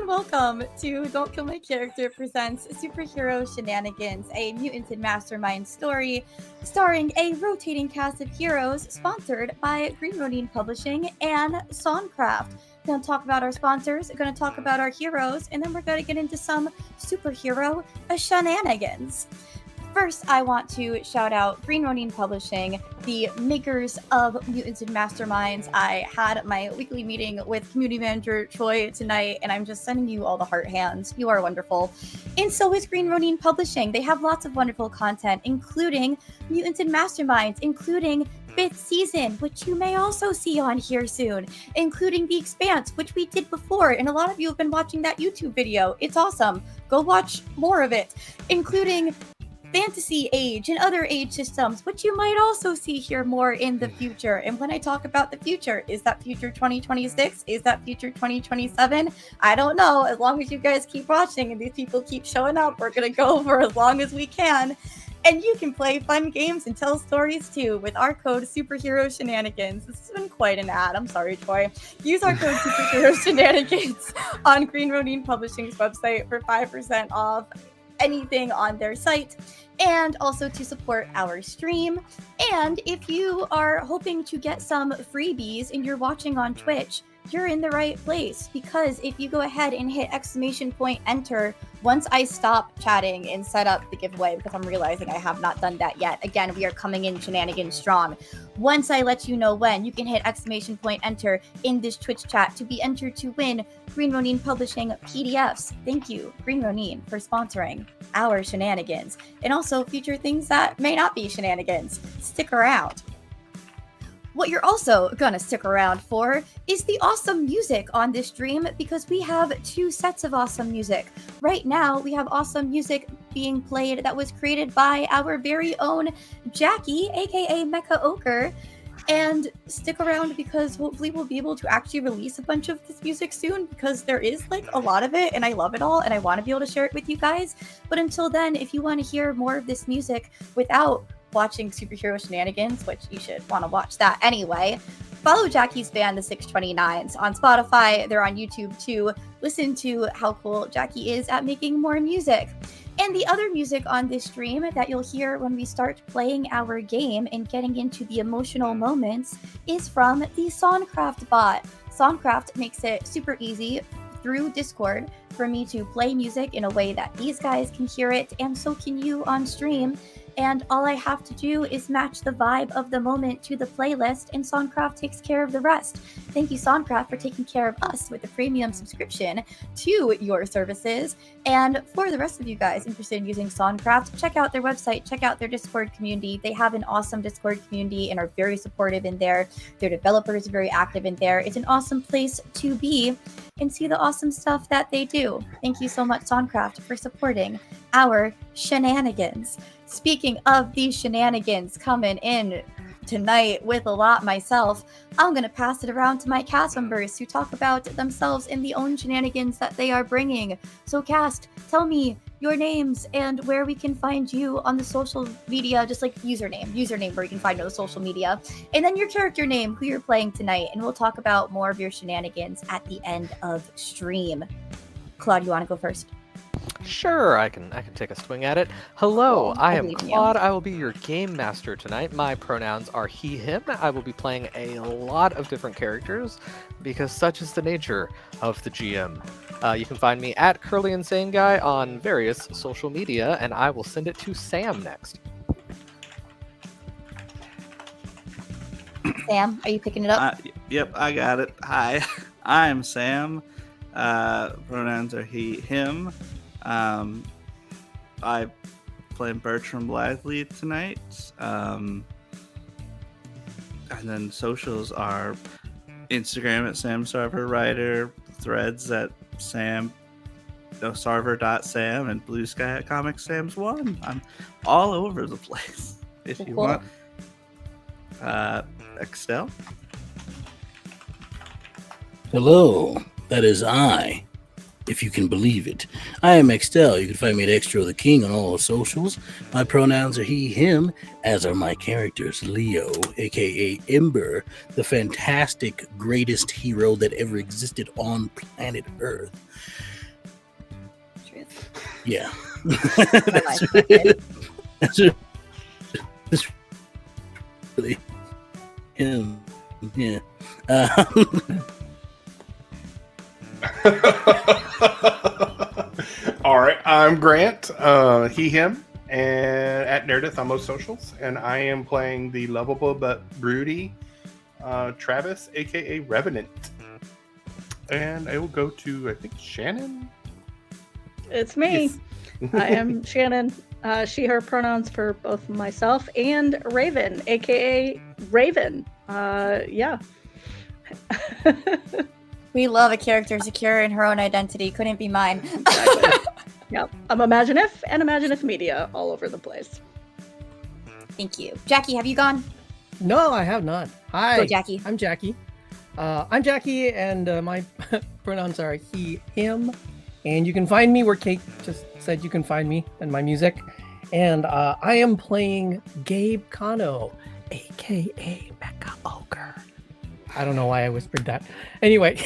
welcome to Don't Kill My Character presents Superhero Shenanigans, a Mutants and Mastermind story starring a rotating cast of heroes sponsored by Green Ronin Publishing and Songcraft. We're going to talk about our sponsors, we're going to talk about our heroes, and then we're going to get into some superhero shenanigans. First, I want to shout out Green Ronin Publishing, the makers of Mutants and Masterminds. I had my weekly meeting with community manager Troy tonight, and I'm just sending you all the heart hands. You are wonderful. And so is Green Ronin Publishing. They have lots of wonderful content, including Mutants and Masterminds, including 5th season, which you may also see on here soon, including The Expanse, which we did before, and a lot of you have been watching that YouTube video. It's awesome. Go watch more of it, including Fantasy Age and other age systems, which you might also see here more in the future. And when I talk about the future, is that future 2026? Is that future 2027? I don't know. As long as you guys keep watching and these people keep showing up, we're going to go for as long as we can. And you can play fun games and tell stories too with our code Superhero Shenanigans. This has been quite an ad. I'm sorry, Troy. Use our code Superhero Shenanigans on Green Ronin Publishing's website for 5% off anything on their site, and also to support our stream. And if you are hoping to get some freebies and you're watching on Twitch, you're in the right place, because if you go ahead and hit !enter once I stop chatting and set up the giveaway, because I'm realizing I have not done that yet. Again, we are coming in shenanigans strong. Once I let you know when, you can hit !enter in this Twitch chat to be entered to win Green Ronin Publishing PDFs. Thank you, Green Ronin, for sponsoring our shenanigans, and also future things that may not be shenanigans. Stick around. What you're also gonna stick around for is the awesome music on this stream, because we have 2 sets of awesome music. Right now, we have awesome music being played that was created by our very own Jackie, aka Mecha Ochre. And stick around, because hopefully we'll be able to actually release a bunch of this music soon, because there is like a lot of it and I love it all and I want to be able to share it with you guys. But until then, if you want to hear more of this music without watching Superhero Shenanigans, which you should want to watch that anyway, follow Jackie's band, the 629s, on Spotify. They're on YouTube too. Listen to how cool Jackie is at making more music. And the other music on this stream that you'll hear when we start playing our game and getting into the emotional moments is from the Songcraft bot. Songcraft makes it super easy through Discord for me to play music in a way that these guys can hear it, and so can you on stream. And all I have to do is match the vibe of the moment to the playlist, and Songcraft takes care of the rest. Thank you, Songcraft, for taking care of us with the premium subscription to your services. And for the rest of you guys interested in using Songcraft, check out their website, check out their Discord community. They have an awesome Discord community and are very supportive in there. Their developers are very active in there. It's an awesome place to be and see the awesome stuff that they do. Thank you so much, Songcraft, for supporting our shenanigans. Speaking of these shenanigans coming in tonight with a lot myself, I'm going to pass it around to my cast members to talk about themselves and the own shenanigans that they are bringing. So cast, tell me your names and where we can find you on the social media, just like username where you can find you on the social media, and then your character name, who you're playing tonight, and we'll talk about more of your shenanigans at the end of stream. Claude, you want to go first? Sure, I can take a swing at it. Hello, I am believe in you. Claude. I will be your game master tonight. My pronouns are he, him. I will be playing a lot of different characters, because such is the nature of the GM. You can find me at Curly Insane Guy on various social media, and I will send it to Sam next. Sam, are you picking it up? Yep, I got it. Hi, I'm Sam. Pronouns are he, him. I play Bertrum Blithley tonight. And then socials are Instagram at Sam Sarver Writer, Threads at Sarver.Sam, and Blue Sky at Comic Sam's 1. I'm all over the place if you want. Extell. Hello, that is I, if you can believe it. I am Extell. You can find me at Extra the King on all socials. My pronouns are he, him, as are my characters. Leo, aka Ember, the fantastic, greatest hero that ever existed on planet Earth. Yeah. My life. Okay. That's really him. Yeah. All right, I'm Grant, he, him, and at Nerdith on most socials, and I am playing the lovable but broody Travis, aka Revenant. And I will go to, I think, Shannon? It's me. Yes. I am Shannon. She, her pronouns for both myself and Raven, aka Raven. Yeah. We love a character secure in her own identity. Couldn't be mine. Exactly. Yep. I'm Imaginif and Imaginif Media all over the place. Thank you. Jackie, have you gone? No, I have not. Hi, Go, Jackie. I'm Jackie. I'm Jackie, and my pronouns are he, him. And you can find me where Kate just said you can find me and my music. And I am playing Gabe Kano, aka Mecha Ochre. I don't know why I whispered that. Anyway.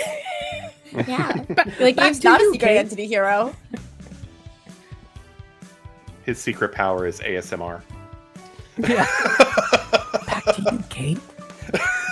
Yeah. Like, Gabe's not a secret identity hero. His secret power is ASMR. Yeah. Back to you, Kate.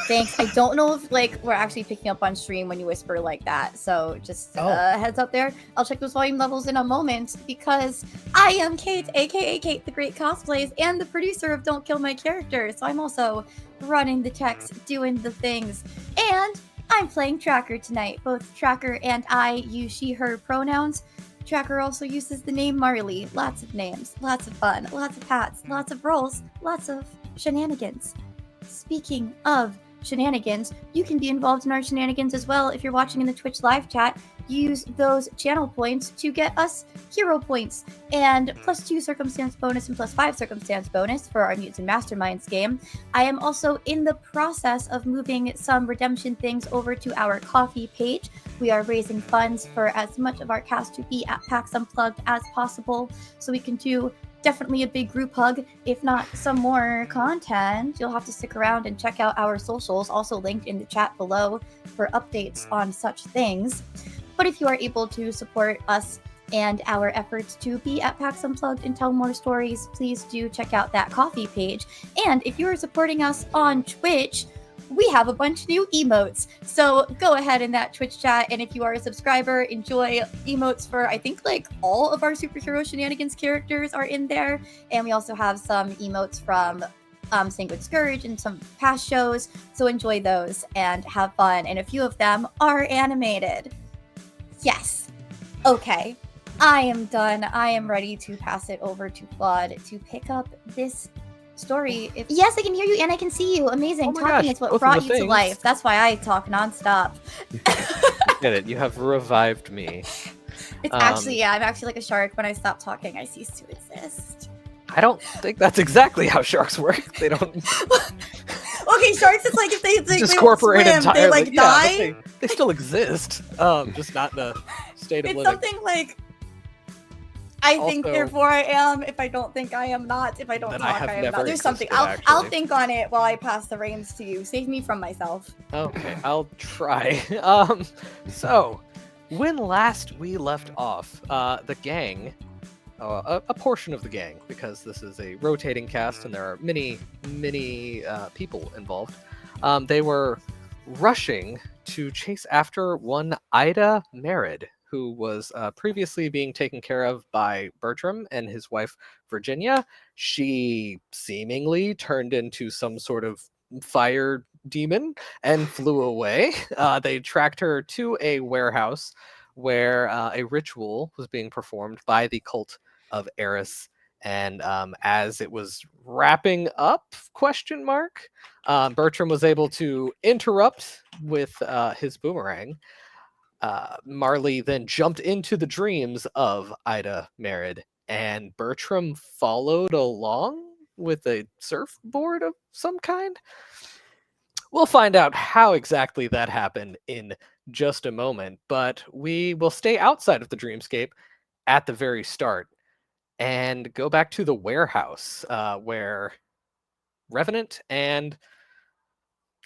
Thanks. I don't know if we're actually picking up on stream when you whisper like that. So just heads up there. I'll check those volume levels in a moment because I am Kate, aka Kate the Great Cosplays, and the producer of Don't Kill My Character. So I'm also running the text, doing the things, and I'm playing Tracker tonight. Both Tracker and I use she, her pronouns. Tracker also uses the name Marley. Lots of names, lots of fun, lots of hats, lots of roles, lots of shenanigans. Speaking of shenanigans, you can be involved in our shenanigans as well if you're watching in the Twitch live chat. Use those channel points to get us hero points and +2 circumstance bonus and +5 circumstance bonus for our Mutants and Masterminds game. I am also in the process of moving some redemption things over to our coffee page. We are raising funds for as much of our cast to be at PAX Unplugged as possible so we can do definitely a big group hug, if not some more content. You'll have to stick around and check out our socials, also linked in the chat below for updates on such things. But if you are able to support us and our efforts to be at PAX Unplugged and tell more stories, please do check out that coffee page. And if you are supporting us on Twitch, we have a bunch of new emotes. So go ahead in that Twitch chat, and if you are a subscriber, enjoy emotes for, I think, all of our superhero shenanigans characters are in there. And we also have some emotes from Sanguine Scourge and some past shows. So enjoy those and have fun. And a few of them are animated. Yes. Okay. I am done. I am ready to pass it over to Claude to pick up this story. Yes, I can hear you and I can see you. Amazing. Oh my Talking gosh, is what both of brought the you to things. life. That's why I talk nonstop. Get it? You have revived me. It's actually, I'm actually like a shark. When I stop talking, I cease to exist. I don't think that's exactly how sharks work. They don't Okay, sharks, it's like if they discorporate swim, entirely. they Yeah, die. but they still exist. Just not in a state of It's living. something like I think, Also- therefore I am. If I don't think I am not. If I don't Then talk, I have I am never not. There's something. existed, I'll actually. think on it while I pass the reins to you. Save me from myself. Okay, I'll try. So, when last we left off, the gang, a portion of the gang, because this is a rotating cast and there are many people involved, they were rushing to chase after one Ida Merritt, who was previously being taken care of by Bertram and his wife Virginia. She seemingly turned into some sort of fire demon and flew away. They tracked her to a warehouse where a ritual was being performed by the cult of Eris. And as it was wrapping up, Bertram was able to interrupt with his boomerang. Marley then jumped into the dreams of Ida Merritt, and Bertram followed along with a surfboard of some kind. We'll find out how exactly that happened in just a moment, but we will stay outside of the dreamscape at the very start and go back to the warehouse where Revenant and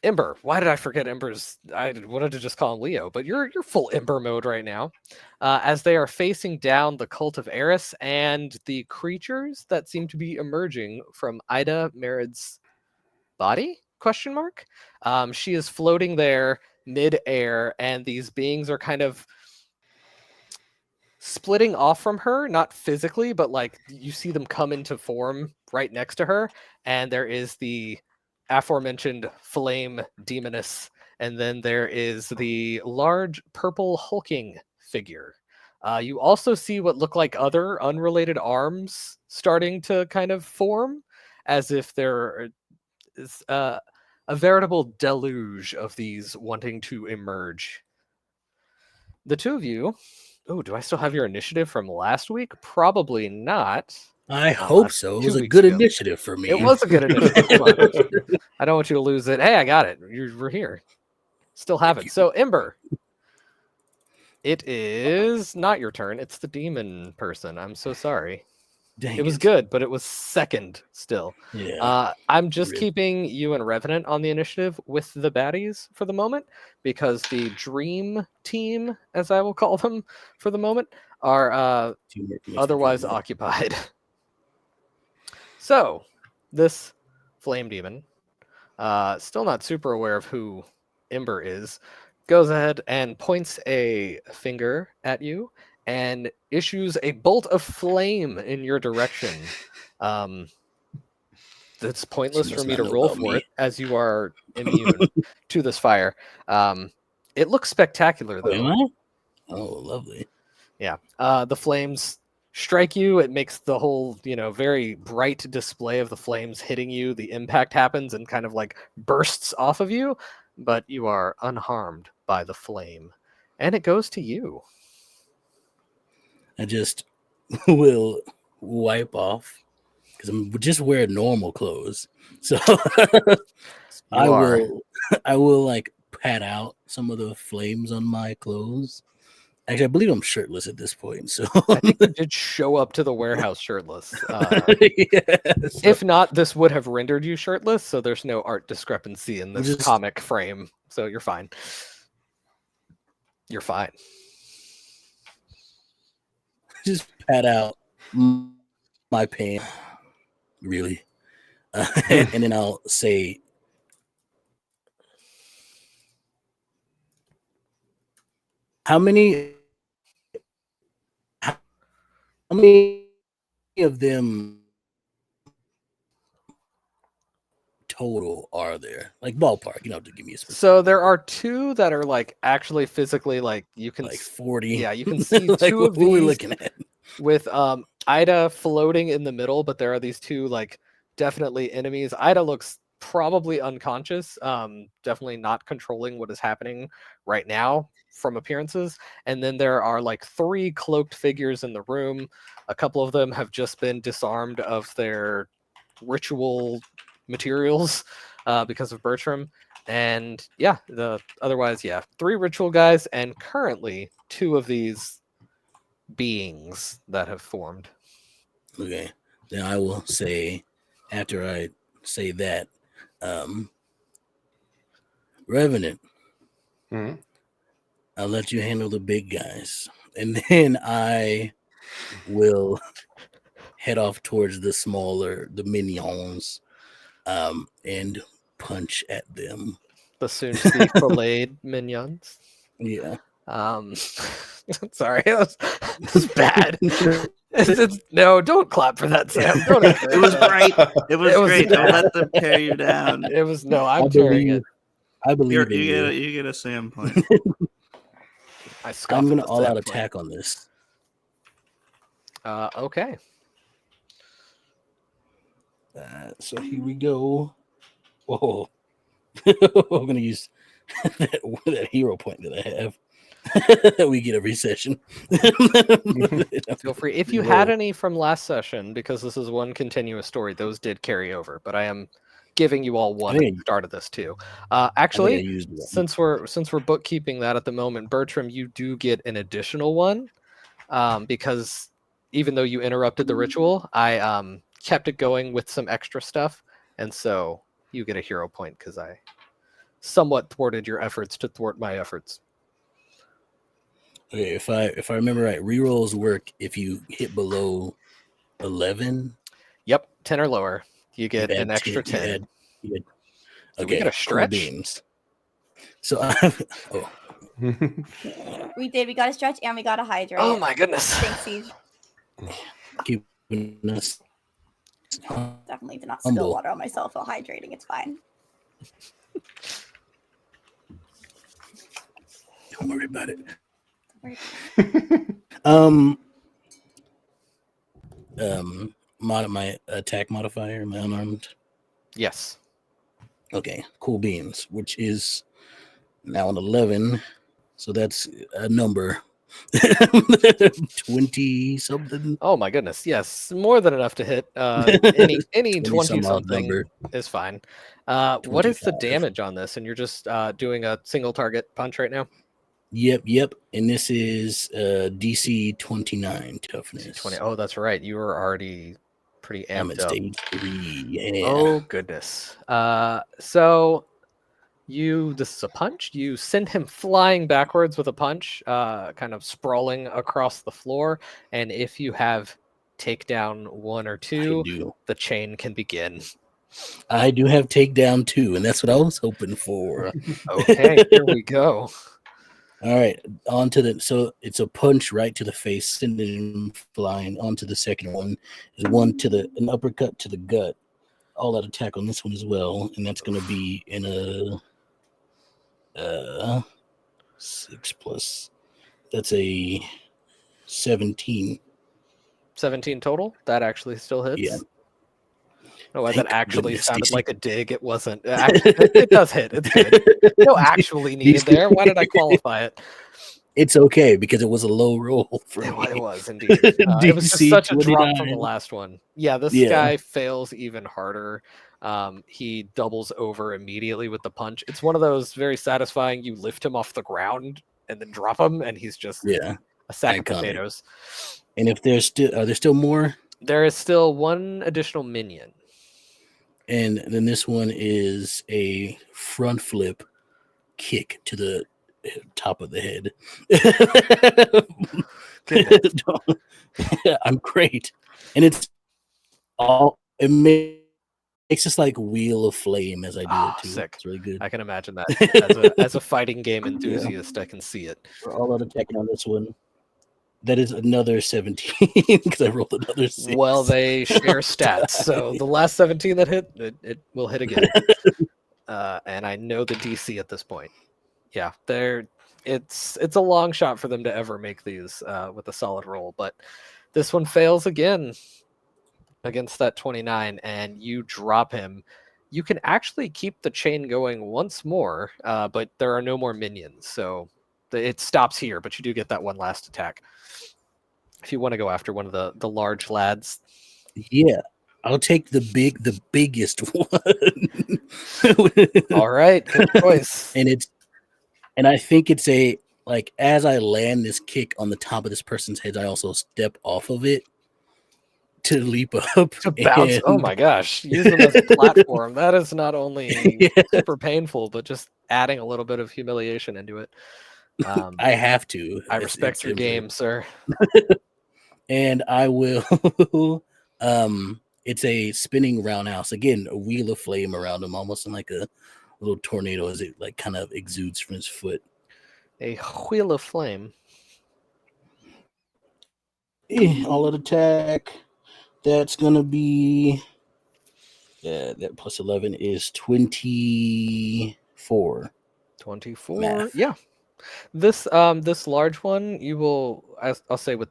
Ember. Why did I forget Ember's? I wanted to just call him Leo, but you're full Ember mode right now. As they are facing down the cult of Eris and the creatures that seem to be emerging from Ida Merid's body? Question mark. She is floating there mid-air, and these beings are kind of splitting off from her, not physically, but like you see them come into form right next to her, and there is the aforementioned flame demoness, and then there is the large purple hulking figure. You also see what look like other unrelated arms starting to kind of form, as if there is a veritable deluge of these wanting to emerge. The two of you. Oh, do I still have your initiative from last week? Probably not. I hope so. It 2 was a weeks good ago. initiative for me. It was a good initiative. Come on. I don't want you to lose it. Hey, I got it. We're here. Still have it. So, Ember, it is not your turn. It's the demon person. I'm so sorry. Dang It was good, but it was second still. Yeah. I'm just Rip. keeping you and Revenant on the initiative with the baddies for the moment, because the dream team, as I will call them for the moment, are Teamwork makes the otherwise dream work. occupied. So, this flame demon, still not super aware of who Ember is, goes ahead and points a finger at you and issues a bolt of flame in your direction. It's pointless She for must me not to know roll about for me. it, as you are immune to this fire. It looks spectacular, Oh, am though. I? Oh, lovely. Yeah. The flames strike you. It makes the whole, very bright display of the flames hitting you. The impact happens and kind of like bursts off of you, but you are unharmed by the flame. And it goes to you. I just will wipe off because I'm just wearing normal clothes. So I are. will like pat out some of the flames on my clothes. Actually, I believe I'm shirtless at this point. So I think you did show up to the warehouse shirtless. yeah, so If not, this would have rendered you shirtless, so there's no art discrepancy in I'm this comic frame. So you're fine. You're fine. just pat out my pants, really, and then I'll say, how many of them total are there? Like ballpark, you don't have to give me a specific. So there are 2 that are like actually physically like you can like 40. Yeah, you can see like 2 of what we're these looking at. with Ida floating in the middle, but there are these 2 like definitely enemies. Ida looks probably unconscious, definitely not controlling what is happening right now from appearances. And then there are like 3 cloaked figures in the room. A couple of them have just been disarmed of their ritual materials because of Bertram. And yeah, otherwise, 3 ritual guys, and currently 2 of these beings that have formed. Okay, then I will say, after I say that, Revenant, Mhm. I'll let you handle the big guys, and then I will head off towards the minions, and punch at them. The soon to be filleted minions. Yeah. Sorry, that was bad. No, don't clap for that, Sam. Don't It was great. It was great. Don't bad. let them tear you down. It was I'm tearing it. I believe in You you. get a Sam point. I scoff I'm at gonna the all Sam out point. attack on this. Okay. So here we go. Oh, I'm gonna use that hero point that I have that we get every session. Feel free. If you had any from last session, because this is one continuous story, those did carry over. But I am giving you all one at the start of this too. Actually, since we're bookkeeping that at the moment, Bertram, you do get an additional one, because even though you interrupted the ritual, I kept it going with some extra stuff, and so you get a hero point because I somewhat thwarted your efforts to thwart my efforts. Okay, if I remember right, rerolls work if you hit below 11. Yep, 10 or lower. You get You an add extra 10. you add- Do we get a cool stretch? beans. So We did. We got to stretch and we got to hydrate. Oh my goodness. Thanks, Siege. keeping us Definitely did not Humble. spill water on myself while hydrating. It's fine. Don't worry about it. Don't worry. My attack modifier, my unarmed. Yes. Okay, cool beans, which is now an 11. So that's a number. 20 something. Oh my goodness. Yes, more than enough to hit. Any 20 some odd something number. is fine. What is the 25. damage on this? And you're just doing a single target punch right now? Yep. And this is DC 29 toughness. 20. Oh, that's right. You were already pretty I'm at amped up. stage 3. Yeah. Oh goodness. So this is a punch. You send him flying backwards with a punch, kind of sprawling across the floor. And if you have takedown 1 or 2, the chain can begin. I do have takedown 2, and that's what I was hoping for. Okay, here we go. All right, so it's a punch right to the face, sending him flying. Onto the second one is an uppercut to the gut. All out attack on this one as well, and that's going to be in a 6+. That's a 17. 17 total. That actually still hits. Yeah. No, that Thank actually goodness, sounded DC. like a dig. It wasn't. It does hit. It's good. No actually needed there. Why did I qualify it? It's okay because it was a low roll for me. It was indeed. It was just such a drop from the 29. last one. Yeah, this guy fails even harder. He doubles over immediately with the punch. It's one of those very satisfying. You lift him off the ground and then drop him, and he's just a sack of potatoes. And if are there still more? There is still one additional minion. And then this one is a front flip kick to the top of the head. I'm great. And it makes this like wheel of flame as I do it too. Sick. It's really good. I can imagine that. As a fighting game enthusiast, I can see it. We're all out attacking on this one. That is another 17 because I rolled another 6. Well, they share stats, so the last 17 that hit, it will hit again. And I know the DC at this point. Yeah, it's a long shot for them to ever make these with a solid roll, but this one fails again against that 29, and you drop him. You can actually keep the chain going once more, but there are no more minions, so it stops here, but you do get that one last attack. If you want to go after one of the large lads. Yeah, I'll take the biggest one. All right, good choice. And I think it's as I land this kick on the top of this person's head, I also step off of it to leap up. To bounce. Oh my gosh. Use them as a platform. That is not only super painful, but just adding a little bit of humiliation into it. I have to. I respect your game, sir. And I will it's a spinning roundhouse. Again, a wheel of flame around him, almost in like a little tornado as it like kind of exudes from his foot. A wheel of flame. All out attack. That's gonna be that plus 11 is 24. 24. Math. Yeah. This large one, you will, I'll say, with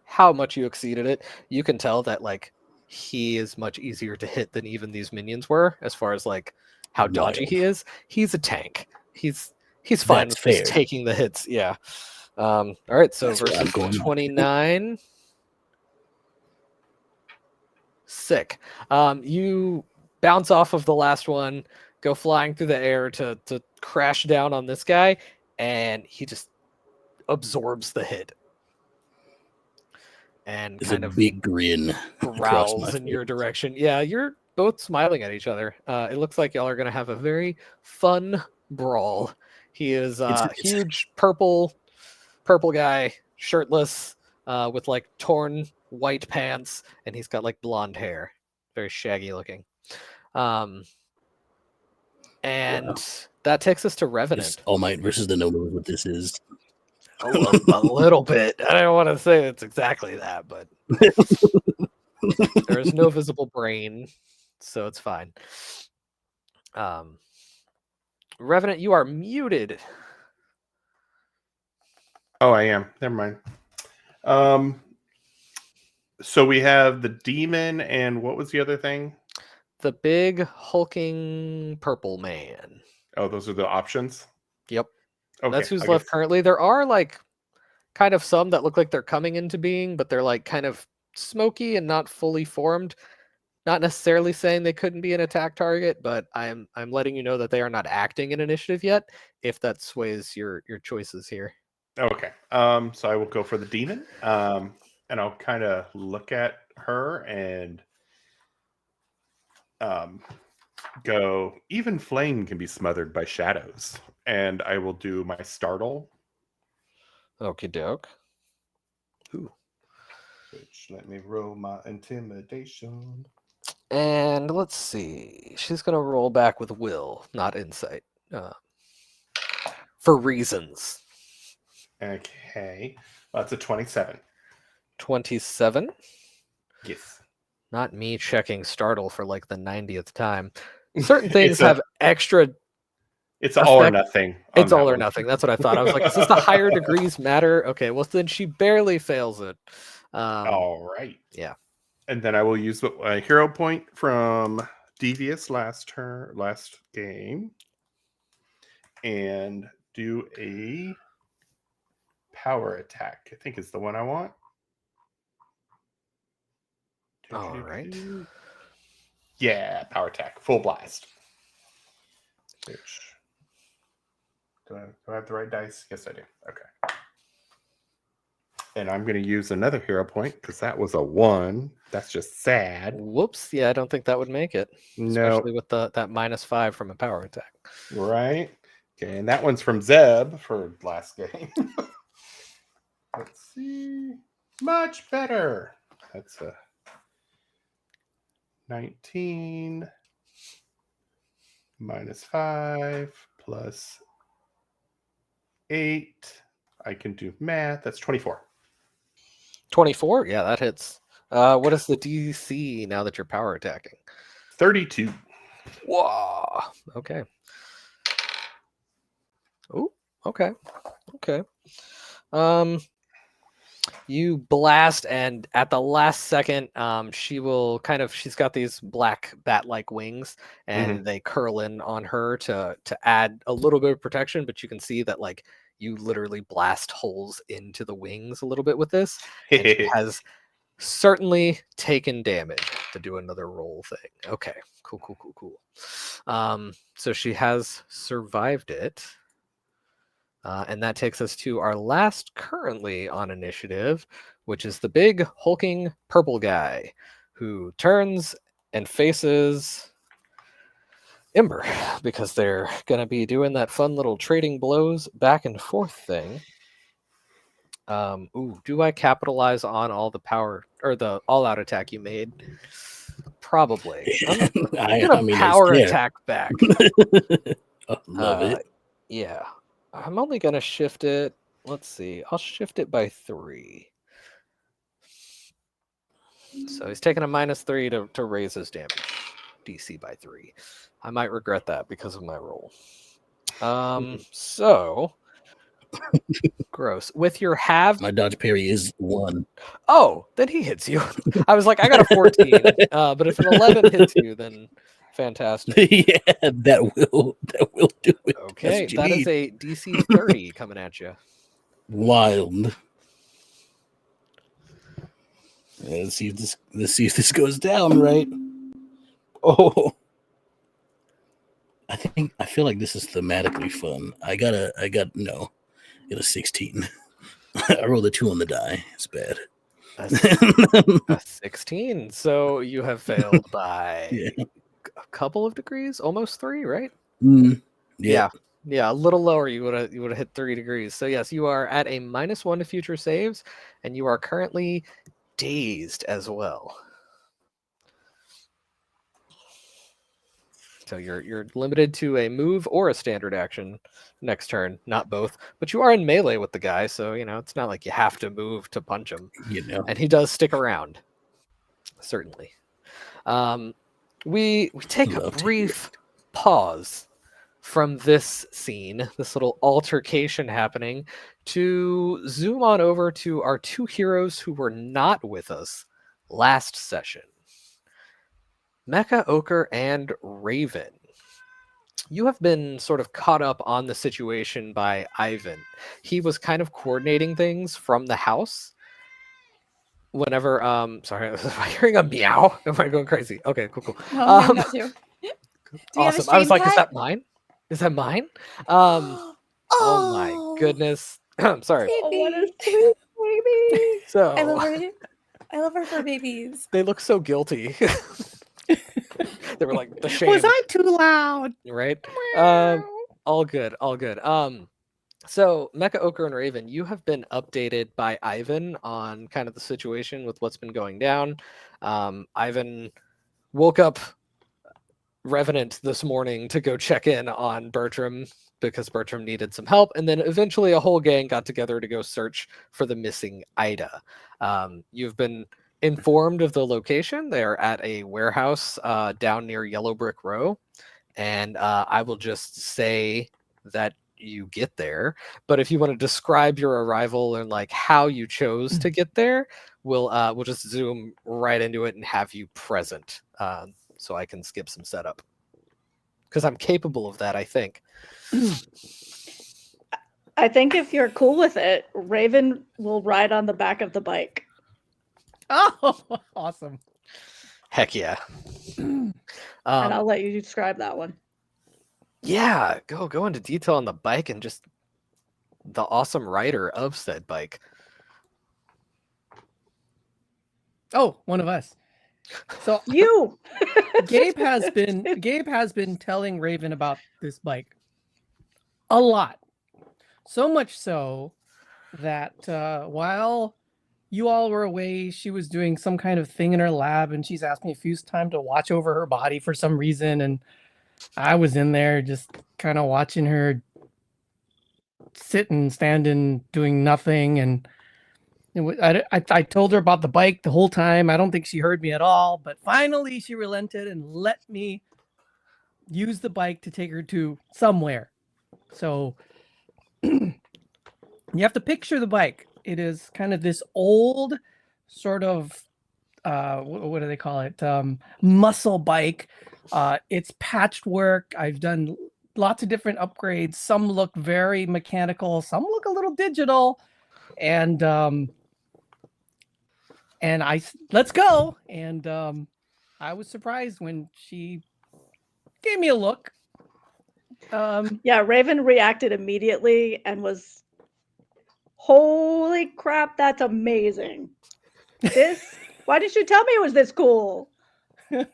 how much you exceeded it, you can tell that like he is much easier to hit than even these minions were, as far as like how dodgy he is. He's a tank. He's fine with just taking the hits. Yeah. All right. So versus 29. Sick. You bounce off of the last one, go flying through the air to crash down on this guy, and he just absorbs the hit. And There's kind a of big grin growls in your direction. Yeah, you're both smiling at each other. It looks like y'all are going to have a very fun brawl. He is It's- huge purple guy, shirtless, with like torn white pants, and he's got like blonde hair, very shaggy looking. And that takes us to It's Revenant. All Might versus the No knows what this is. A little bit. I don't want to say it's exactly that, but there is no visible brain, so it's fine. Revenant, you are muted. Oh, I am. Never mind. So we have the demon, and what was the other thing? The big hulking purple man. Oh, those are the options. Yep. Okay, That's who's I left guess- currently. There are like kind of some that look like they're coming into being, but they're like kind of smoky and not fully formed. Not necessarily saying they couldn't be an attack target, but I'm letting you know that they are not acting in initiative yet, if that sways your choices here. Okay. So I will go for the demon. And I'll kind of look at her and go, even flame can be smothered by shadows. And I will do my startle. Okie doke. Which, let me roll my intimidation. And let's see. She's going to roll back with will, not insight. For reasons. Okay. That's a 27. 27. Yes. Not me checking startle for like the 90th time. Certain things It's a- have extra. It's all or Effect- nothing. on It's that all or one. nothing. That's what I thought. I was like, is this the higher degrees matter? Okay, well, then she barely fails it. All right. yeah. And then I will use a hero point from Devious last game, and do a power attack. I think is the one I want. All right. Yeah, power attack, full blast. Which do I have the right dice? Yes, I do. Okay. And I'm going to use another hero point because that was a 1. That's just sad. Whoops. Yeah, I don't think that would make it. No, Especially with that -5 from a power attack. right? Okay, and that one's from Zeb for last game. Let's see. Much better. That's a 19 -5 plus 8. I can do math. That's 24. 24? Yeah, that hits. What is the DC now that you're power attacking? 32. Whoa. Okay. Oh, okay. Okay. You blast, and at the last second, she's got these black bat-like wings, and they curl in on her to add a little bit of protection, but you can see that like you literally blast holes into the wings a little bit with this. And she has certainly taken damage. To do another roll thing. Okay, cool. So she has survived it. And that takes us to our last currently on initiative, which is the big hulking purple guy who turns and faces Ember, because they're going to be doing that fun little trading blows back and forth thing. Do I capitalize on all the power or the all-out attack you made? Probably. I'm gonna power attack back. Love it. Yeah. I'm only going to shift it. Let's see. I'll shift it by 3. So he's taking a -3 to raise his damage. DC by 3. I might regret that because of my roll. So gross. With your half, My dodge parry is 1. oh, then he hits you. I was like, I got a 14. But if an 11 hits you, then fantastic. Yeah, that will do it. Okay, That's what you that is need. a DC 30 coming at you. Wild. Let's see if this goes down right. Oh, I feel like this is thematically fun. I got no, it was 16. I rolled a 2 on the die. It's bad. A 16. So you have failed by Yeah. a couple of degrees, almost 3, right? Yeah. Yeah, a little lower. You would have hit 3 degrees. So yes, you are at a -1 to future saves, and you are currently dazed as well. So you're limited to a move or a standard action next turn, not both. But you are in melee with the guy, so it's not like you have to move to punch him. And he does stick around, certainly. We take a brief pause from this scene, this little altercation happening, to zoom on over to our 2 heroes who were not with us last session. Mecha Ochre and Raven. You have been sort of caught up on the situation by Ivan. He was kind of coordinating things from the house. Whenever, sorry, am I hearing a meow? Am I going crazy? Okay, cool. No, I'm hearing that too. Do we have a Awesome. I was stream like, is cat? that mine? Is that mine? Oh, Oh my goodness. I'm sorry. Oh, what a baby. sweet baby. So I love her. I love her fur babies. they look so guilty. They were like, the shame. Was I too loud? Right? All good. So Mecha Ochre and Raven, you have been updated by Ivan on kind of the situation with what's been going down. Ivan woke up Revenant this morning to go check in on Bertrum because Bertrum needed some help, and then eventually a whole gang got together to go search for the missing Ida. You've been informed of the location. They're at a warehouse down near Yellow Brick Row, and I will just say that you get there. But if you want to describe your arrival and like how you chose to get there, we'll just zoom right into it and have you present, so I can skip some setup because I'm capable of that, I think. I think if you're cool with it, Raven will ride on the back of the bike. Oh, awesome. Heck yeah. And I'll let you describe that one. Yeah, go into detail on the bike and just the awesome rider of said bike. Oh, one of us. So You. Gabe has been telling Raven about this bike a lot. So much so that while you all were away, she was doing some kind of thing in her lab, and she's asked me if it's time to watch over her body for some reason, and I was in there just kind of watching her sitting, standing, doing nothing, and I told her about the bike the whole time. I don't think she heard me at all, but finally she relented and let me use the bike to take her to somewhere. So you have to picture the bike. It is kind of this old sort of what do they call it? Muscle bike. It's patchwork. I've done lots of different upgrades. Some look very mechanical, some look a little digital, and let's go. And I was surprised when she gave me a look. Yeah, Raven reacted immediately and was, holy crap, that's amazing. Why didn't you tell me it was this cool? Isn't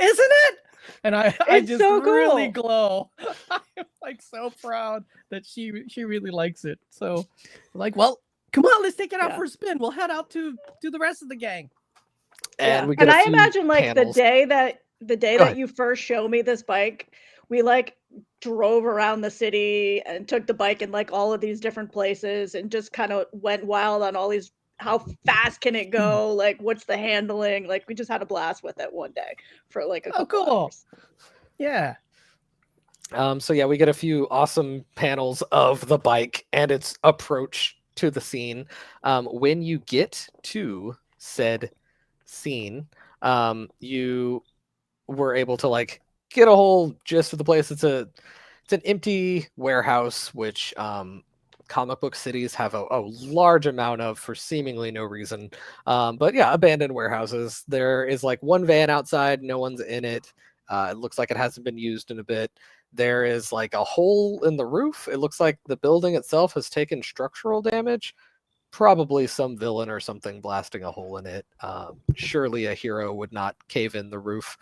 it? And I just so really cool. glow. I'm like so proud that she really likes it. So like, well, come on, let's take it out for a spin. We'll head out to the rest of the gang. And we get and a I few imagine like panels. the day that ahead. you first show me this bike, we like drove around the city and took the bike in like all of these different places and just kind of went wild on all these. How fast can it go? Like, what's the handling? Like, we just had a blast with it one day for like a couple hours. Yeah. So yeah, we get a few awesome panels of the bike and its approach to the scene. When you get to said scene, you were able to like get a whole gist of the place. It's an empty warehouse, which comic book cities have a large amount of for seemingly no reason. But yeah, abandoned warehouses. There is like one van outside, no one's in it. It looks like it hasn't been used in a bit. There is like a hole in the roof. It looks like the building itself has taken structural damage. Probably some villain or something blasting a hole in it. Surely a hero would not cave in the roof.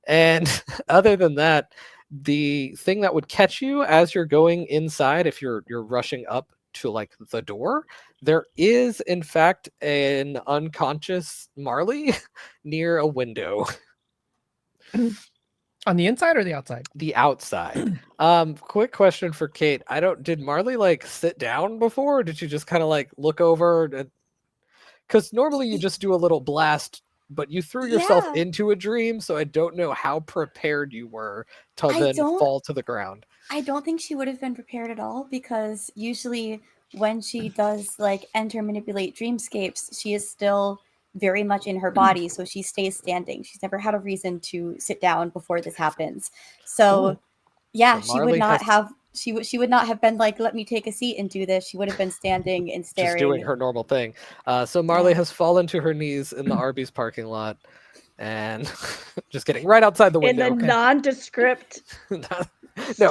And other than that, the thing that would catch you as you're going inside, if you're rushing up to like the door, there is in fact an unconscious Marley near a window. On the inside or the outside? The outside. Quick question for Kate. Did Marley like sit down before, or did you just kind of like look over? Because normally you just do a little blast, but you threw yourself Yeah. into a dream, so I don't know how prepared you were to I then don't- fall to the ground. I don't think she would have been prepared at all, because usually when she does like enter manipulate dreamscapes, she is still very much in her body, so she stays standing. She's never had a reason to sit down before this happens. So Ooh. yeah, So she would Marley not has- have she would not have been like, let me take a seat and do this. She would have been standing and staring. Just doing her normal thing. So Marley Yeah. has fallen to her knees in the Arby's parking lot, and just getting right outside the In window. the nondescript No,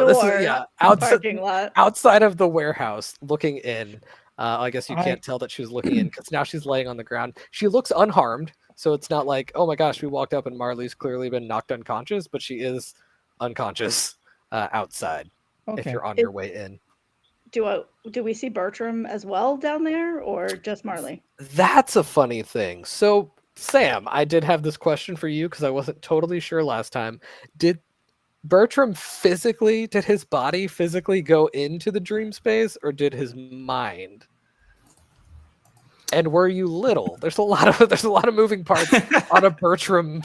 this store is parking lot. outside of the warehouse, looking in. I guess you I- can't tell that she was looking in because now she's laying on the ground. She looks unharmed, so it's not like, oh my gosh, we walked up and Marley's clearly been knocked unconscious, but she is unconscious outside. If Okay. you're on your way in, Do we see Bertram as well down there, or just Marley? that's a funny thing. So Sam, I did have this question for you because I wasn't totally sure last time. Did his body physically go into the dream space, or did his mind? And were you little? There's a lot of moving parts on a Bertram.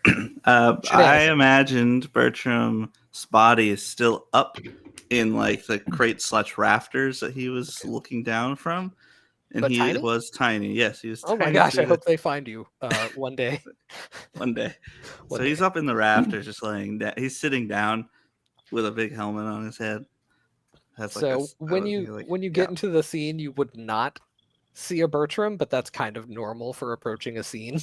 I imagined Bertram's body is still up in like the crate/rafters that he was looking down from, and But he tiny? was tiny. Yes, he was. Oh my tiny gosh! I through hope they find you one day. one day. One So he's day. up in the rafters, just laying down. He's sitting down with a big helmet on his head. Has like So a- when he, you like- when you get yeah. into the scene, you would not see a Bertram, but that's kind of normal for approaching a scene.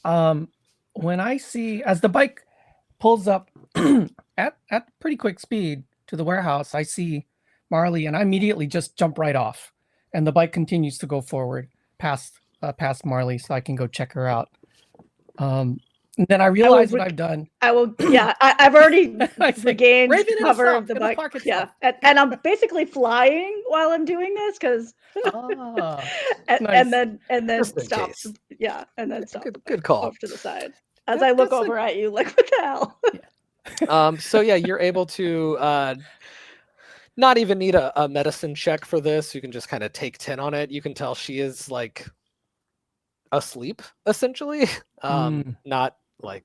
When I see, as the bike pulls up at pretty quick speed to the warehouse, I see Marley, and I immediately just jump right off, and the bike continues to go forward past Marley, so I can go check her out. And then I realize what I've done. I will. Yeah, I've already I say, regained "Raven, it'll cover stop. of the It'll bike. park itself." Yeah, and I'm basically flying while I'm doing this because, Ah, and nice. then Just in stop. case. Yeah, and then stop. Good call. Off to the side as I look That's over at you, like, what the hell? So yeah, you're able to not even need a medicine check for this. You can just kind of take 10 on it. You can tell she is like asleep, essentially. Not like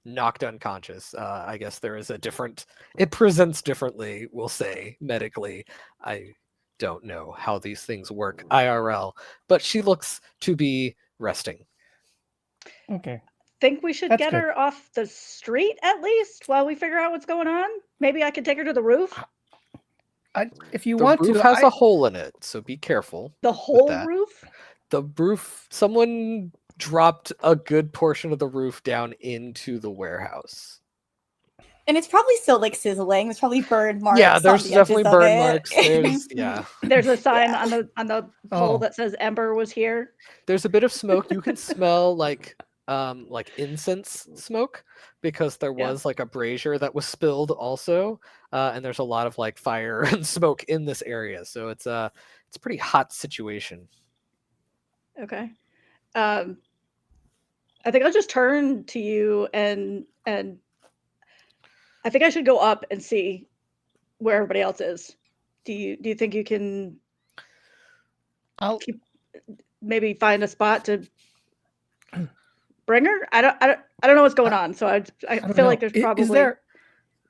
knocked unconscious. I guess there is it presents differently, we'll say, medically. I don't know how these things work IRL, but she looks to be resting. Okay. Think we should That's get good. her off the street at least while we figure out what's going on. Maybe I could take her to the roof. If you The want roof to, has a hole in it, so be careful. The whole that. roof. The roof, someone dropped a good portion of the roof down into the warehouse. And it's probably still like sizzling. There's probably burn marks. Yeah, on there's the definitely edges of burn it. marks. There's yeah. There's a sign Yeah. on the pole Oh. that says Ember was here. There's a bit of smoke. You can smell like incense smoke because there Yeah. was like a brazier that was spilled also, and there's a lot of like fire and smoke in this area. So it's a pretty hot situation. Okay. I think I'll just turn to you and I think I should go up and see where everybody else is. Do you think you can I'll maybe find a spot to bring her? I don't know what's going on, so I don't feel know. like there's probably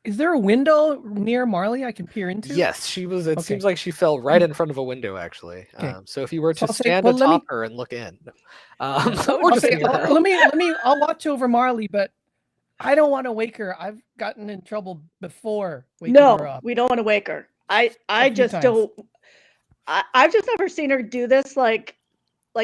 Is there a window near Marley I can peer into? Yes, she was. It Okay. seems like she fell right in front of a window, actually. Okay. So if you were So to I'll say, stand well, let me- atop her and look in, or I'll just say, near her. let me. I'll watch over Marley, but I don't want to wake her. I've gotten in trouble before waking her no, up. we don't want to wake her. I few just times. don't. I've just never seen her do this like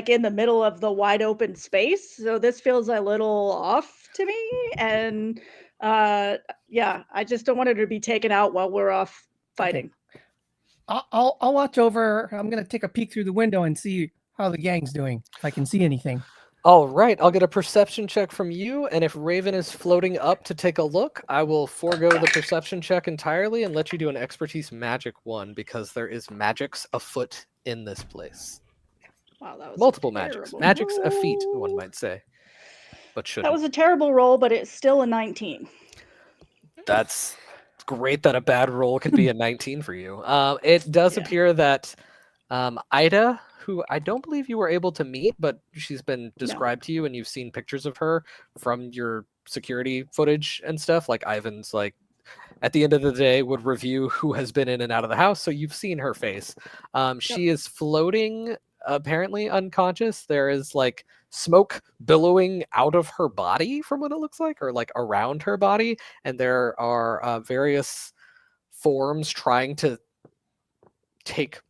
in the middle of the wide open space. So this feels a little off to me, and yeah, I just don't want her to be taken out while we're off fighting. I'll watch over her. I'm gonna take a peek through the window and see how the gang's doing. If I can see anything. All right, I'll get a perception check from you, and if Raven is floating up to take a look, I will forego the perception check entirely and let you do an expertise magic one, because there is magics afoot in this place. Wow, that was Multiple a magics. terrible Magics effete, one roll. might say. But That shouldn't. was a terrible roll, but it's still a 19. That's great that a bad roll could be a 19 for you. It does Yeah. appear that Ida, who I don't believe you were able to meet, but she's been described to you and you've seen pictures of her from your security footage and stuff. Like Ivan's like at the end of the day would review who has been in and out of the house, so you've seen her face. She is floating, apparently unconscious. There is like smoke billowing out of her body from what it looks like, or like around her body, and there are various forms trying to take,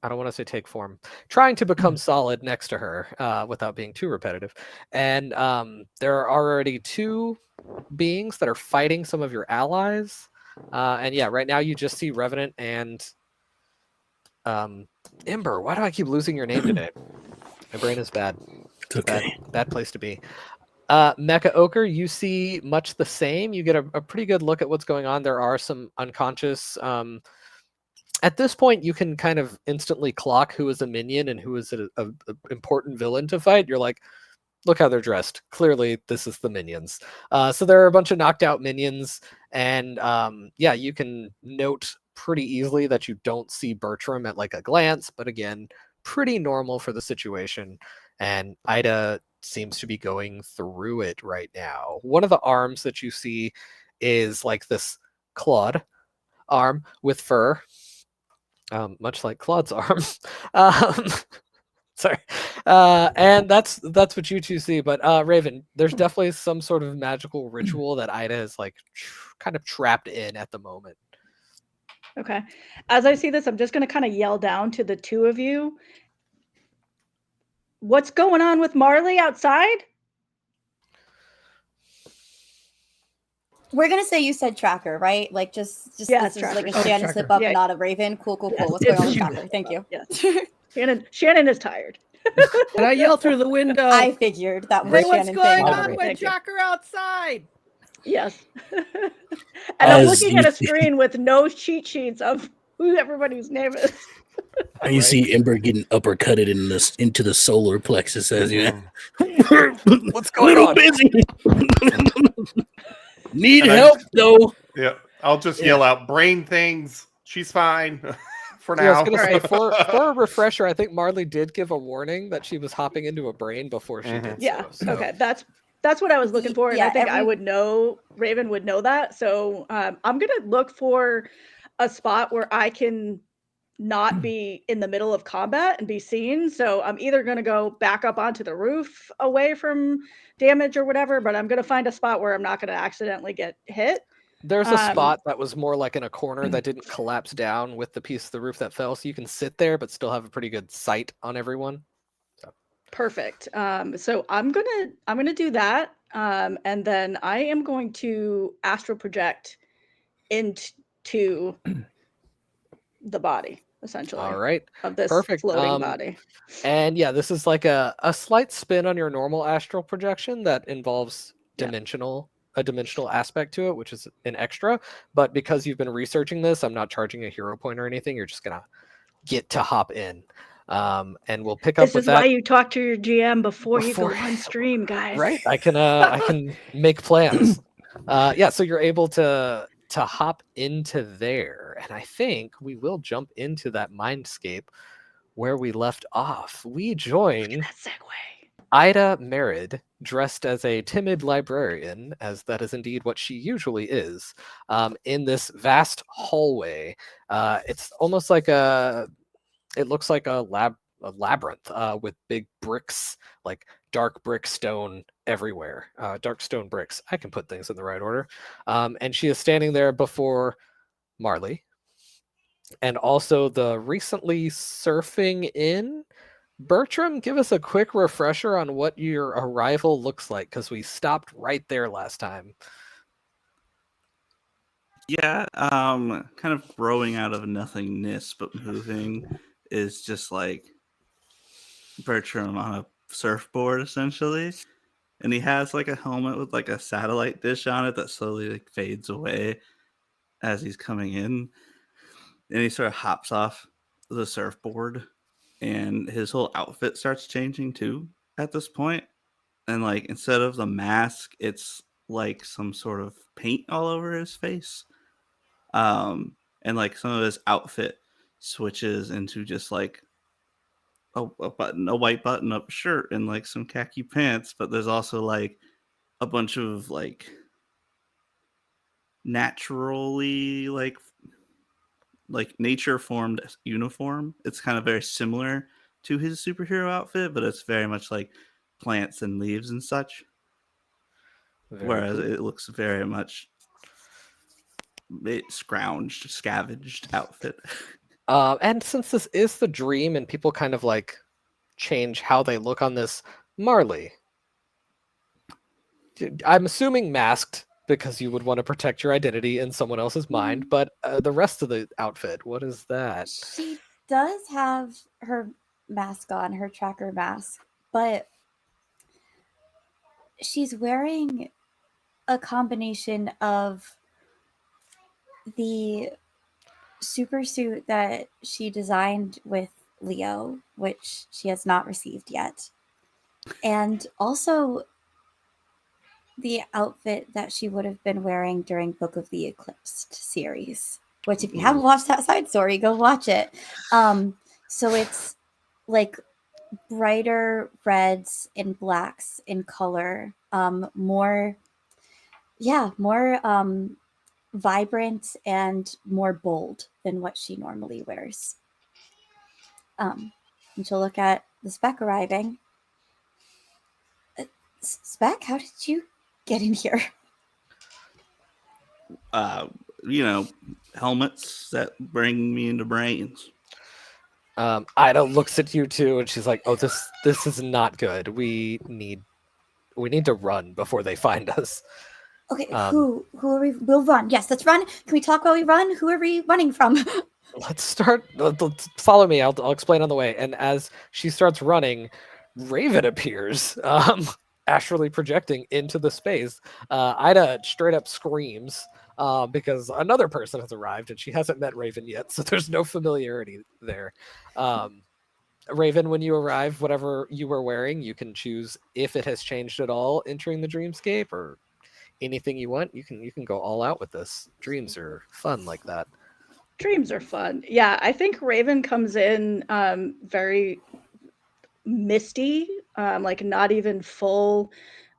I don't want to say take form, trying to become solid next to her without being too repetitive. And there are already two beings that are fighting some of your allies. And yeah, right now you just see Revenant and Ember. Why do I keep losing your name today? My brain is bad. It's okay. Bad place to be. Mecha Ochre, you see much the same. You get a pretty good look at what's going on. There are some unconscious. At this point, you can kind of instantly clock who is a minion and who is a important villain to fight. You're like, look how they're dressed. Clearly, this is the minions. So there are a bunch of knocked out minions. And yeah, you can note pretty easily that you don't see Bertram at like a glance. But again, pretty normal for the situation. And Ida seems to be going through it right now. One of the arms that you see is like this Claude arm with fur. Much like Claude's arm. Sorry. And that's what you two see. But Raven, there's definitely some sort of magical ritual that Ida is like kind of trapped in at the moment. Okay. As I see this, I'm just going to kind of yell down to the two of you. What's going on with Marley outside? We're gonna say you said tracker, right? Like just Yeah, this is like a tracker. Shannon Tracker. slip up Yeah. and not a Raven. Cool. Yes, What's going on with it's- tracker? Thank you. Yes. Shannon is tired. And I yell through the window. I figured that was Hey, a what's Shannon going thing. on Thank with you. Tracker outside? Yes. And I'm As looking you at a see- screen with no cheat sheets of who everybody's name is. And you see Ember getting uppercutted into the solar plexus as you What's going little on? busy. Need And I- help though. Yeah, I'll just yell out brain things. She's fine for Yeah, I was now. gonna say Alright. for a refresher, I think Marley did give a warning that she was hopping into a brain before she did Yeah. so. Okay. That's what I was looking for, and Yeah, I think I every- would know. Raven would know that. So I'm gonna look for a spot where I can not be in the middle of combat and be seen. So I'm either gonna go back up onto the roof away from damage or whatever, but I'm gonna find a spot where I'm not gonna accidentally get hit. There's a Um, spot that was more like in a corner that didn't collapse down with the piece of the roof that fell, so you can sit there but still have a pretty good sight on everyone. Perfect. So I'm gonna do that, and then I am going to astral project into the body, essentially, All right. of this Perfect. floating body. And yeah, this is like a slight spin on your normal astral projection that involves Yeah. a dimensional aspect to it, which is an extra. But because you've been researching this, I'm not charging a hero point or anything. You're just gonna get to hop in. And we'll pick up This with is that. why you talk to your GM before you go Before- on stream, guys. Right. I can make plans. Yeah, so you're able to hop into there. And I think we will jump into that mindscape where we left off. We join That segue. Ida Merid, dressed as a timid librarian, as that is indeed what she usually is, in this vast hallway. It's almost like it looks like a labyrinth with big bricks, like dark brick stone everywhere, dark stone bricks. I can put things in the right order. And she is standing there before Marley, and also the recently surfing in Bertram. Give us a quick refresher on what your arrival looks like, because we stopped right there last time. Yeah, kind of growing out of nothingness but moving is just like Bertram on a surfboard essentially, and he has like a helmet with like a satellite dish on it that slowly like fades away as he's coming in, and he sort of hops off the surfboard, and his whole outfit starts changing too at this point. And like instead of the mask, it's like some sort of paint all over his face. And like some of his outfit switches into just like a white button up shirt and like some khaki pants, but there's also like a bunch of like naturally like nature formed uniform. It's kind of very similar to his superhero outfit, but it's very much like plants and leaves and such. Whereas it looks very much scavenged outfit. And since this is the dream and people kind of like change how they look on this, Marley, I'm assuming masked because you would want to protect your identity in someone else's mind, but the rest of the outfit, what is that? She does have her mask on, her tracker mask, but she's wearing a combination of the super suit that she designed with Leo, which she has not received yet, and also the outfit that she would have been wearing during Book of the Eclipsed series, which if you haven't watched that side story, go watch it. So it's like brighter reds and blacks in color, more vibrant and more bold than what she normally wears. And she'll look at the Speck arriving. Speck, how did you get in here? Helmets that bring me into brains. Ida looks at you too, and she's like, "Oh, this is not good. We need to run before they find us." Okay, who are we? We'll run. Yes, let's run. Can we talk while we run? Who are we running from? Let's start. Follow me. I'll explain on the way. And as she starts running, Raven appears, astrally projecting into the space. Ida straight up screams because another person has arrived, and she hasn't met Raven yet, so there's no familiarity there. Raven, when you arrive, whatever you were wearing, you can choose if it has changed at all entering the dreamscape, or anything you want. You can go all out with this. Dreams are fun like that. Dreams are fun. Yeah, I think Raven comes in very misty, like not even full,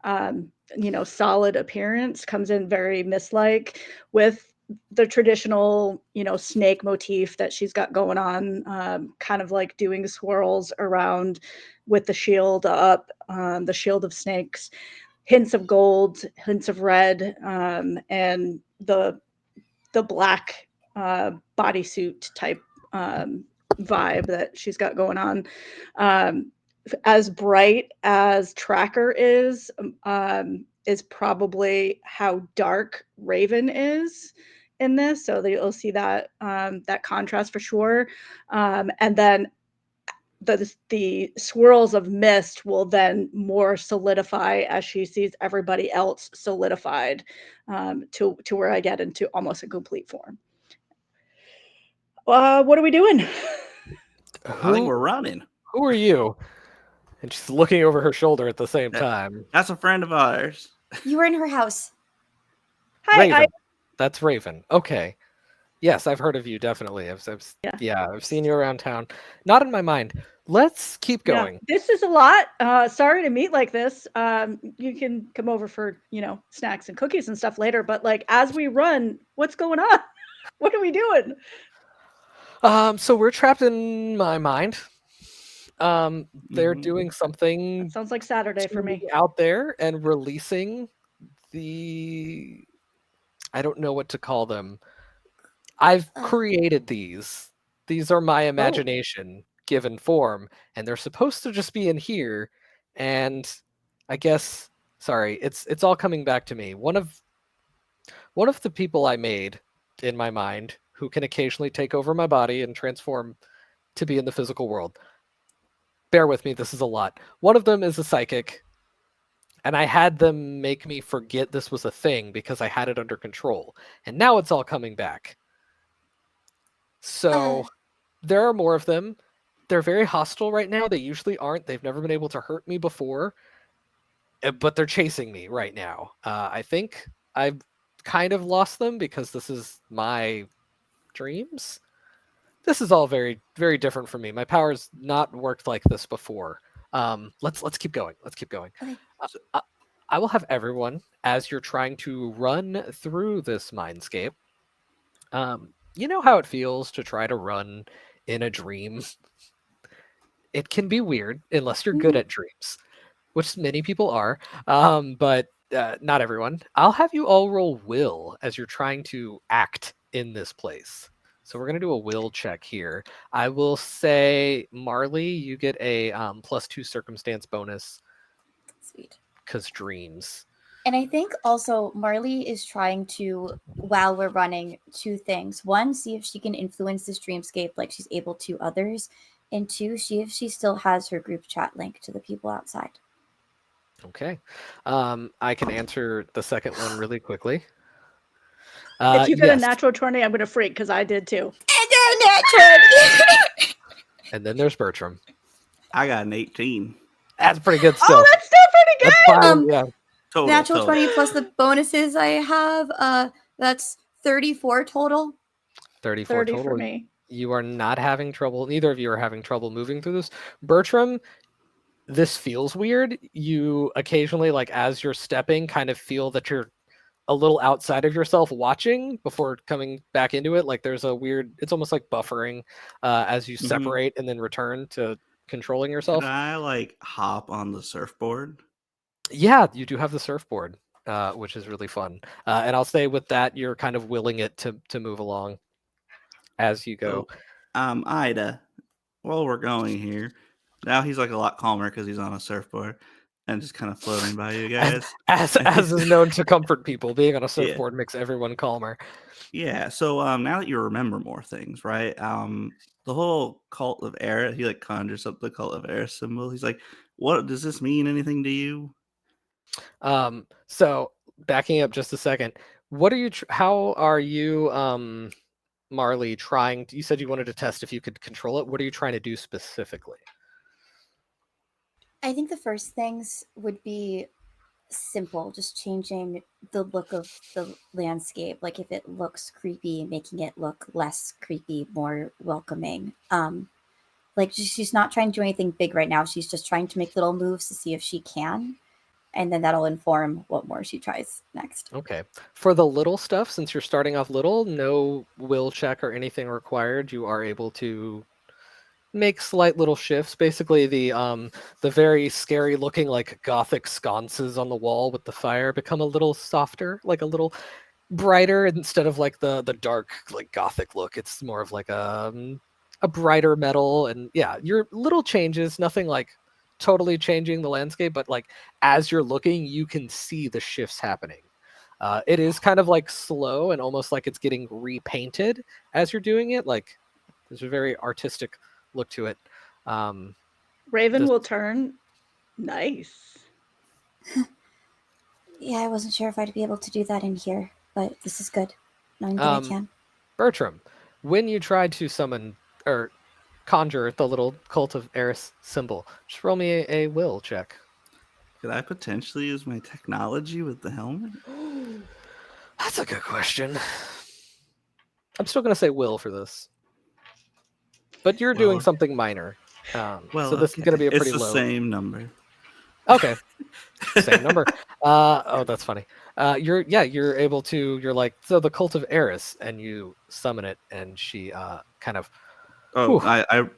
solid appearance. Comes in very mist-like with the traditional, snake motif that she's got going on, kind of like doing swirls around with the shield up, the shield of snakes. Hints of gold, hints of red, and the black bodysuit type vibe that she's got going on. As bright as Tracker is probably how dark Raven is in this. So you'll see that that contrast for sure. And then the swirls of mist will then more solidify as she sees everybody else solidified, to where I get into almost a complete form. What are we doing? I think we're running. Who are you? And she's looking over her shoulder at the same time. That's a friend of ours. You were in her house. Hi, Raven. That's Raven. Okay. Yes, I've heard of you, definitely. I've seen you around town. Not in my mind. Let's keep going. Yeah, this is a lot. Sorry to meet like this. You can come over for, snacks and cookies and stuff later. But like, as we run, what's going on? What are we doing? So we're trapped in my mind. They're doing something. That sounds like Saturday for me. Out there and releasing I don't know what to call them. I've created these. These are my imagination given form, and they're supposed to just be in here. And I guess, sorry, it's all coming back to me. One of the people I made in my mind, who can occasionally take over my body and transform to be in the physical world, bear with me, this is a lot. One of them is a psychic, and I had them make me forget this was a thing because I had it under control. And now it's all coming back. So there are more of them. They're very hostile right now. They usually aren't. They've never been able to hurt me before, but they're chasing me right now. I think I've kind of lost them because this is my dreams. This is all very, very different for me. My power's not worked like this before. Let's keep going. Let's keep going. Okay. I will have everyone, as you're trying to run through this mindscape, you know how it feels to try to run in a dream. It can be weird unless you're good at dreams, which many people are, but not everyone. I'll have you all roll will as you're trying to act in this place. So we're going to do a will check here. I will say, Marley, you get a +2 circumstance bonus Sweet. because dreams. And I think also Marley is trying to, while we're running, two things. One, see if she can influence this dreamscape like she's able to others. And two, see if she still has her group chat link to the people outside. Okay. I can answer the second one really quickly. If you get yes. a natural 20, I'm going to freak because I did too. And then there's Bertram. I got an 18. That's pretty good still. Oh, that's still pretty good. That's fine, yeah. Total. Natural 20 plus the bonuses I have. That's 34 total. 34 30 total. for me. You are not having trouble. Neither of you are having trouble moving through this. Bertram, this feels weird. You occasionally, like as you're stepping, kind of feel that you're a little outside of yourself watching before coming back into it. Like there's a weird, it's almost like buffering as you separate and then return to controlling yourself. Can I like hop on the surfboard? Yeah, you do have the surfboard, which is really fun. And I'll say with that, you're kind of willing it to move along as you go. So, Ida, while we're going here, now he's like a lot calmer because he's on a surfboard and just kind of floating by you guys. As is known to comfort people, being on a surfboard makes everyone calmer. Yeah. So now that you remember more things, right? The whole cult of Eris, he like conjures up the cult of Eris symbol. He's like, what does this mean? Anything to you? So backing up just a second, what are you? How are you, Marley? Trying? You said you wanted to test if you could control it. What are you trying to do specifically? I think the first things would be simple, just changing the look of the landscape. Like if it looks creepy, making it look less creepy, more welcoming. Like she's not trying to do anything big right now. She's just trying to make little moves to see if she can. And then that'll inform what more she tries next. Okay. For the little stuff, since you're starting off little, no will check or anything required. You are able to make slight little shifts. Basically, the very scary looking like gothic sconces on the wall with the fire become a little softer, like a little brighter instead of like the dark like gothic look. It's more of like a brighter metal, and yeah, your little changes, nothing like totally changing the landscape, but like as you're looking, you can see the shifts happening. It is kind of like slow and almost like it's getting repainted as you're doing it. Like there's a very artistic look to it. Raven will turn. Nice. Yeah, I wasn't sure if I'd be able to do that in here, but this is good. Knowing that I can. Bertram, when you tried to summon or conjure the little cult of Eris symbol, just roll me a will check. Could I potentially use my technology with the helmet? That's a good question. I'm still going to say will for this. But you're doing something minor. So this is going to be a pretty low. It's the same number. Okay. Same number. Oh, that's funny. You're able to, you're like, so the cult of Eris, and you summon it, and she kind of. Oh, I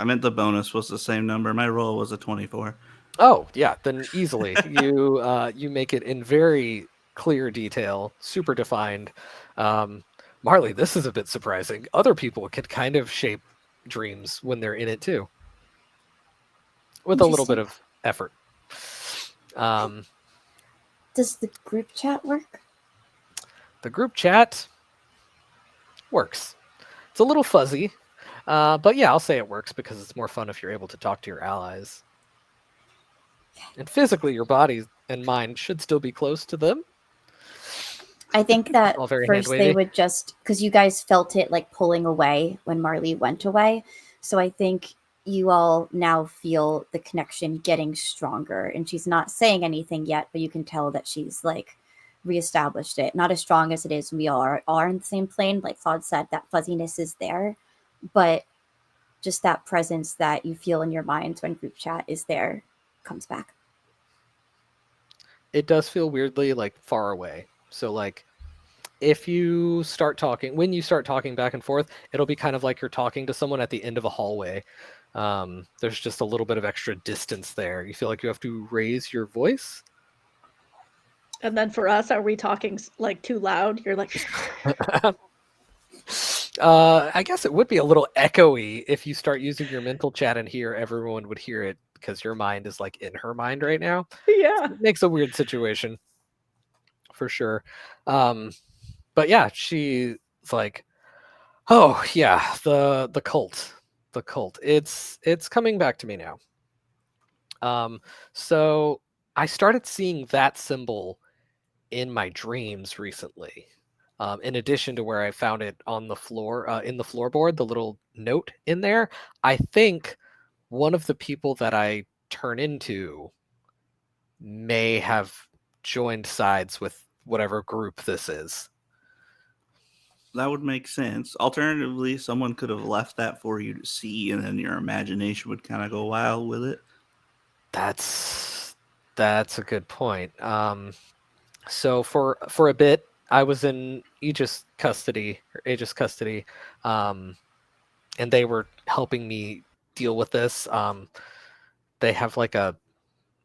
meant the bonus was the same number. My roll was a 24. Oh, yeah, then easily. You make it in very clear detail, super defined. Marley, this is a bit surprising. Other people can kind of shape dreams when they're in it too, with a little bit of effort. Does the group chat work? The group chat works. It's a little fuzzy. But yeah, I'll say it works because it's more fun if you're able to talk to your allies. And physically, your body and mind should still be close to them. I think that All very first they hand-wavy. would just, because you guys felt it like pulling away when Marley went away. So I think you all now feel the connection getting stronger. And she's not saying anything yet, but you can tell that she's like reestablished it. Not as strong as it is when we are in the same plane. Like Claude said, that fuzziness is there. But just that presence that you feel in your mind when group chat is there comes back. It does feel weirdly like far away. So like if you start talking, when you start talking back and forth, it'll be kind of like you're talking to someone at the end of a hallway. There's just a little bit of extra distance there. You feel like you have to raise your voice. And then for us, are we talking like too loud? You're like, I guess it would be a little echoey if you start using your mental chat in here. Everyone would hear it because your mind is like in her mind right now. yeah. It makes a weird situation for sure. But yeah, she's like, oh yeah, the cult. It's coming back to me now. So I started seeing that symbol in my dreams recently. In addition to where I found it on the floor, in the floorboard, the little note in there. I think one of the people that I turn into may have joined sides with whatever group this is. That would make sense. Alternatively, someone could have left that for you to see, and then your imagination would kind of go wild with it. That's a good point. So for a bit, I was in Aegis custody, and they were helping me deal with this. They have like a,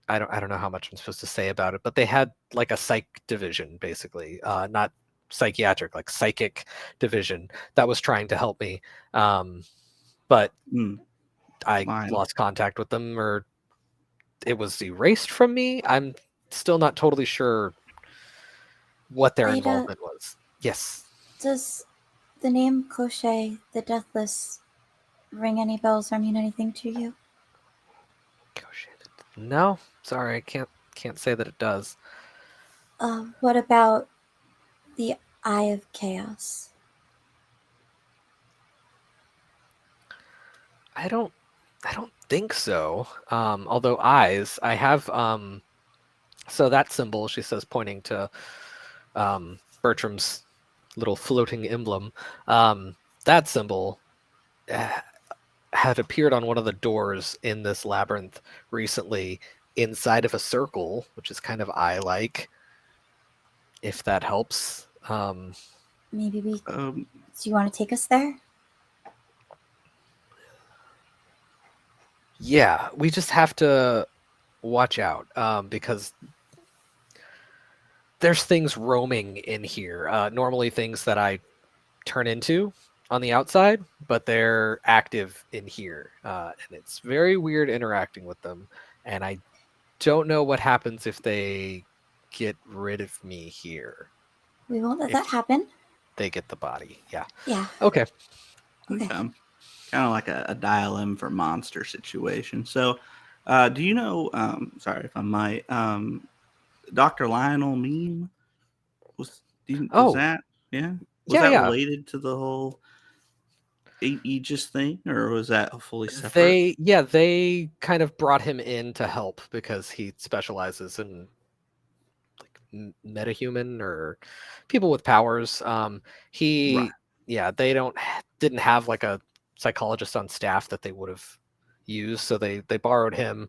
I don't know how much I'm supposed to say about it, but they had like a psych division, basically, not psychiatric, like psychic division that was trying to help me. But I lost contact with them, or it was erased from me. I'm still not totally sure what their involvement was. Yes. Does the name Cochet, the Deathless, ring any bells or mean anything to you? No, sorry, I can't say that it does. What about the Eye of Chaos? I don't think so. Although eyes, I have. So that symbol, she says, pointing to Bertram's little floating emblem. That symbol had appeared on one of the doors in this labyrinth recently, inside of a circle, which is kind of eye-like. If that helps. Maybe we. Do you want to take us there? Yeah, we just have to watch out because there's things roaming in here. Normally things that I turn into on the outside, but they're active in here. And it's very weird interacting with them. And I don't know what happens if they get rid of me here. We won't let that happen. They get the body. Yeah. Yeah. Okay. Kind of like a dial M for monster situation. So, do you know? Sorry if I might. Dr. Lionel meme was that that related to the whole Aegis thing, or was that fully separate? They kind of brought him in to help because he specializes in like metahuman or people with powers. They didn't have like a psychologist on staff that they would have used, so they borrowed him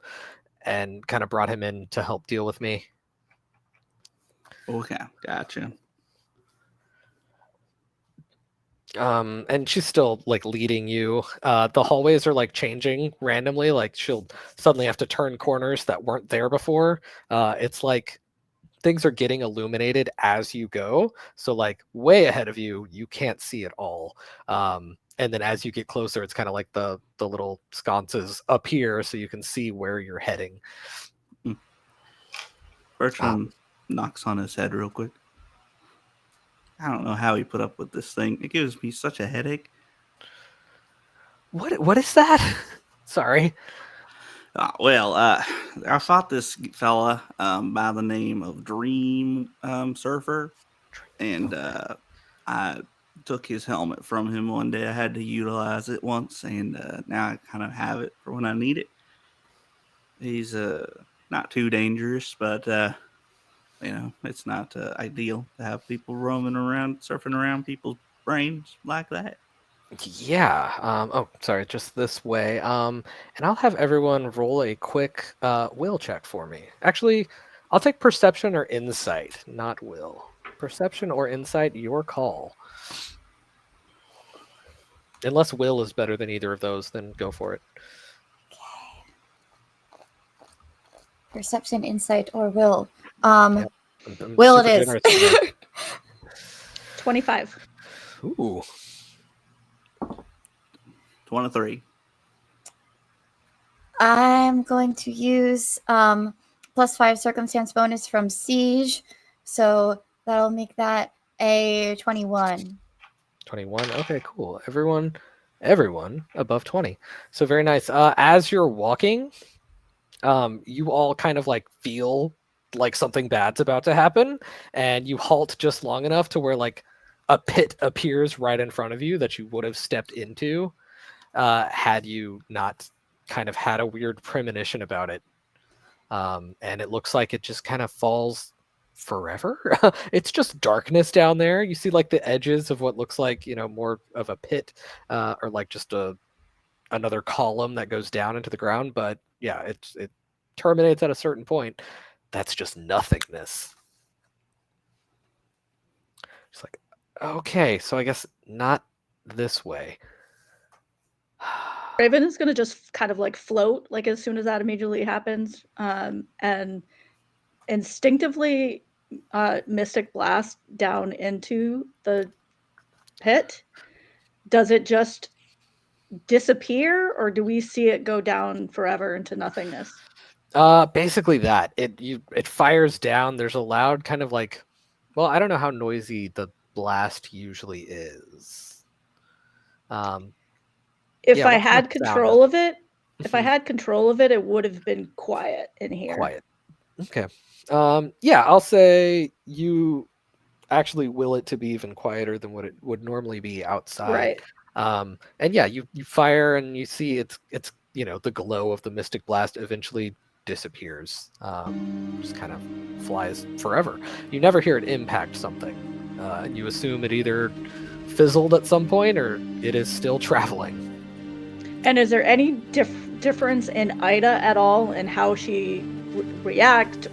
and kind of brought him in to help deal with me. Okay, gotcha. And she's still like leading you. The hallways are like changing randomly, like she'll suddenly have to turn corners that weren't there before. It's like things are getting illuminated as you go, so like way ahead of you can't see it all. And then as you get closer, it's kind of like the little sconces up here, so you can see where you're heading. Bertram knocks on his head real quick. I don't know how he put up with this thing. It gives me such a headache. What is that? Sorry. I fought this fella by the name of Dream Surfer, and I took his helmet from him one day. I had to utilize it once, and now I kind of have it for when I need it. He's not too dangerous, but it's not ideal to have people roaming around, surfing around people's brains like that. Yeah. Oh, sorry. Just this way. And I'll have everyone roll a quick will check for me. Actually, I'll take perception or insight, not will. Perception or insight, your call. Unless will is better than either of those, then go for it. Perception, insight, or will. I'm Will super it is. generous today. 25. Ooh. 23. I'm going to use +5 circumstance bonus from Siege, so that'll make that a 21. 21. Okay, cool. Everyone above 20. So very nice. As you're walking, you all kind of like feel like something bad's about to happen, and you halt just long enough to where like a pit appears right in front of you that you would have stepped into had you not kind of had a weird premonition about it. And it looks like it just kind of falls forever. It's just darkness down there. You see like the edges of what looks like, more of a pit or like just another column that goes down into the ground. But yeah, it terminates at a certain point. That's just nothingness. It's like, okay, so I guess not this way. Raven is going to just kind of like float, like as soon as that immediately happens, and instinctively Mystic Blast down into the pit. Does it just disappear, or do we see it go down forever into nothingness? Basically that. It fires down. There's a loud kind of like, well, I don't know how noisy the blast usually is. If I had control of it, it would have been quiet in here. Quiet. Okay. Yeah, I'll say you actually will it to be even quieter than what it would normally be outside. Right. And yeah, you fire and you see it's the glow of the Mystic Blast eventually disappears. Just kind of flies forever. You never hear it impact something. And you assume it either fizzled at some point or it is still traveling. And is there any difference in Ida at all in how she react,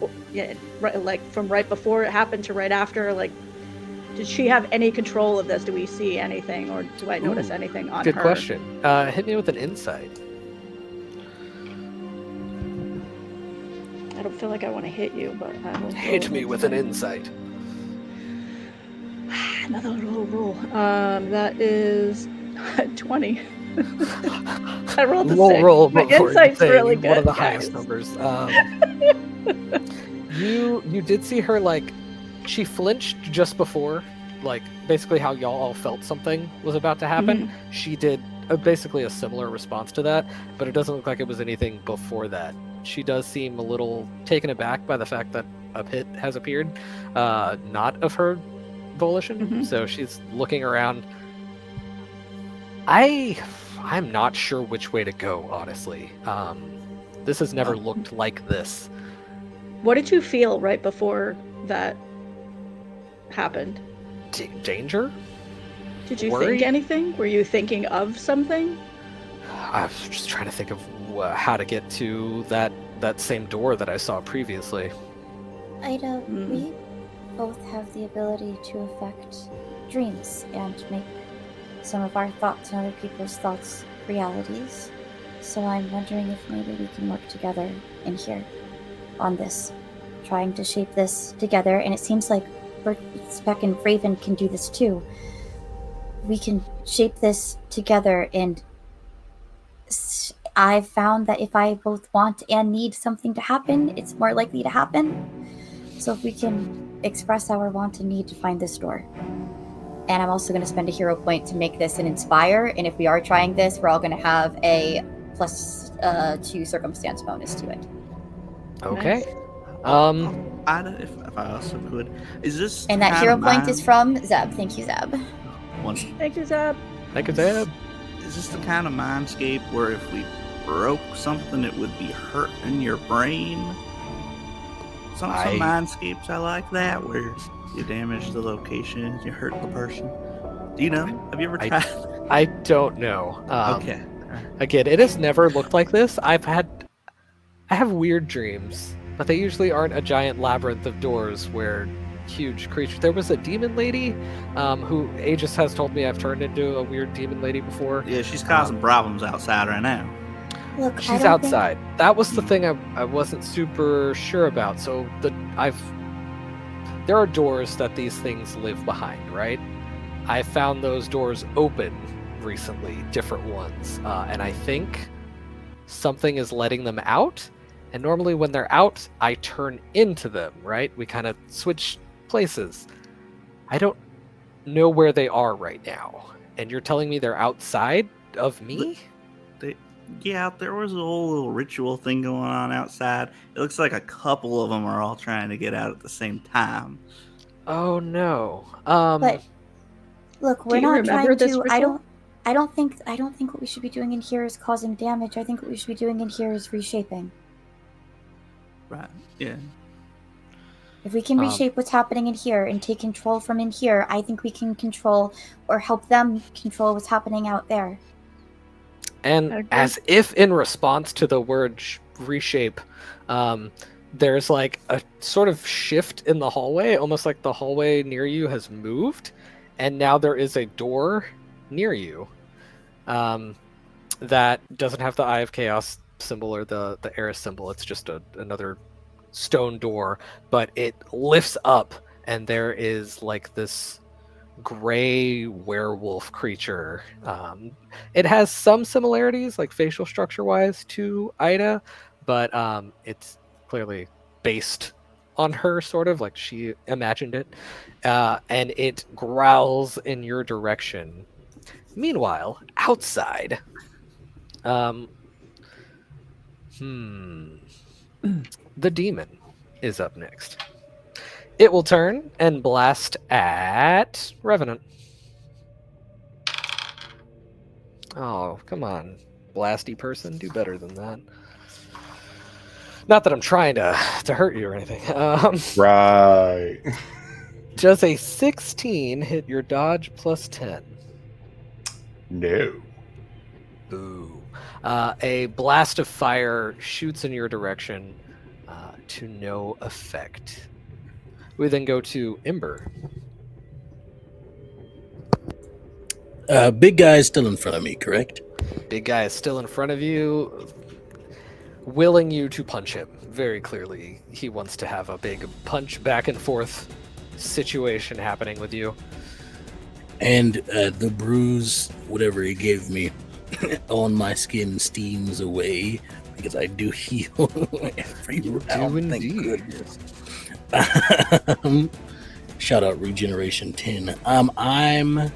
like from right before it happened to right after? Like, did she have any control of this? Do we see anything, or do I notice anything on her? Good question. Hit me with an insight. I don't feel like I want to hit you, but I will. Hit me with an insight. Another little roll. That is 20. I rolled the 6. Roll My insight's really good. One of the guys. highest numbers. You did see her like she flinched just before, like basically how y'all all felt something was about to happen. Mm-hmm. She did basically a similar response to that, but it doesn't look like it was anything before that. She does seem a little taken aback by the fact that a pit has appeared, not of her volition. Mm-hmm. So she's looking around. I'm not sure which way to go, honestly. This has never looked like this. What did you feel right before that happened? Danger? Did you Worry? think anything? Were you thinking of something? I was just trying to think of how to get to that same door that I saw previously. Ida, we both have the ability to affect dreams and make some of our thoughts and other people's thoughts realities. So I'm wondering if maybe we can work together in here on this, trying to shape this together. And it seems like Speck and Raven can do this too. We can shape this together, and I've found that if I both want and need something to happen, it's more likely to happen. So if we can express our want and need to find this door, And I'm also going to spend a hero point to make this an inspire. And if we are trying this, we're all going to have a +2 circumstance bonus to it. Okay. If I also could, is this? And that kind hero of point mine? is from Zeb. Thank you, Zeb. Thank you, Zeb. Thank you, Dad. Is this the kind of mindscape where if we broke something, it would be hurting your brain? Some mindscapes I like that, where you damage the location, you hurt the person. Do you know? Have you ever tried? I don't know. Okay. Again, it has never looked like this. I have weird dreams, but they usually aren't a giant labyrinth of doors where huge creatures. There was a demon lady who Aegis has told me I've turned into a weird demon lady before. Yeah, she's causing problems outside right now. Look, She's outside. That was the thing I wasn't super sure about. So there are doors that these things live behind, right? I found those doors open recently, different ones, and I think something is letting them out. And normally when they're out, I turn into them, right? We kind of switch places. I don't know where they are right now. And you're telling me they're outside of me? Yeah, there was a whole little ritual thing going on outside. It looks like a couple of them are all trying to get out at the same time. Oh no. But look, we're Do you not remember trying this to. ritual? I don't think what we should be doing in here is causing damage. I think what we should be doing in here is reshaping. Right. Yeah. If we can reshape what's happening in here and take control from in here, I think we can control or help them control what's happening out there. And Okay. as if in response to the word reshape, there's like a sort of shift in the hallway, almost like the hallway near you has moved, and now there is a door near you that doesn't have the Eye of Chaos symbol or the Eris symbol. It's just another stone door, but it lifts up, and there is like this gray werewolf creature. It has some similarities, like facial structure wise, to Ida, but it's clearly based on her, sort of like she imagined it, and it growls in your direction. Meanwhile, outside, the demon is up next. It will turn and blast at Revenant. Oh, come on, blasty person, do better than that. Not that I'm trying to hurt you or anything. Right. Does a 16 hit your dodge plus 10? No. Boo. A blast of fire shoots in your direction to no effect. We then go to Ember. Big guy is still in front of me, correct? Big guy is still in front of you, willing you to punch him. Very clearly, he wants to have a big punch back and forth situation happening with you. And the bruise, whatever he gave me, on my skin steams away because I do heal every round. Thank indeed. goodness. Shout out Regeneration 10. I'm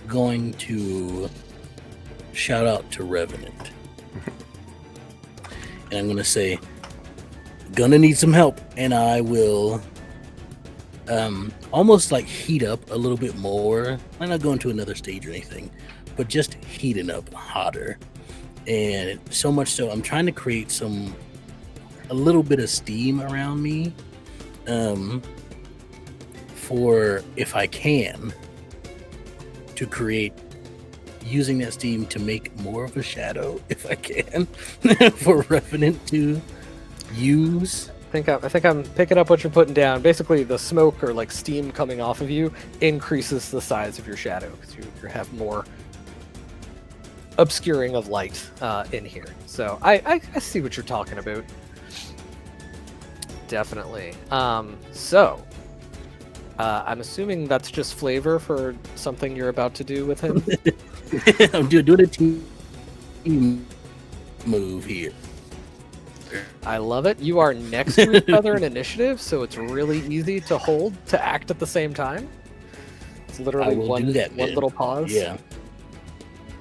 going to shout out to Revenant. And I'm going to say, gonna need some help. And I will almost like heat up a little bit more. I'm not going to another stage or anything, but just heating up hotter. And so much so, I'm trying to create a little bit of steam around me. For if I can, to create using that steam to make more of a shadow, if I can, for Revenant to use. I think I'm picking up what you're putting down. Basically, the smoke or like steam coming off of you increases the size of your shadow because you have more obscuring of light in here. So I see what you're talking about. Definitely. So I'm assuming that's just flavor for something you're about to do with him. I'm doing a team move here. I love it. You are next to each other in initiative, so it's really easy to hold to act at the same time. It's literally will one do that, one man. little pause. Yeah.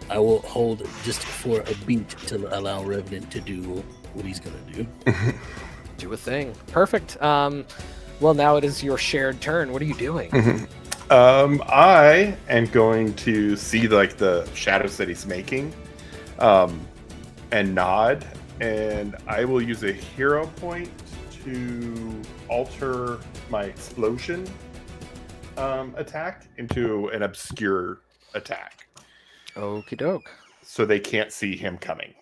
I will hold just for a beat to allow Revenant to do what he's gonna do. Do a thing. Perfect. Well, now it is your shared turn. What are you doing? I am going to see like the shadows that he's making, and nod, and I will use a hero point to alter my explosion attack into an obscure attack, Okie doke. so they can't see him coming.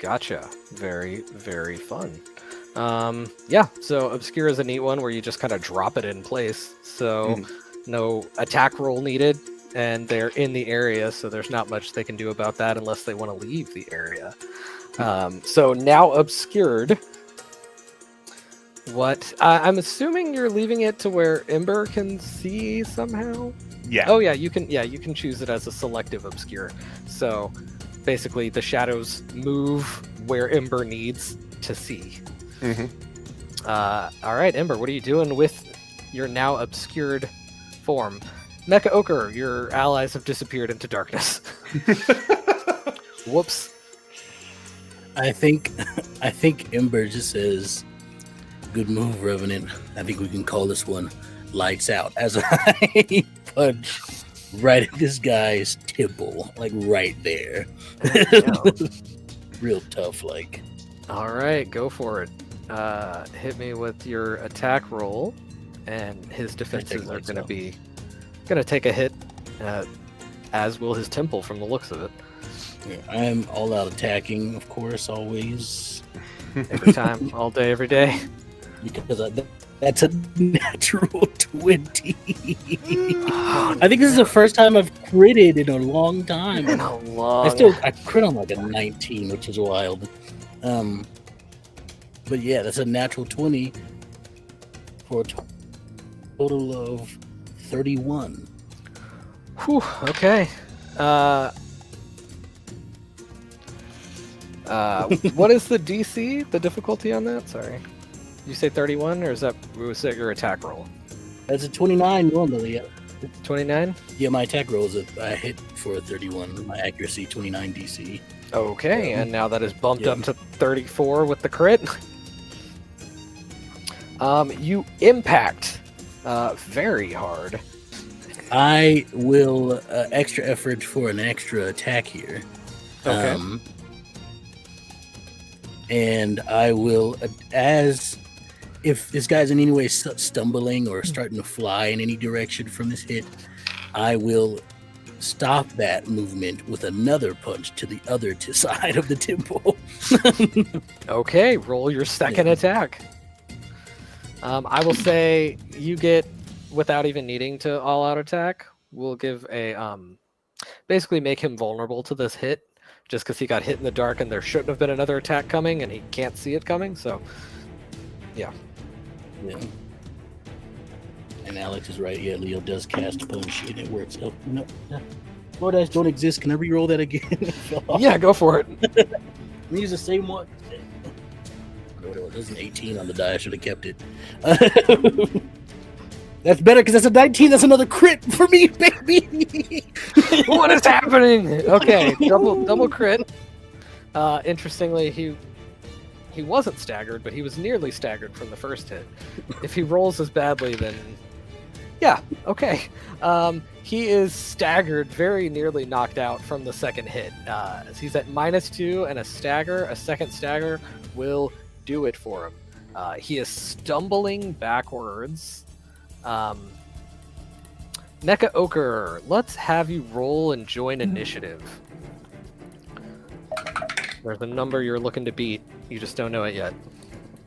Gotcha. Very, very fun. Yeah, so obscure is a neat one where you just kind of drop it in place. So no attack roll needed, and they're in the area, so there's not much they can do about that unless they want to leave the area. So now obscured. What? I'm assuming you're leaving it to where Ember can see somehow? Yeah. Oh yeah, you can choose it as a selective obscure. So basically the shadows move where Ember needs to see. All right, Ember, what are you doing with your now obscured form? Mecha Ochre, your allies have disappeared into darkness. Whoops. I think Ember just says, "Good move, Revenant. I think we can call this one lights out." As I punch right at this guy's temple, like right there. Real tough, like. All right, go for it. Hit me with your attack roll, and his defenses are going to take a hit, as will his temple from the looks of it. Yeah, I'm all out attacking, of course, always. Every time, all day, every day. Because that's a natural 20. I think this is the first time I've critted in a long time. I crit on like a 19, which is wild. But yeah, that's a natural 20 for a total of 31. Whew, okay. What is the DC, the difficulty on that? Sorry. You say 31, or was that your attack roll? That's a 29 normally. Yeah. 29? Yeah, my attack roll is I hit for a 31. My accuracy, 29 DC. Okay, and now that is bumped up to 34 with the crit. You impact very hard. I will extra effort for an extra attack here. Okay. And I will, as if this guy's in any way stumbling or starting to fly in any direction from this hit, I will stop that movement with another punch to the other side of the temple. Okay, roll your second attack. I will say you get, without even needing to all-out attack, we'll give a basically make him vulnerable to this hit, just because he got hit in the dark and there shouldn't have been another attack coming, and he can't see it coming. So, yeah. And Alex is right. Yeah, Leo does cast punch, and it works. Oh, no. Lord Eyes don't exist. Can I re-roll that again? Yeah, go for it. Let me use the same one. There's an 18 on the die. I should have kept it. That's better because that's a 19. That's another crit for me, baby. What is happening? Okay, double crit. Interestingly, he wasn't staggered, but he was nearly staggered from the first hit. If he rolls as badly, then yeah, okay. He is staggered, very nearly knocked out from the second hit. He's at -2, and a second stagger will do it for him. He is stumbling backwards. Mecha Ochre, let's have you roll and join initiative. There's a number you're looking to beat. You just don't know it yet.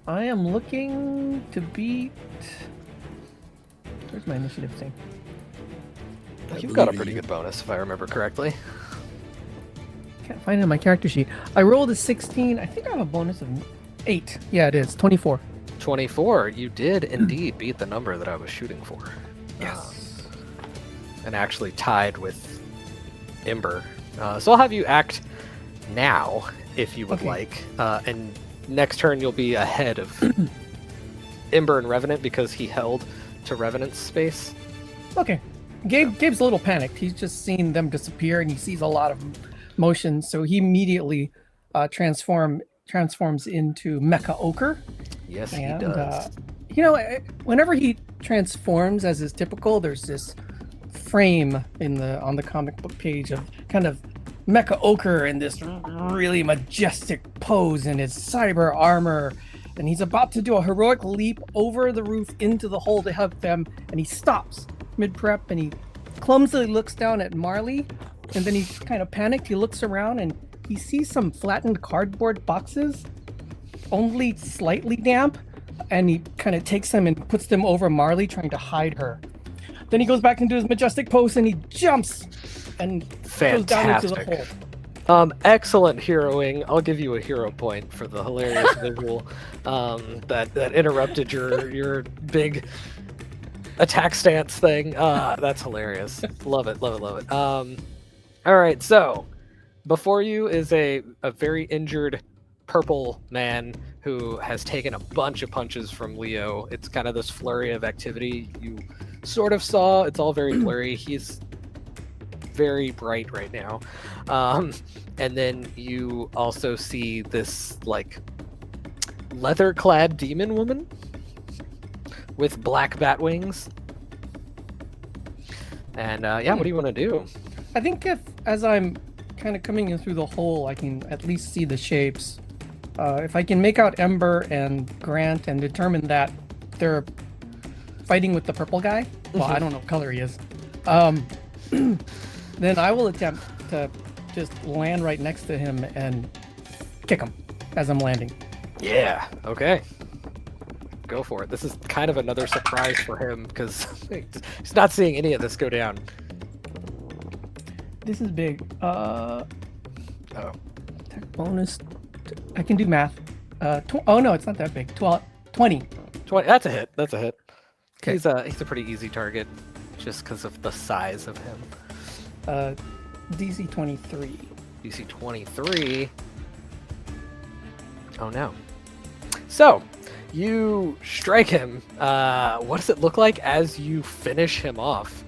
I am looking to beat. Where's my initiative thing? You've got a pretty good bonus, if I remember correctly. Can't find it on my character sheet. I rolled a 16. I think I have a bonus of 8. Yeah, it is 24. 24. You did indeed beat the number that I was shooting for. Yes. And actually tied with Ember. So I'll have you act now, if you would like. And next turn you'll be ahead of Ember and Revenant because he held to Revenant's space. Okay. Gabe's a little panicked. He's just seen them disappear and he sees a lot of motion, so he immediately transforms into Mecha Ochre. Yes, And, he does. Whenever he transforms, as is typical, there's this frame on the comic book page of kind of Mecha Ochre in this really majestic pose in his cyber armor, and he's about to do a heroic leap over the roof into the hole to help them, and he stops mid-prep and he clumsily looks down at Marley, and then he's kind of panicked. He looks around and he sees some flattened cardboard boxes, only slightly damp, and he kind of takes them and puts them over Marley, trying to hide her. Then he goes back into his majestic pose and he jumps and goes down into the hole. Excellent heroing. I'll give you a hero point for the hilarious visual that interrupted your big attack stance thing. That's hilarious. Love it. All right, so before you is a very injured purple man who has taken a bunch of punches from Leo. It's kind of this flurry of activity you sort of saw. It's all very blurry. He's very bright right now. And then you also see this like leather-clad demon woman with black bat wings. And what do you want to do? I think as I'm kind of coming in through the hole, I can at least see the shapes. If I can make out Ember and Grant and determine that they're fighting with the purple guy, well, I don't know what color he is, then I will attempt to just land right next to him and kick him as I'm landing. Yeah, okay. Go for it. This is kind of another surprise for him because he's not seeing any of this go down. This is big. Oh. Attack bonus. I can do math. Oh no, it's not that big. 20. 20. That's a hit. Okay. He's a pretty easy target just because of the size of him. DC 23. DC 23. Oh no. So, you strike him. What does it look like as you finish him off?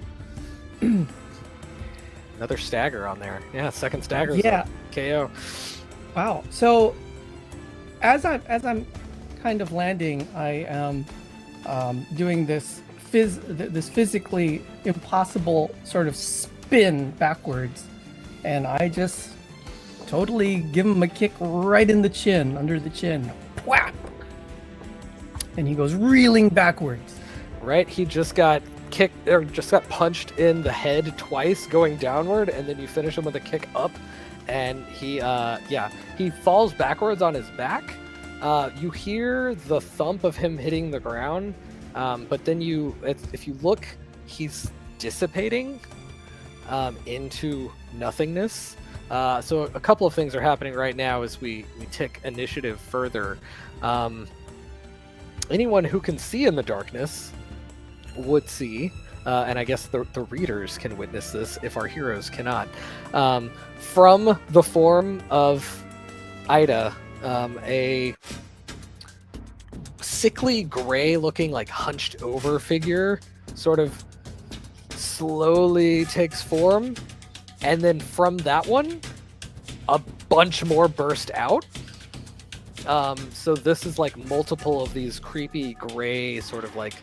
Another stagger on there. Yeah, second stagger. Yeah. KO. Wow. So, as I'm kind of landing, I am doing this physically impossible sort of spin backwards, and I just totally give him a kick right in the chin, under the chin. Whap! And he goes reeling backwards. Right, he just got kicked or just got punched in the head twice going downward, and then you finish him with a kick up, and he falls backwards on his back. You hear the thump of him hitting the ground, but then if you look, he's dissipating into nothingness. So a couple of things are happening right now as we tick initiative further. Anyone who can see in the darkness would see, and I guess the readers can witness this if our heroes cannot. From the form of Ida, a sickly gray looking like hunched over figure sort of slowly takes form, and then from that one a bunch more burst out. So this is like multiple of these creepy gray sort of like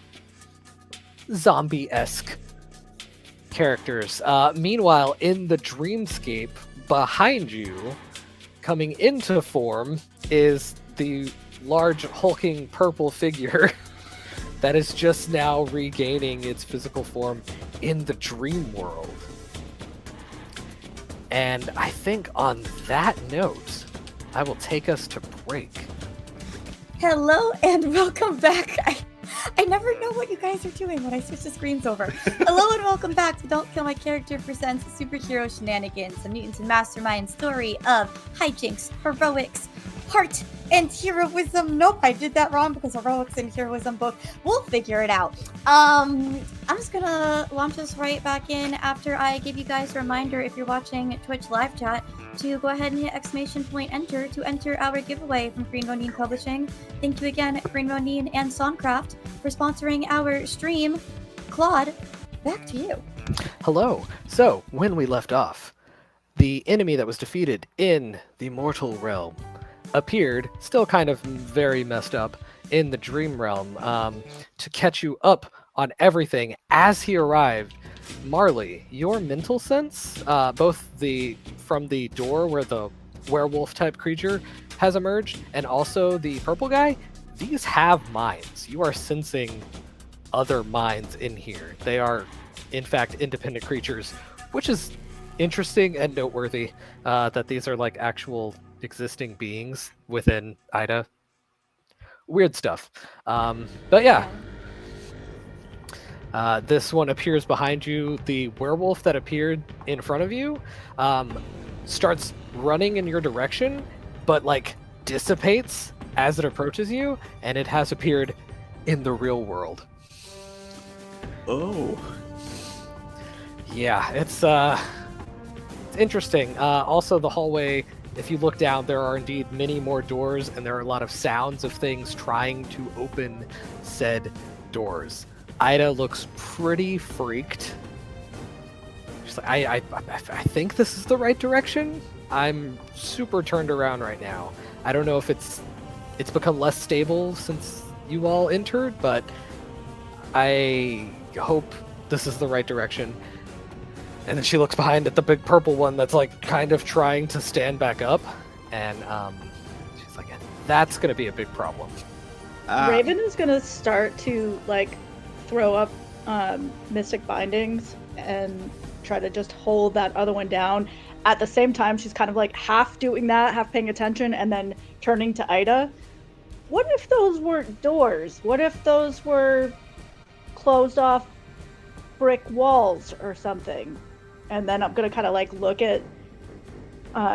zombie-esque characters. Meanwhile, in the dreamscape behind you, coming into form, is the large hulking purple figure that is just now regaining its physical form in the dream world. And I think on that note, I will take us to break. Hello and welcome back. I never know what you guys are doing when I switch the screens over. Hello and welcome back to Don't Kill My Character presents Superhero Shenanigans, a Mutants and Mastermind story of hijinks, heroics, heart and heroism. Nope, I did that wrong because heroics and heroism both. We'll figure it out. I'm just gonna launch us right back in after I give you guys a reminder, if you're watching Twitch live chat, to go ahead and hit !enter to enter our giveaway from Green Ronin Publishing. Thank you again, Green Ronin and Songcraft, for sponsoring our stream. Claude, back to you. Hello. So, when we left off, the enemy that was defeated in the mortal realm appeared, still kind of very messed up, in the dream realm to catch you up on everything. As he arrived, Marley, your mental sense, both from the door where the werewolf type creature has emerged, and also the purple guy, these have minds. You are sensing other minds in here. They are, in fact, independent creatures, which is interesting and noteworthy, that these are like actual existing beings within Ida. Weird stuff. But yeah. This one appears behind you. The werewolf that appeared in front of you starts running in your direction, but like dissipates as it approaches you, and it has appeared in the real world. Oh. Yeah, it's interesting. Also, the hallway, if you look down, there are indeed many more doors, and there are a lot of sounds of things trying to open said doors. Ida looks pretty freaked. She's like, I think this is the right direction. I'm super turned around right now. I don't know if it's become less stable since you all entered, but I hope this is the right direction. And then she looks behind at the big purple one that's like kind of trying to stand back up, and she's like, that's gonna be a big problem. Raven is gonna start to like throw up mystic bindings and try to just hold that other one down. At the same time, she's kind of like half doing that, half paying attention, and then turning to Ida. What if those weren't doors? What if those were closed off brick walls or something? And then I'm gonna kind of like look at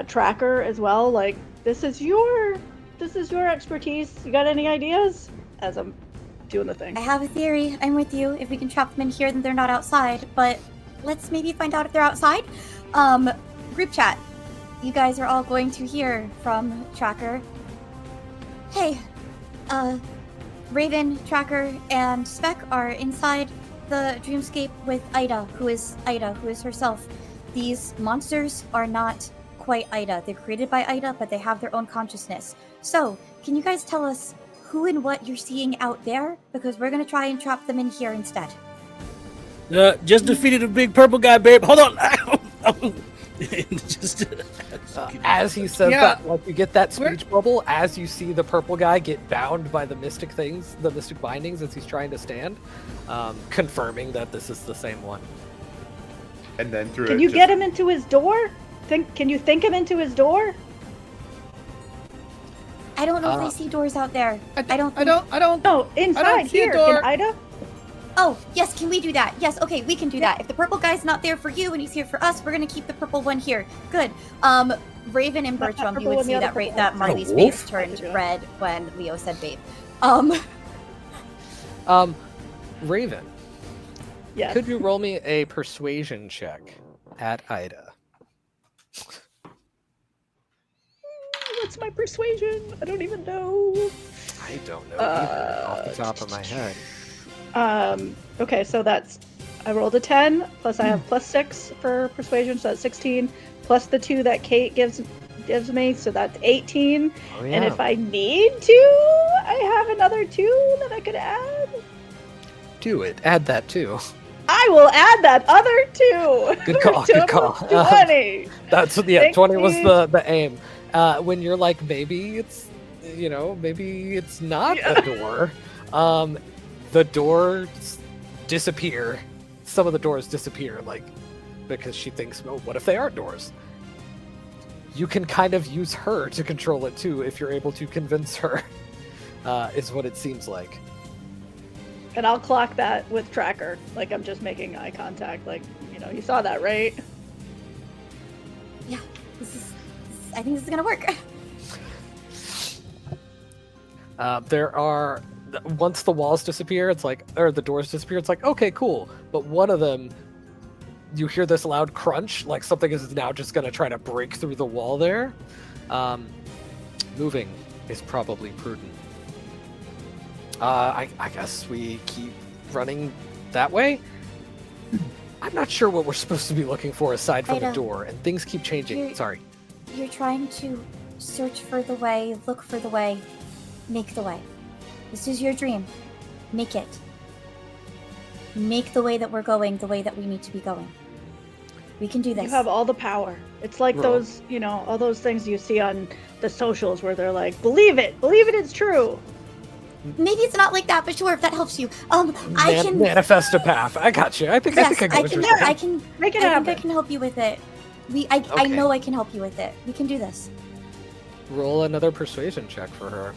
Tracker as well. Like, this is your expertise. You got any ideas? As I'm doing the thing. I have a theory. I'm with you. If we can trap them in here, then they're not outside. But let's maybe find out if they're outside. Group chat. You guys are all going to hear from Tracker. Hey, Raven, Tracker, and Speck are inside the dreamscape with Ida, who is herself. These monsters are not quite Ida. They're created by Ida, but they have their own consciousness. So, can you guys tell us who and what you're seeing out there? Because we're gonna try and trap them in here instead. Just defeated a big purple guy, babe. Hold on. As he says that, like you get that speech bubble, as you see the purple guy get bound by the mystic things, the mystic bindings as he's trying to stand, confirming that this is the same one. And then through Can you get him into his door? Can you think him into his door? I don't know if I see doors out there. I don't. No, inside here. Can Ida? Oh, yes, can we do that? Yes, okay, we can do that. If the purple guy's not there for you and he's here for us, we're gonna keep the purple one here. Good. Raven and Bertrum, you would see that Marley's face turned red when Leo said babe. Raven. Yes. Could you roll me a persuasion check at Ida? What's my persuasion? I don't even know. I don't know either, off the top of my head. Okay, so I rolled a 10, plus I have plus 6 for persuasion, so that's 16, plus the 2 that Kate gives me, so that's 18. Oh, yeah. And if I need to, I have another 2 that I could add. Do it. Add that too. I will add that other 2. Good call. Good call. 20. That's 20 was the aim. When you're like, maybe it's not a door. The doors disappear. Some of the doors disappear, like, because she thinks, well, what if they aren't doors? You can kind of use her to control it too, if you're able to convince her, is what it seems like. And I'll clock that with Tracker. Like, I'm just making eye contact. Like, you saw that, right? Yeah, I think this is gonna work. There are once the walls disappear, it's like, or the doors disappear, it's like, okay, cool. But one of them, you hear this loud crunch, like something is now just going to try to break through the wall there. Moving is probably prudent. I guess we keep running that way. I'm not sure what we're supposed to be looking for aside from a door, and things keep changing. Sorry. You're trying to search for the way, look for the way, make the way. This is your dream. Make it. Make the way that we're going the way that we need to be going. We can do this. You have all the power. It's like those, all those things you see on the socials where they're like, believe it, it's true. Maybe it's not like that, but sure, if that helps you. I can manifest a path. I got you. I think I can. I can make it happen. I think I can help you with it. I know I can help you with it. We can do this. Roll another persuasion check for her.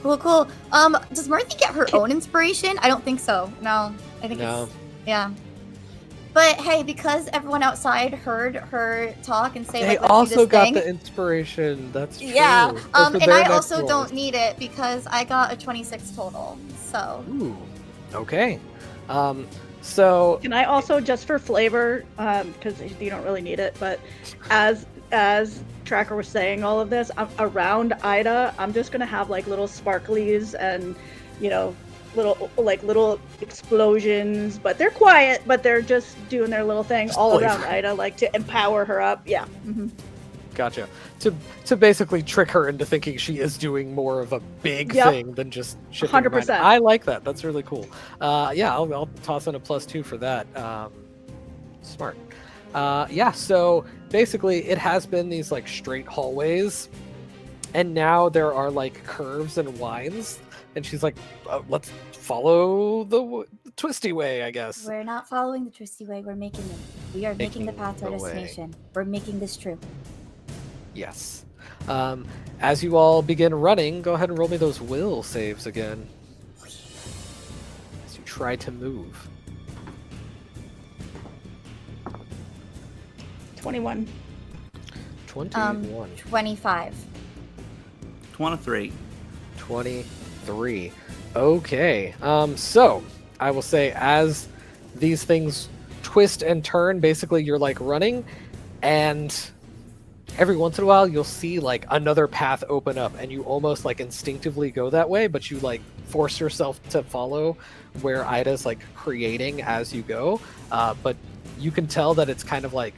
Cool. Does Martha get her own inspiration? I don't think so. No, I think it's yeah. But hey, because everyone outside heard her talk and say, they like, let's also do this got thing. the inspiration. That's true. Yeah. And I also rolls. don't need it because I got a 26 total. So. Ooh. Okay. So. Can I also, just for flavor, because you don't really need it, but as Tracker was saying all of this, around Ida, I'm just gonna have like little sparklies and, little explosions, but they're quiet, but they're just doing their little thing all around Ida, like to empower her up. Yeah. Mm-hmm. Gotcha. To basically trick her into thinking she is doing more of a big thing than just shifting 100%. I like that. That's really cool. I'll toss in a +2 for that. Smart. So basically it has been these like straight hallways, and now there are like curves and winds, and she's like, let's follow the twisty way, I guess. We're not following the twisty way, we're making it. We are making the path to our destination. We're making this true. Yes. As you all begin running, go ahead and roll me those will saves again. As you try to move. 21. 21. 25. 23. 23. Okay. So I will say, as these things twist and turn, basically you're like running, and every once in a while you'll see like another path open up, and you almost like instinctively go that way, but you like force yourself to follow where Ida's like creating as you go. But you can tell that it's kind of like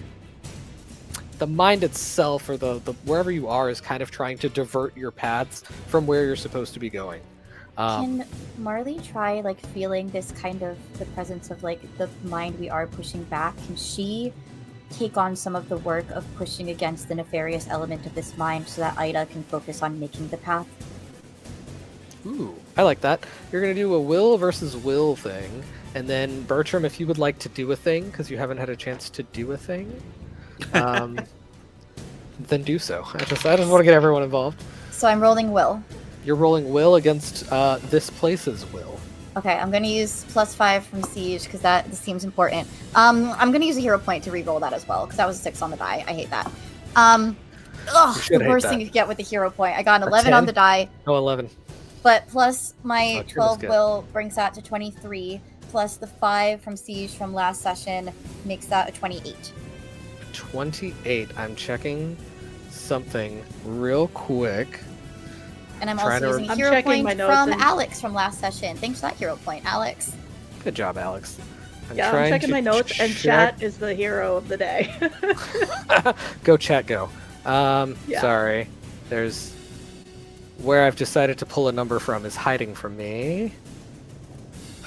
the mind itself, or the wherever you are, is kind of trying to divert your paths from where you're supposed to be going. Can Marley try like feeling this kind of the presence of like the mind we are pushing back? Can she take on some of the work of pushing against the nefarious element of this mind so that Ida can focus on making the path? Ooh, I like that. You're going to do a will versus will thing. And then, Bertram, if you would like to do a thing, because you haven't had a chance to do a thing, then do so. I just want to get everyone involved. So I'm rolling will. You're rolling will against this place's will. Okay, I'm going to use +5 from Siege because this seems important. I'm going to use a hero point to re-roll that as well because that was a 6 on the die. I hate that. The worst thing you could get with the hero point. I got an 11 on the die. Oh, 11. But plus my 12 will brings that to 23. Plus the 5 from Siege from last session makes that a 28. 28. I'm checking something real quick. And I'm also using a hero point from Alex from last session. Thanks for that hero point, Alex. Good job, Alex. I'm checking my notes, and chat is the hero of the day. Go chat, go. Sorry. There's where I've decided to pull a number from is hiding from me.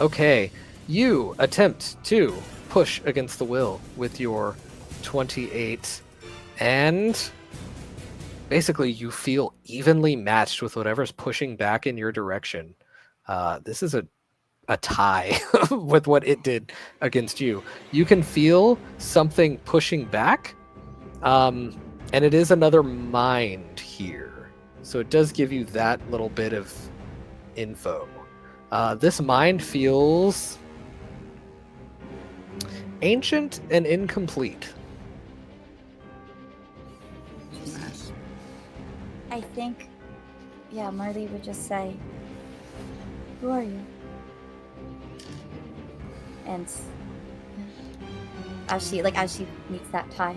Okay. You attempt to push against the will with your 28, and basically you feel evenly matched with whatever's pushing back in your direction. This is a tie with what it did against you. You can feel something pushing back, and it is another mind here. So it does give you that little bit of info. This mind feels ancient and incomplete. I think yeah, Marley would just say, "Who are you?" And as she meets that tie.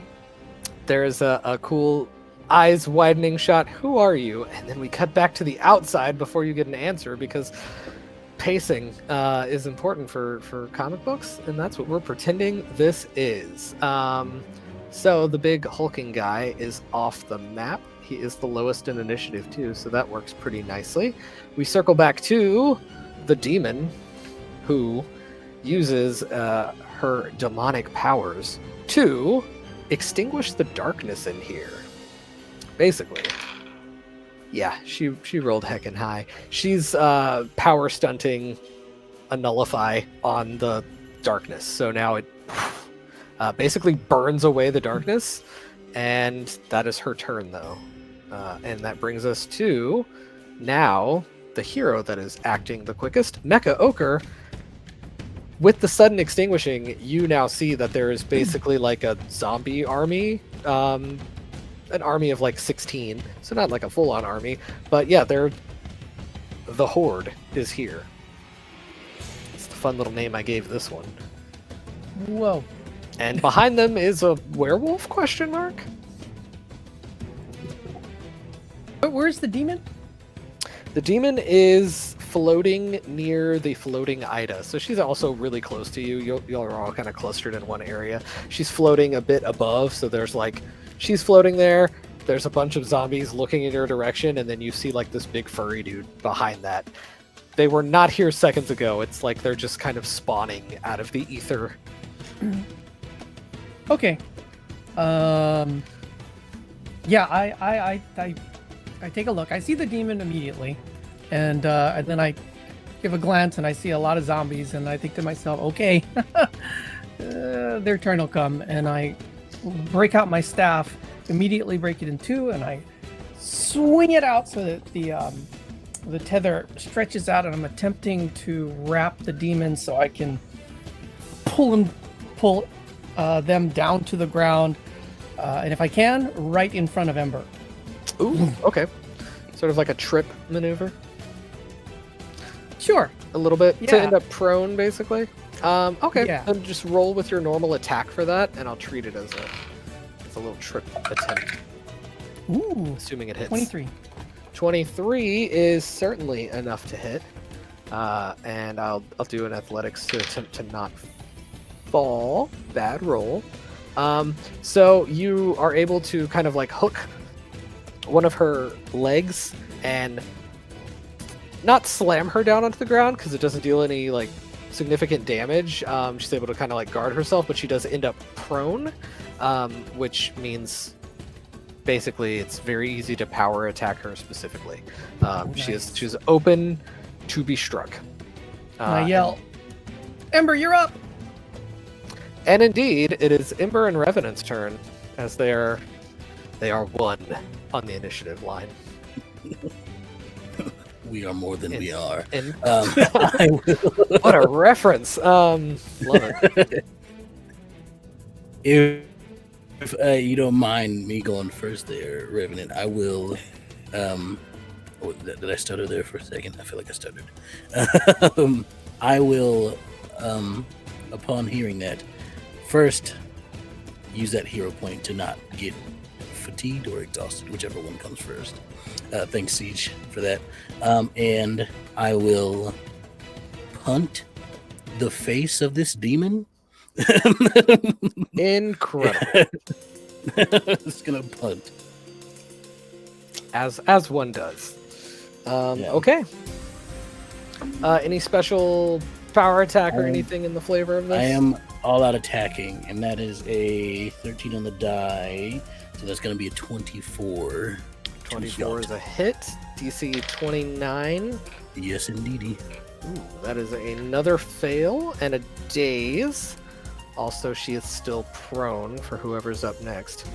There's a cool eyes widening shot. Who are you? And then we cut back to the outside before you get an answer, because pacing is important for comic books, and that's what we're pretending this is. So the big hulking guy is off the map. He is the lowest in initiative too, so that works pretty nicely. We circle back to the demon, who uses her demonic powers to extinguish the darkness in here. Basically. Yeah, she rolled heckin' high. She's power stunting a nullify on the darkness. So now it basically burns away the darkness, and that is her turn though. And that brings us to now the hero that is acting the quickest, Mecha Ochre. With the sudden extinguishing, you now see that there is basically like a zombie army, an army of like 16, so not like a full-on army, but yeah, the Horde is here. It's the fun little name I gave this one. Whoa. And behind them is a werewolf, question mark? But where's the demon? The demon is floating near the floating Ida, so she's also really close to you. You are all kind of clustered in one area. She's floating a bit above, so there's like, she's floating there, there's a bunch of zombies looking in your direction, and then you see like this big furry dude behind that. They were not here seconds ago. It's like they're just kind of spawning out of the ether. Okay. Yeah, I take a look. I see the demon immediately, and then I give a glance, and I see a lot of zombies, and I think to myself, okay, their turn will come, and I break out my staff, immediately break it in two, and I swing it out so that the tether stretches out, and I'm attempting to wrap the demon so I can pull them down to the ground, and if I can, right in front of Ember. Ooh, okay. Sort of like a trip maneuver. Sure. A little bit to Yeah. end up prone, basically. Okay. Yeah. Then just roll with your normal attack for that, and I'll treat it as a little trip attempt. Ooh, Assuming it hits. 23. 23 is certainly enough to hit, and I'll do an athletics to attempt to not fall. Bad roll. So you are able to kind of like hook one of her legs and not slam her down onto the ground, because it doesn't deal any like significant damage. She's able to kind of like guard herself, but she does end up prone, which means basically it's very easy to power attack her specifically. She's open to be struck. I yell, Ember, you're up! And indeed, it is Ember and Revenant's turn, as they are one on the initiative line. We are more than we are. And I will, what a reference! Love it. if you don't mind me going first there, Revenant, I will. Did I stutter there for a second? I feel like I stuttered. I will, upon hearing that, first use that hero point to not get fatigued or exhausted, whichever one comes first. Thanks, Siege, for that. And I will punt the face of this demon. Incredible. It's gonna punt. As one does. Yeah. Okay. Any special power attack or anything in the flavor of this? I am all out attacking, and that is a 13 on the die, so that's going to be a 24. 24 is a hit. DC 29. Yes, indeedy. Ooh, that is another fail and a daze. Also, she is still prone for whoever's up next.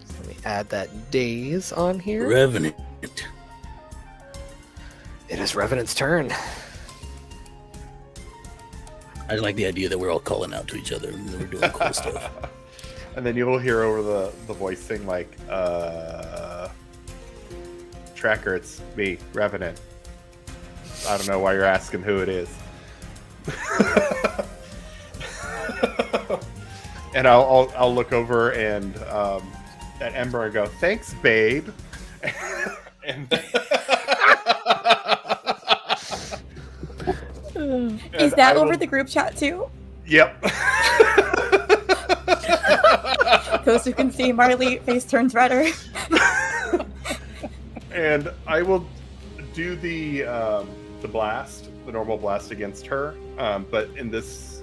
So let me add that daze on here. Revenant. It is Revenant's turn. I like the idea that we're all calling out to each other and we're doing cool stuff. And then you'll hear over the voice thing like, Tracker, it's me, Revenant. I don't know why you're asking who it is. And I'll look over and at Ember and go, thanks, babe. Is that over the group chat too? Yep. Those who can see, Marley face turns redder. And I will do the blast, the normal blast against her. But in this,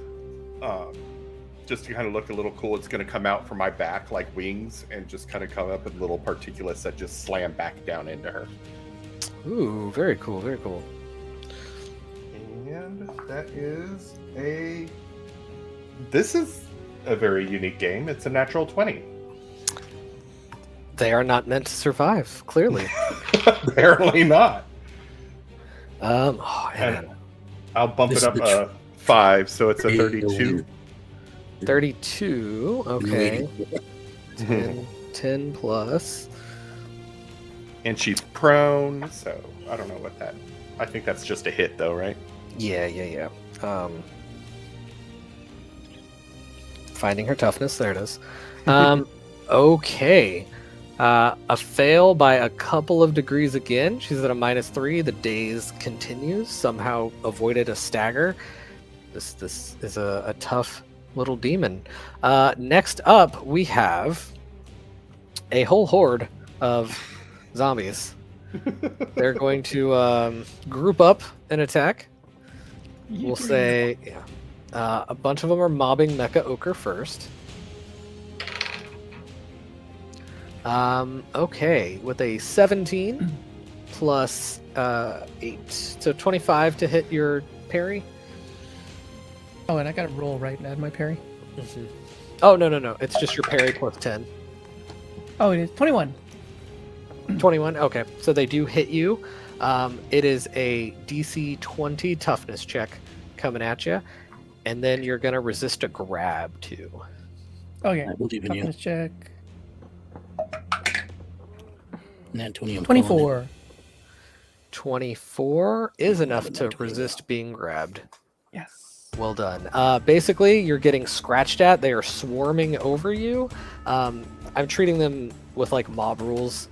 just to kind of look a little cool, it's going to come out from my back like wings and just kind of come up with little particulates that just slam back down into her. Ooh, very cool, very cool. And that is this is a very unique game. It's a natural 20. They are not meant to survive, clearly. Apparently not. Man. And I'll bump it up a 5, so it's a 32. 32, okay. 10 plus. And she's prone, so I don't know what that... I think that's just a hit, though, right? Yeah. Finding her toughness, there it is. Okay. A fail by a couple of degrees again. She's at a -3. The daze continues. Somehow avoided a stagger. This is a tough little demon. Next up, we have a whole horde of zombies. They're going to group up and attack. We'll say, a bunch of them are mobbing Mecha Ochre first. Okay, with a 17 plus 8, so 25 to hit your parry. Oh, and I got to roll right and add my parry. Mm-hmm. Oh no! It's just your parry plus 10. Oh, it is 21. 21. Okay, so they do hit you. It is a DC 20 toughness check coming at you, and then you're gonna resist a grab too. Okay. I believe in you. Toughness check. Nat 20. 24. 24 is enough to resist being grabbed. Yes. Well done. Basically, you're getting scratched at. They are swarming over you. I'm treating them with like mob rules.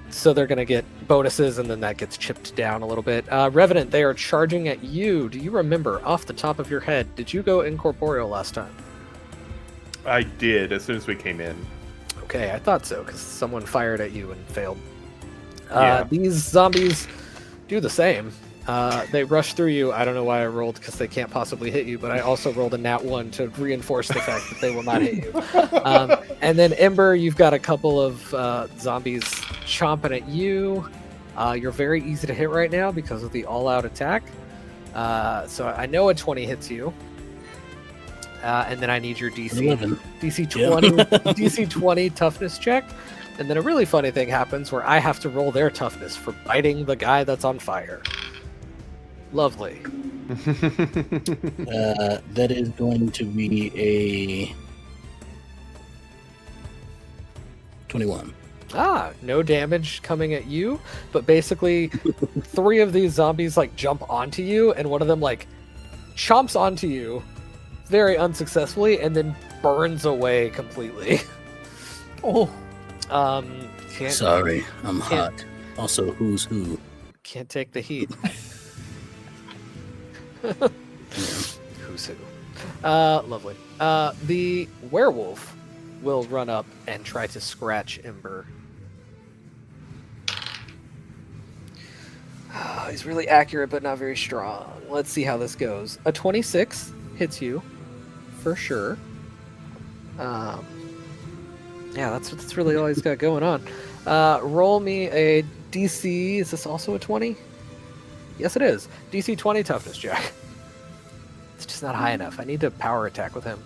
So they're going to get bonuses, and then that gets chipped down a little bit. Revenant, they are charging at you. Do you remember off the top of your head, did you go incorporeal last time? I did, as soon as we came in. Okay, I thought so, because someone fired at you and failed. Yeah. These zombies do the same. They rush through you. I don't know why I rolled, because they can't possibly hit you, but I also rolled a nat 1 to reinforce the fact that they will not hit you. And then Ember, you've got a couple of zombies chomping at you. You're very easy to hit right now because of the all-out attack. So I know a 20 hits you. And then I need your DC 11. DC 20 DC 20 toughness check. And then a really funny thing happens where I have to roll their toughness for biting the guy that's on fire. Lovely. That is going to be a 21. No damage coming at you, but basically 3 of these zombies like jump onto you, and one of them like chomps onto you very unsuccessfully and then burns away completely. Oh. Sorry, I'm hot. Also, who's who? Can't take the heat. Who's who? Lovely. The werewolf will run up and try to scratch Ember. He's really accurate, but not very strong. Let's see how this goes. A 26 hits you, for sure. Yeah, that's really all he's got going on. Roll me a DC. Is this also a 20? Yes, it is. DC 20 toughness check. It's just not high enough. I need to power attack with him.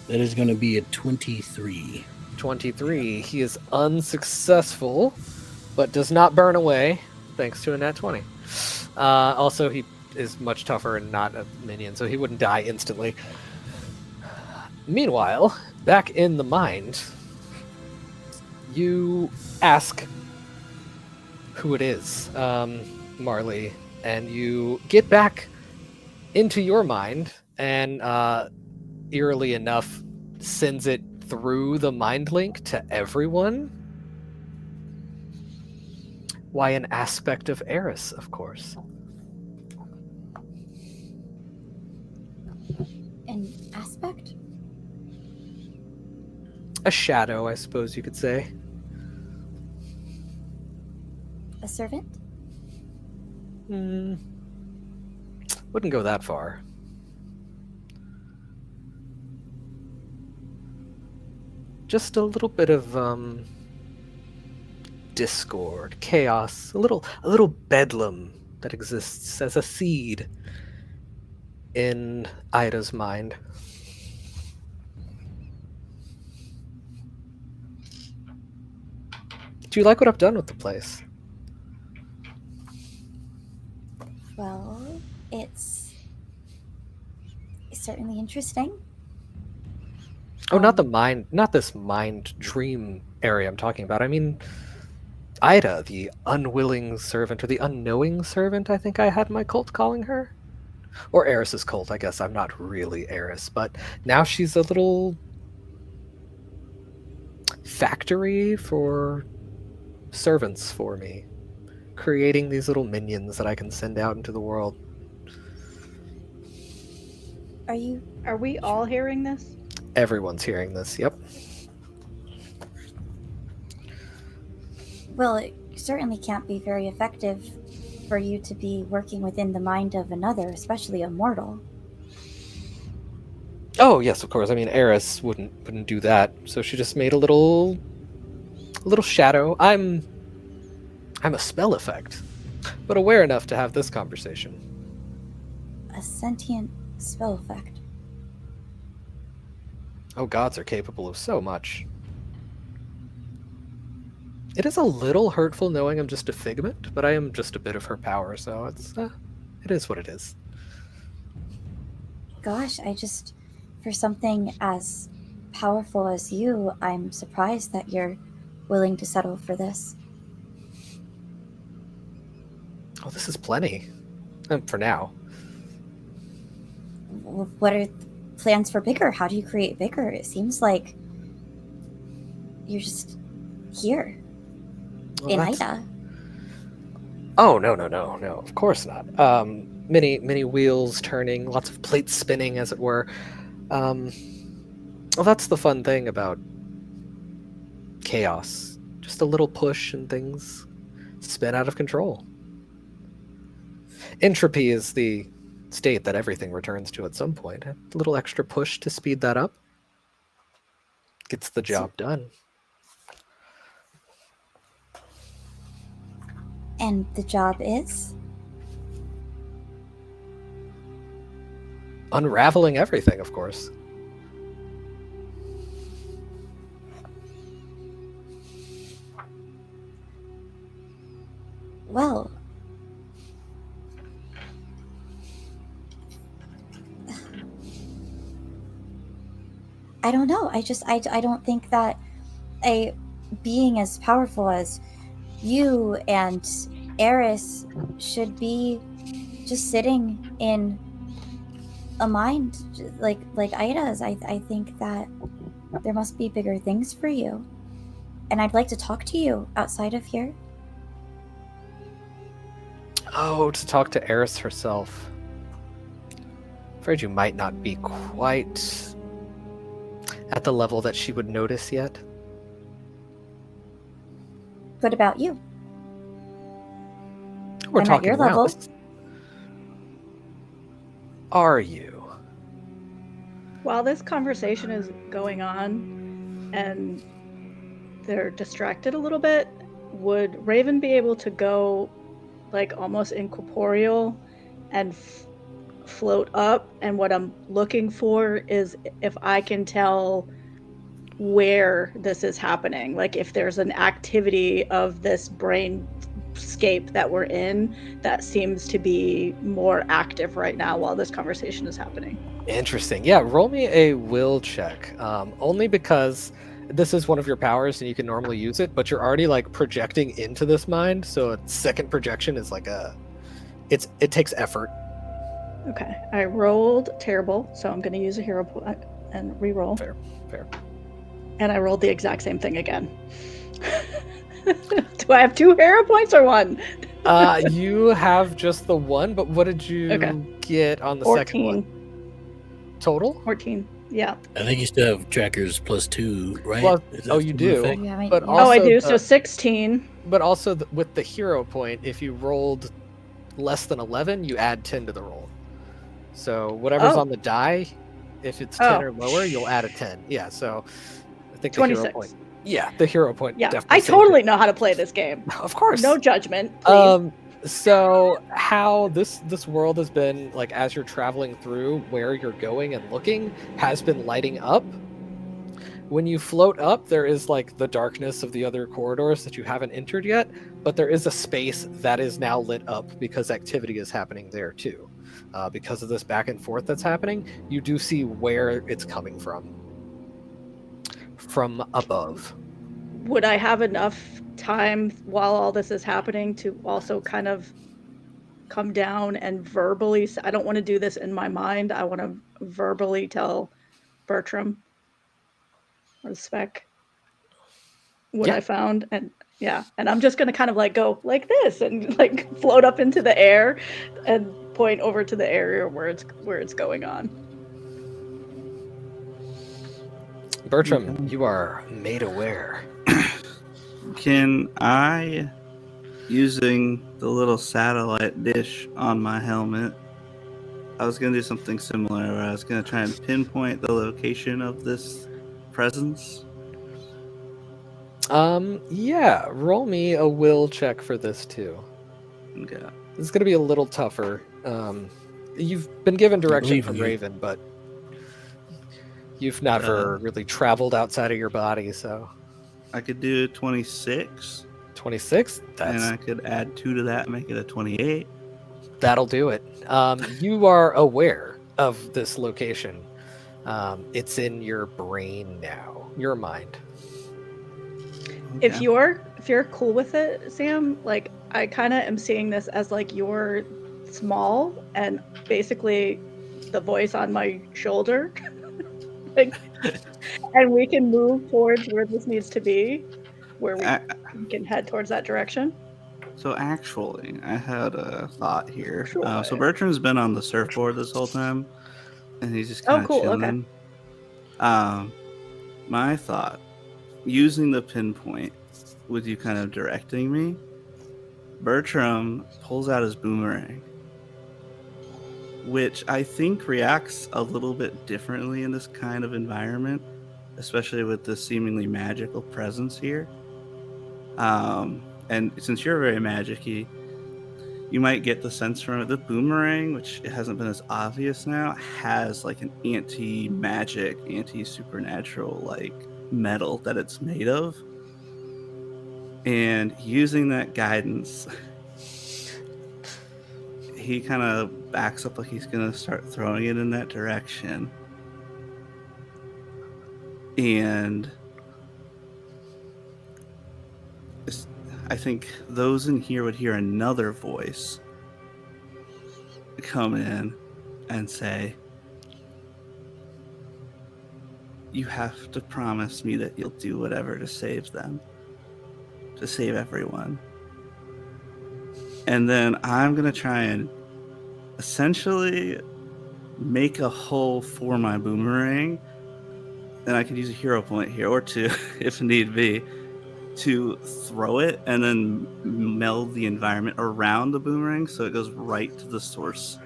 That is going to be a 23. 23. He is unsuccessful, but does not burn away, thanks to a nat 20. Also, he is much tougher and not a minion, so he wouldn't die instantly. Meanwhile, back in the mind, You ask who it is, Marley, and you get back into your mind, and eerily enough, sends it through the mind link to everyone. Why, an aspect of Eris, of course. An aspect? A shadow, I suppose you could say. A servant? Wouldn't go that far. Just a little bit of discord, chaos, a little bedlam that exists as a seed in Ida's mind. Do you like what I've done with the place? Well, it's certainly interesting. Oh, not this mind dream area I'm talking about. I mean, Ida, the unwilling servant, or the unknowing servant, I think I had my cult calling her. Or Eris's cult, I guess. I'm not really Eris, but now she's a little factory for servants for me, creating these little minions that I can send out into the world. Are we all hearing this? Everyone's hearing this, yep. Well, it certainly can't be very effective for you to be working within the mind of another, especially a mortal. Oh, yes, of course. I mean, Eris wouldn't do that. So she just made a little shadow. I'm a spell effect, but aware enough to have this conversation. A sentient spell effect. Oh, gods are capable of so much. It is a little hurtful knowing I'm just a figment, but I am just a bit of her power, so it is what it is. Gosh, for something as powerful as you, I'm surprised that you're willing to settle for this. Oh, this is plenty. For now. What are plans for bigger? How do you create bigger? It seems like you're just here in Ida. Oh, no, of course not. Many wheels turning, lots of plates spinning, as it were. Well, that's the fun thing about chaos. Just a little push and things spin out of control. Entropy is the state that everything returns to at some point. A little extra push to speed that up gets the job done. And the job is? Unraveling everything, of course. Well, I don't know. I don't think that a being as powerful as you and Eris should be just sitting in a mind like Ida's. I think that there must be bigger things for you. And I'd like to talk to you outside of here. Oh, to talk to Eris herself. Afraid you might not be quite at the level that she would notice yet. What about you? We're I'm talking at your level. Are you? While this conversation is going on and they're distracted a little bit, would Raven be able to go like almost incorporeal and float up? And what I'm looking for is if I can tell where this is happening, like if there's an activity of this brainscape that we're in that seems to be more active right now while this conversation is happening. Interesting. Yeah, roll me a will check. Only because this is one of your powers and you can normally use it, but you're already like projecting into this mind, so a second projection is like it takes effort. Okay, I rolled terrible, so I'm going to use a hero point and re-roll. Fair. And I rolled the exact same thing again. Do I have 2 hero points or 1? You have just the one, but what did you get on the 14. second one? Total? 14. Yeah. I think you still have trackers +2, right? Well, Is that oh, you still in do. effect? Yeah, But Oh, I also do. the- So 16. But also with the hero point, if you rolled less than 11, you add 10 to the roll. So whatever's on the die, if it's 10 or lower, you'll add a 10. Yeah, so I think the hero 26. point. Yeah, the hero point. Yeah, definitely I saved totally know how to play this game. it. Of course. No judgment, please. So how this world has been, like, as you're traveling through, where you're going and looking has been lighting up. When you float up, there is like the darkness of the other corridors that you haven't entered yet, but there is a space that is now lit up because activity is happening there too. Because of this back and forth that's happening, you do see where it's coming from above. Would I have enough time while all this is happening to also kind of come down and verbally, I don't want to do this in my mind, I want to verbally tell Bertrum or Speck what I found, and I'm just gonna kind of like go like this and like float up into the air and point over to the area where it's going on. Bertrum, you are made aware. Can I, using the little satellite dish on my helmet, I was going to do something similar where I was going to try and pinpoint the location of this presence? Yeah, roll me a will check for this too. Okay. This is going to be a little tougher. You've been given direction believe from in you. Raven, but you've never really traveled outside of your body, so... I could do 26, 26? and I could add 2 to that and make it a 28. That'll do it. You are aware of this location. It's in your brain now, your mind. If Okay. you're cool with it, Sam, like I kind of am seeing this as like you're small and basically the voice on my shoulder. Like, and we can move towards where this needs to be, where we can head towards that direction. So actually, I had a thought here. Sure. So Bertram's been on the surfboard this whole time, and he's just kind of cool, okay. chilling. My thought, using the pinpoint, with you kind of directing me, Bertram pulls out his boomerang, which I think reacts a little bit differently in this kind of environment, especially with the seemingly magical presence here. And since you're very magic-y, you might get the sense from it. The boomerang, which it hasn't been as obvious now, has like an anti-magic, anti-supernatural like metal that it's made of. And using that guidance, he kind of backs up like he's going to start throwing it in that direction. And I think those in here would hear another voice come in and say, "You have to promise me that you'll do whatever to save them, to save everyone." And then I'm going to try and essentially make a hole for my boomerang. And I could use a hero point here, or 2 if need be, to throw it and then meld the environment around the boomerang so it goes right to the source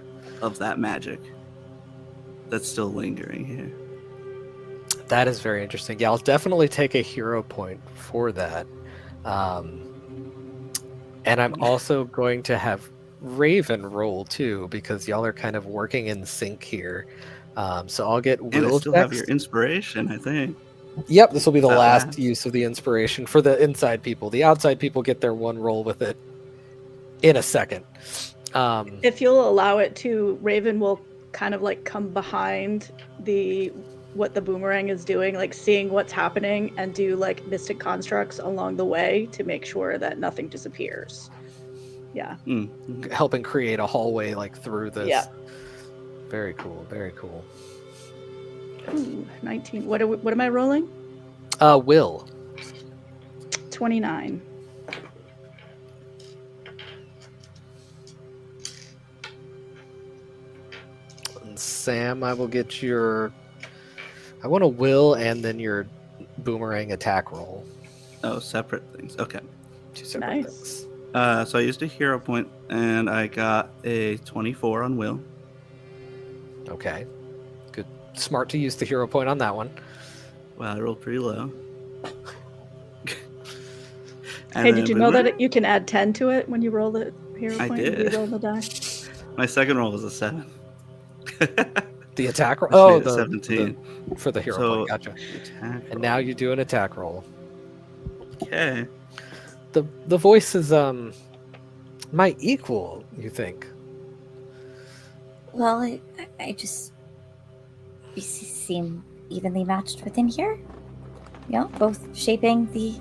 of that magic that's still lingering here. That is very interesting. Yeah, I'll definitely take a hero point for that. And I'm also going to have Raven roll too, because y'all are kind of working in sync here. So I'll get And I will still have checks. your inspiration, I think. Yep, this will be the That last last. use of the inspiration for the inside people. The outside people get their one roll with it in a second. If you'll allow it to, Raven will kind of like come behind the what the boomerang is doing, like seeing what's happening and do like mystic constructs along the way to make sure that nothing disappears. Yeah. Helping create a hallway like through this. Yeah. Very cool. Very cool. Ooh, 19. What am I rolling? Will. 29. And Sam, I will get your. I want a will and then your boomerang attack roll. Oh, separate things. Okay. Two separate Nice. things. So I used a hero point, and I got a 24 on will. Okay. Good. Smart to use the hero point on that one. Wow, I rolled pretty low. Hey, did you know that you can add 10 to it when you roll the hero I point? did. You roll the die. My second roll was a 7. The attack roll? Which Oh, made it 17. for the hero So, point. Gotcha. Attack And now roll. you do an attack roll. Okay. The voice is my equal, you think? Well, I just we seem evenly matched within here. You know, both shaping the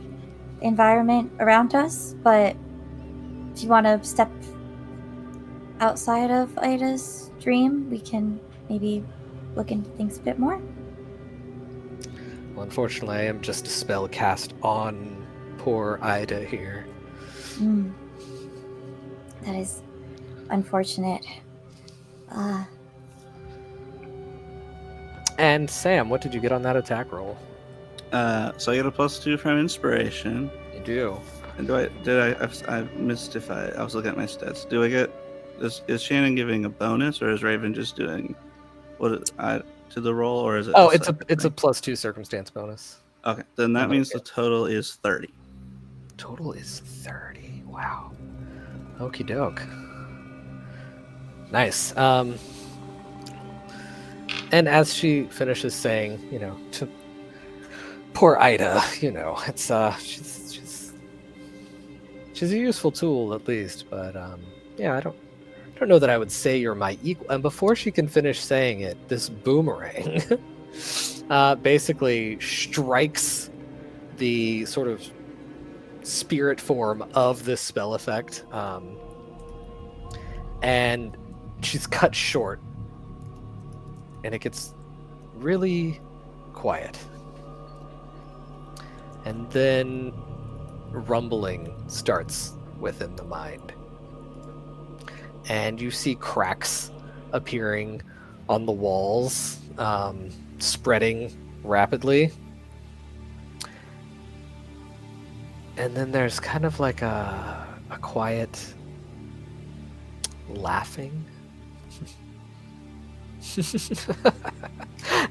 environment around us. But if you want to step outside of Ida's dream, we can maybe look into things a bit more. Well, unfortunately, I am just a spell cast on poor Ida here. That is unfortunate. And Sam, what did you get on that attack roll? So I get a +2 from inspiration. You do. And I missed if I was looking at my stats. Do I get is Shannon giving a bonus, or is Raven just doing to the roll, or is it? Oh, a it's separate a thing? +2 circumstance bonus. Okay, then that means Okay. the total is 30. Total is 30. Wow. Okie doke. Nice. And as she finishes saying, to poor Ida, it's she's a useful tool at least, but yeah, I don't know that I would say you're my equal. And before she can finish saying it, this boomerang basically strikes the sort of spirit form of this spell effect, and she's cut short, and it gets really quiet, and then rumbling starts within the mind, and you see cracks appearing on the walls, spreading rapidly. And then there's kind of like a quiet laughing.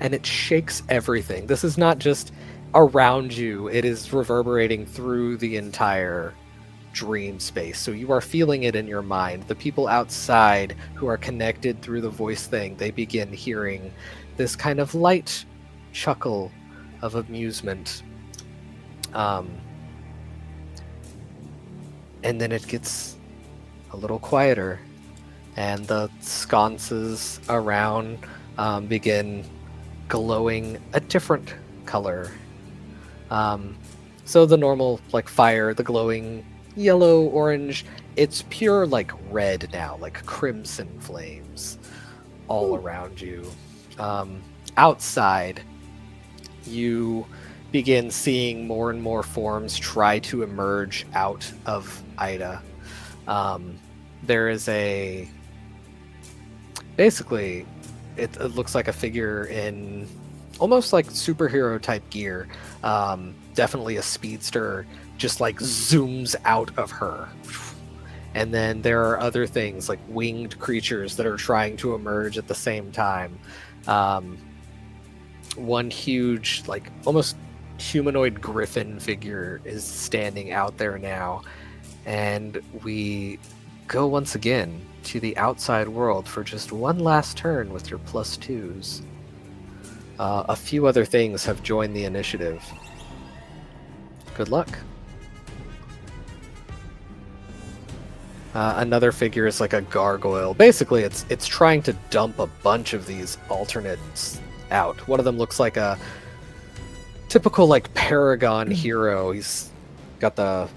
And it shakes everything. This is not just around you, it is reverberating through the entire dream space. So you are feeling it in your mind. The people outside who are connected through the voice thing, they begin hearing this kind of light chuckle of amusement. And then it gets a little quieter, and the sconces around begin glowing a different color. So the normal, like fire, the glowing yellow, orange, it's pure like red now, like crimson flames all around you. Outside, you begin seeing more and more forms try to emerge out of Ida. There is basically, it looks like a figure in almost like superhero type gear. Definitely a speedster, just like zooms out of her. And then there are other things like winged creatures that are trying to emerge at the same time. One huge, like almost humanoid griffin figure is standing out there now, and we go once again to the outside world for just one last turn with your +2s. A few other things have joined the initiative. Good luck. Another figure is like a gargoyle. Basically, it's trying to dump a bunch of these alternate out. One of them looks like a typical like Paragon hero. He's got the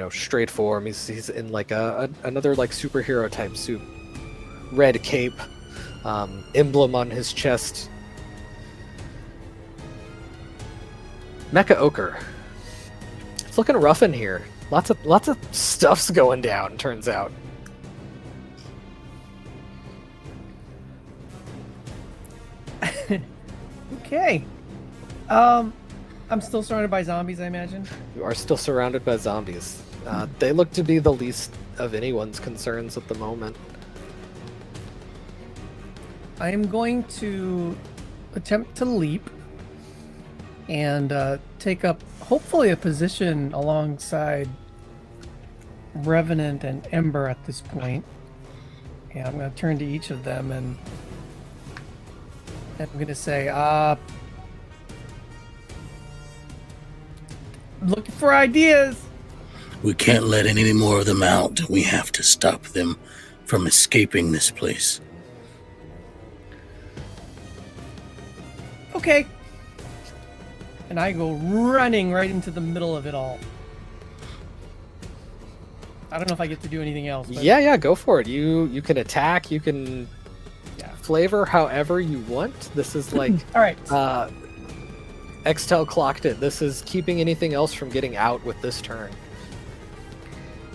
straight form. He's in like another like superhero type suit, red cape, emblem on his chest. Mecha Ochre. It's looking rough in here. Lots of stuff's going down, turns out. Okay. I'm still surrounded by zombies, I imagine. You are still surrounded by zombies. They look to be the least of anyone's concerns at the moment. I am going to attempt to leap and take up, hopefully, a position alongside Revenant and Ember at this point. And I'm going to turn to each of them and I'm going to say, looking for ideas. We can't let any more of them out. We have to stop them from escaping this place. Okay. And I go running right into the middle of it all. I don't know if I get to do anything else. But... Yeah, go for it. You can attack. You can flavor however you want. This is like all right. Extell clocked it. This is keeping anything else from getting out with this turn.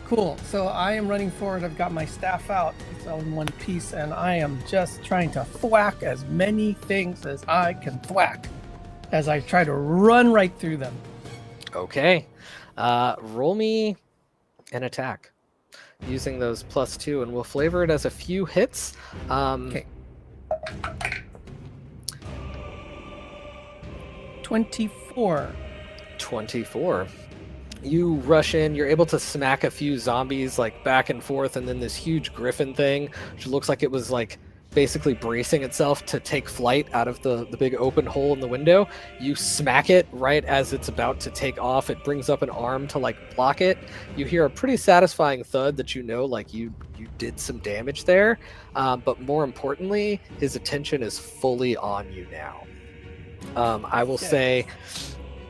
Cool. So I am running forward. I've got my staff out. It's all in one piece, and I am just trying to thwack as many things as I can thwack as I try to run right through them. Okay. Roll me an attack using those +2, and we'll flavor it as a few hits. Okay. 24. 24. You rush in, you're able to smack a few zombies like back and forth, and then this huge griffin thing, which looks like it was like basically bracing itself to take flight out of the big open hole in the window. You smack it right as it's about to take off. It brings up an arm to like block it. You hear a pretty satisfying thud that like you did some damage there. But more importantly, his attention is fully on you now. I will say,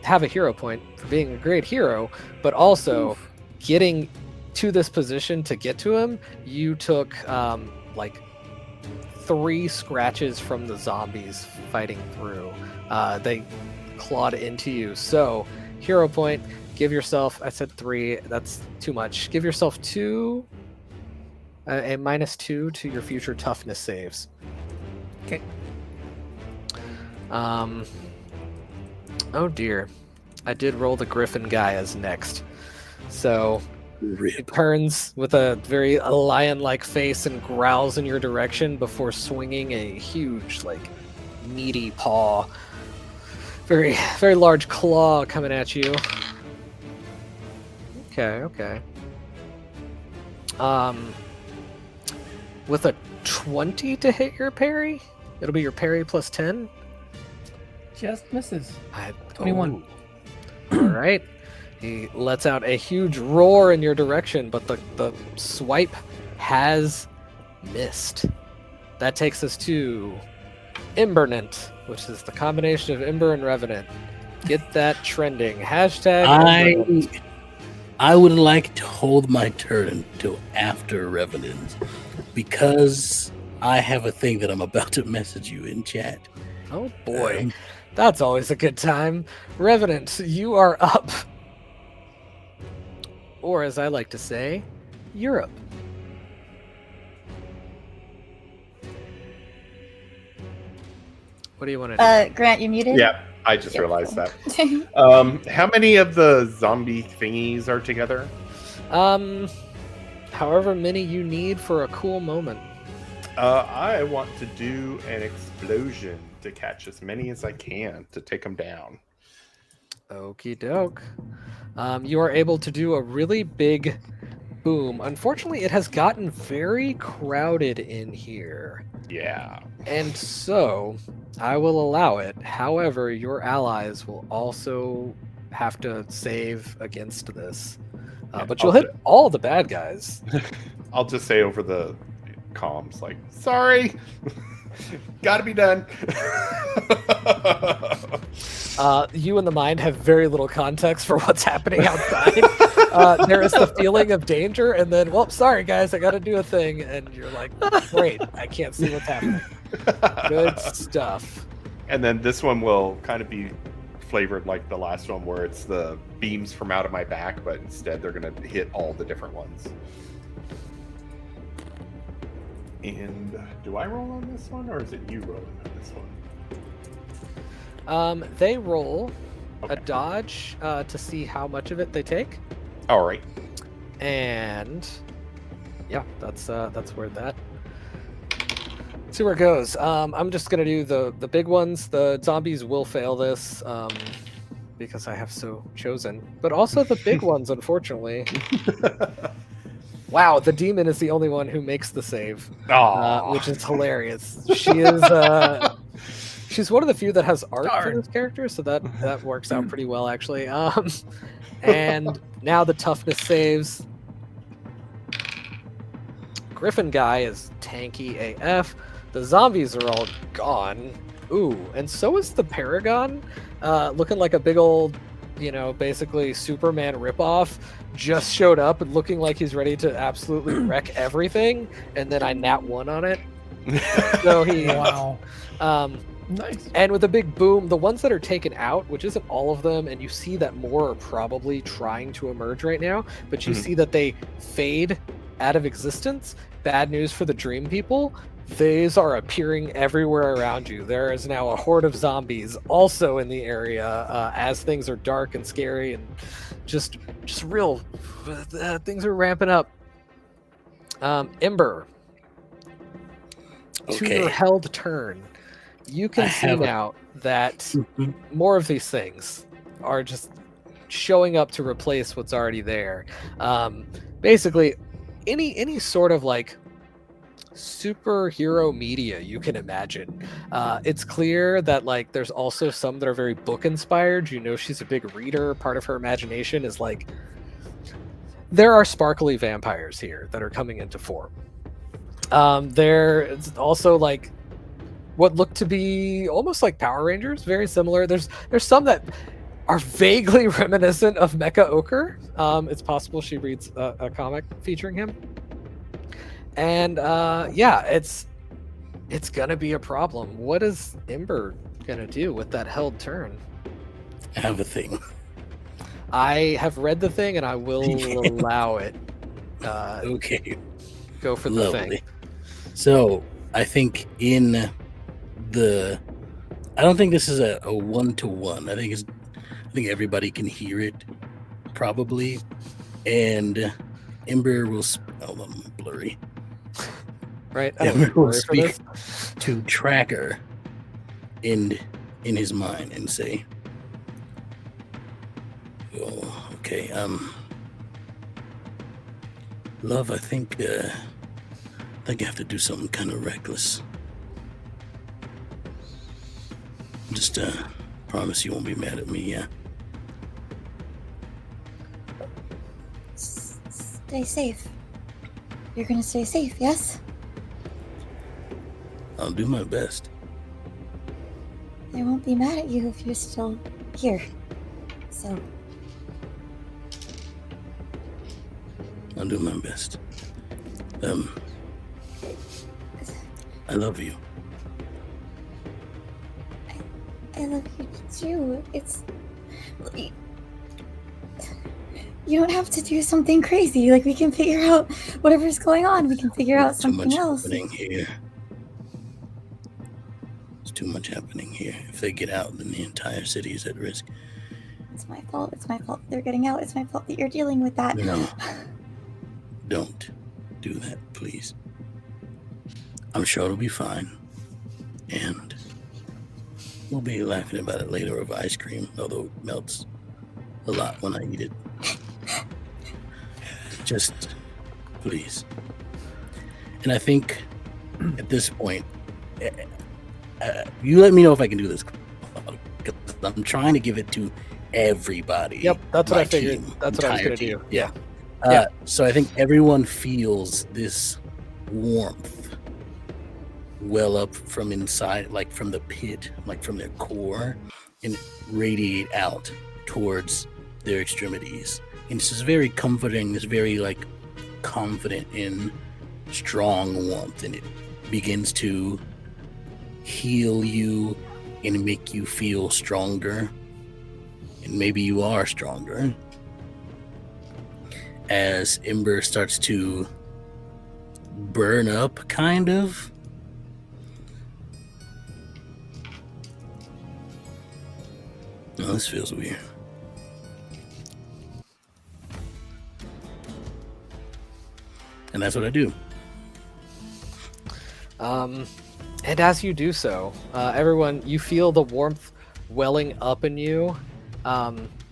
have a hero point for being a great hero, but also getting to this position to get to him, you took like 3 scratches from the zombies fighting through. They clawed into you. So, hero point, give yourself, I said 3, that's too much. Give yourself 2, a -2 to your future toughness saves. Okay. Oh dear. I did roll the griffin guy as next. So he turns with a very lion-like face and growls in your direction before swinging a huge, like, meaty paw. Very, very large claw coming at you. Okay. With a 20 to hit your parry? It'll be your parry +10? Just misses. 21. All right. He lets out a huge roar in your direction, but the swipe has missed. That takes us to Embernant, which is the combination of Ember and Revenant. Get that trending. Hashtag Embernant. I would like to hold my turn until after Revenant, because I have a thing that I'm about to message you in chat. Oh boy. That's always a good time. Revenant, you are up. Or as I like to say, Europe. What do you want to do? Grant, you muted? Yeah, I just realized that. How many of the zombie thingies are together? However many you need for a cool moment. I want to do an explosion to catch as many as I can to take them down. Okie doke. You are able to do a really big boom. Unfortunately, it has gotten very crowded in here. Yeah. And so, I will allow it. However, your allies will also have to save against this. But you'll hit all the bad guys. I'll just say over the comms, like, sorry. Gotta be done. You and the mind have very little context for what's happening outside. There is the feeling of danger, and then, well, sorry guys, I got to do a thing, and you're like, great, I can't see what's happening. Good stuff. And then this one will kind of be flavored like the last one, where it's the beams from out of my back, but instead they're going to hit all the different ones. And do I roll on this one, or is it you rolling on this one? They roll Okay. a dodge to see how much of it they take, All right. and yeah, that's where that. Let's see where it goes. I'm just gonna do the big ones. The zombies will fail this because I have so chosen, but also the big ones, unfortunately. Wow, the demon is the only one who makes the save, which is hilarious. She is. She's one of the few that has art for this character, so that works out pretty well, actually. And now the toughness saves. Griffin guy is tanky AF. The zombies are all gone. Ooh, and so is the Paragon, looking like a big old, basically Superman ripoff. Just showed up and looking like he's ready to absolutely wreck everything, and then I nat 1 on it. So he Wow. Nice. And with a big boom, the ones that are taken out, which isn't all of them, and you see that more are probably trying to emerge right now, but you see that they fade out of existence. Bad news for the dream people. These are appearing everywhere around you. There is now a horde of zombies also in the area as things are dark and scary and just real things are ramping up. Ember, to your held turn, you can see now that more of these things are just showing up to replace what's already there. Basically, any sort of like superhero media you can imagine. It's clear that like there's also some that are very book inspired. She's a big reader. Part of her imagination is like there are sparkly vampires here that are coming into form. There's also like what look to be almost like Power Rangers, very similar. There's some that are vaguely reminiscent of Mecha Ochre. It's possible she reads a comic featuring him. And it's gonna be a problem. What is Ember gonna do with that held turn? I have a thing. I have read the thing, and I will allow it. Okay. Go for the thing. So I think I don't think this is a 1-to-1. I think everybody can hear it, probably, and Ember will. I'm blurry. Right. Ember will speak to Tracker in his mind and say, "Oh, okay. Love, I think I have to do something kind of reckless. Just promise you won't be mad at me, yeah?" Stay safe. You're gonna stay safe, yes? I'll do my best. I won't be mad at you if you're still here. So, I'll do my best. I love you. I love you too. You don't have to do something crazy. Like, we can figure out whatever's going on. We can figure out something else. Happening here. There's too much happening here. If they get out, then the entire city is at risk. It's my fault. It's my fault that they're getting out. It's my fault that you're dealing with that. No. Don't do that, please. I'm sure it'll be fine. And we'll be laughing about it later over ice cream, although it melts a lot when I eat it. Just, please. And I think at this point, you let me know if I can do this. I'm trying to give it to everybody. Yep, that's what I figured. Team, That's what I was entire going to do. team. Yeah. So I think everyone feels this warmth well up from inside, like from the pit, like from their core, and radiate out towards their extremities. And it's just very comforting, it's very like confident in strong warmth, and it begins to heal you and make you feel stronger. And maybe you are stronger. As Ember starts to burn up, kind of. Oh, this feels weird. And that's what I do. And as you do so, everyone, you feel the warmth welling up in you.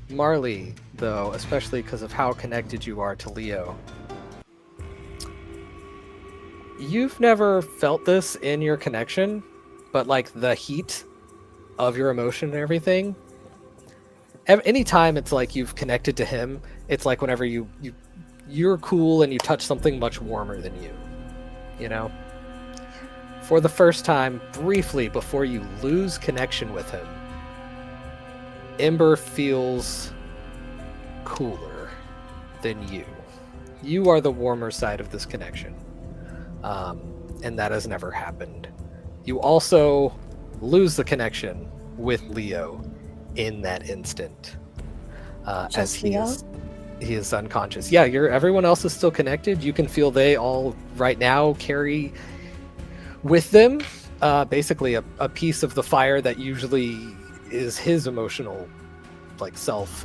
Marley, though, especially because of how connected you are to Leo. You've never felt this in your connection, but like the heat of your emotion and everything. Anytime it's like you've connected to him, it's like whenever you're cool and you touch something much warmer than you, you know? For the first time, briefly before you lose connection with him, Ember feels cooler than you. You are the warmer side of this connection. And that has never happened. You also lose the connection with Leo in that instant. As he is unconscious. Yeah, everyone else is still connected. You can feel they all right now carry with them basically a piece of the fire that usually is his emotional like self.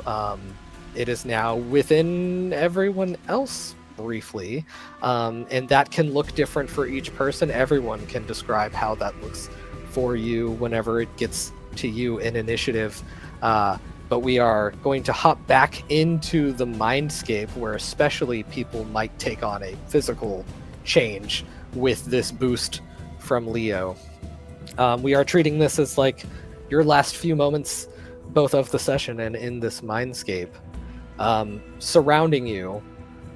It is now within everyone else briefly, and that can look different for each person. Everyone can describe how that looks for you whenever it gets to you in initiative. But we are going to hop back into the mindscape where especially people might take on a physical change with this boost from Leo. We are treating this as like your last few moments both of the session and in this mindscape. Surrounding you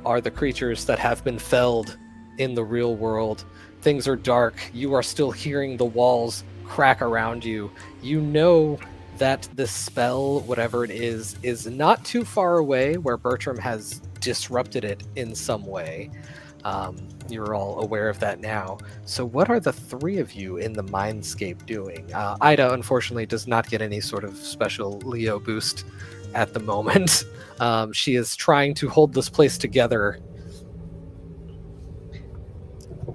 are the creatures that have been felled in the real world. Things are dark. You are still hearing the walls crack around you. You know that the spell, whatever it is not too far away where Bertrum has disrupted it in some way. You're all aware of that now. So what are the three of you in the mindscape doing? Ida, unfortunately, does not get any sort of special Leo boost at the moment. She is trying to hold this place together.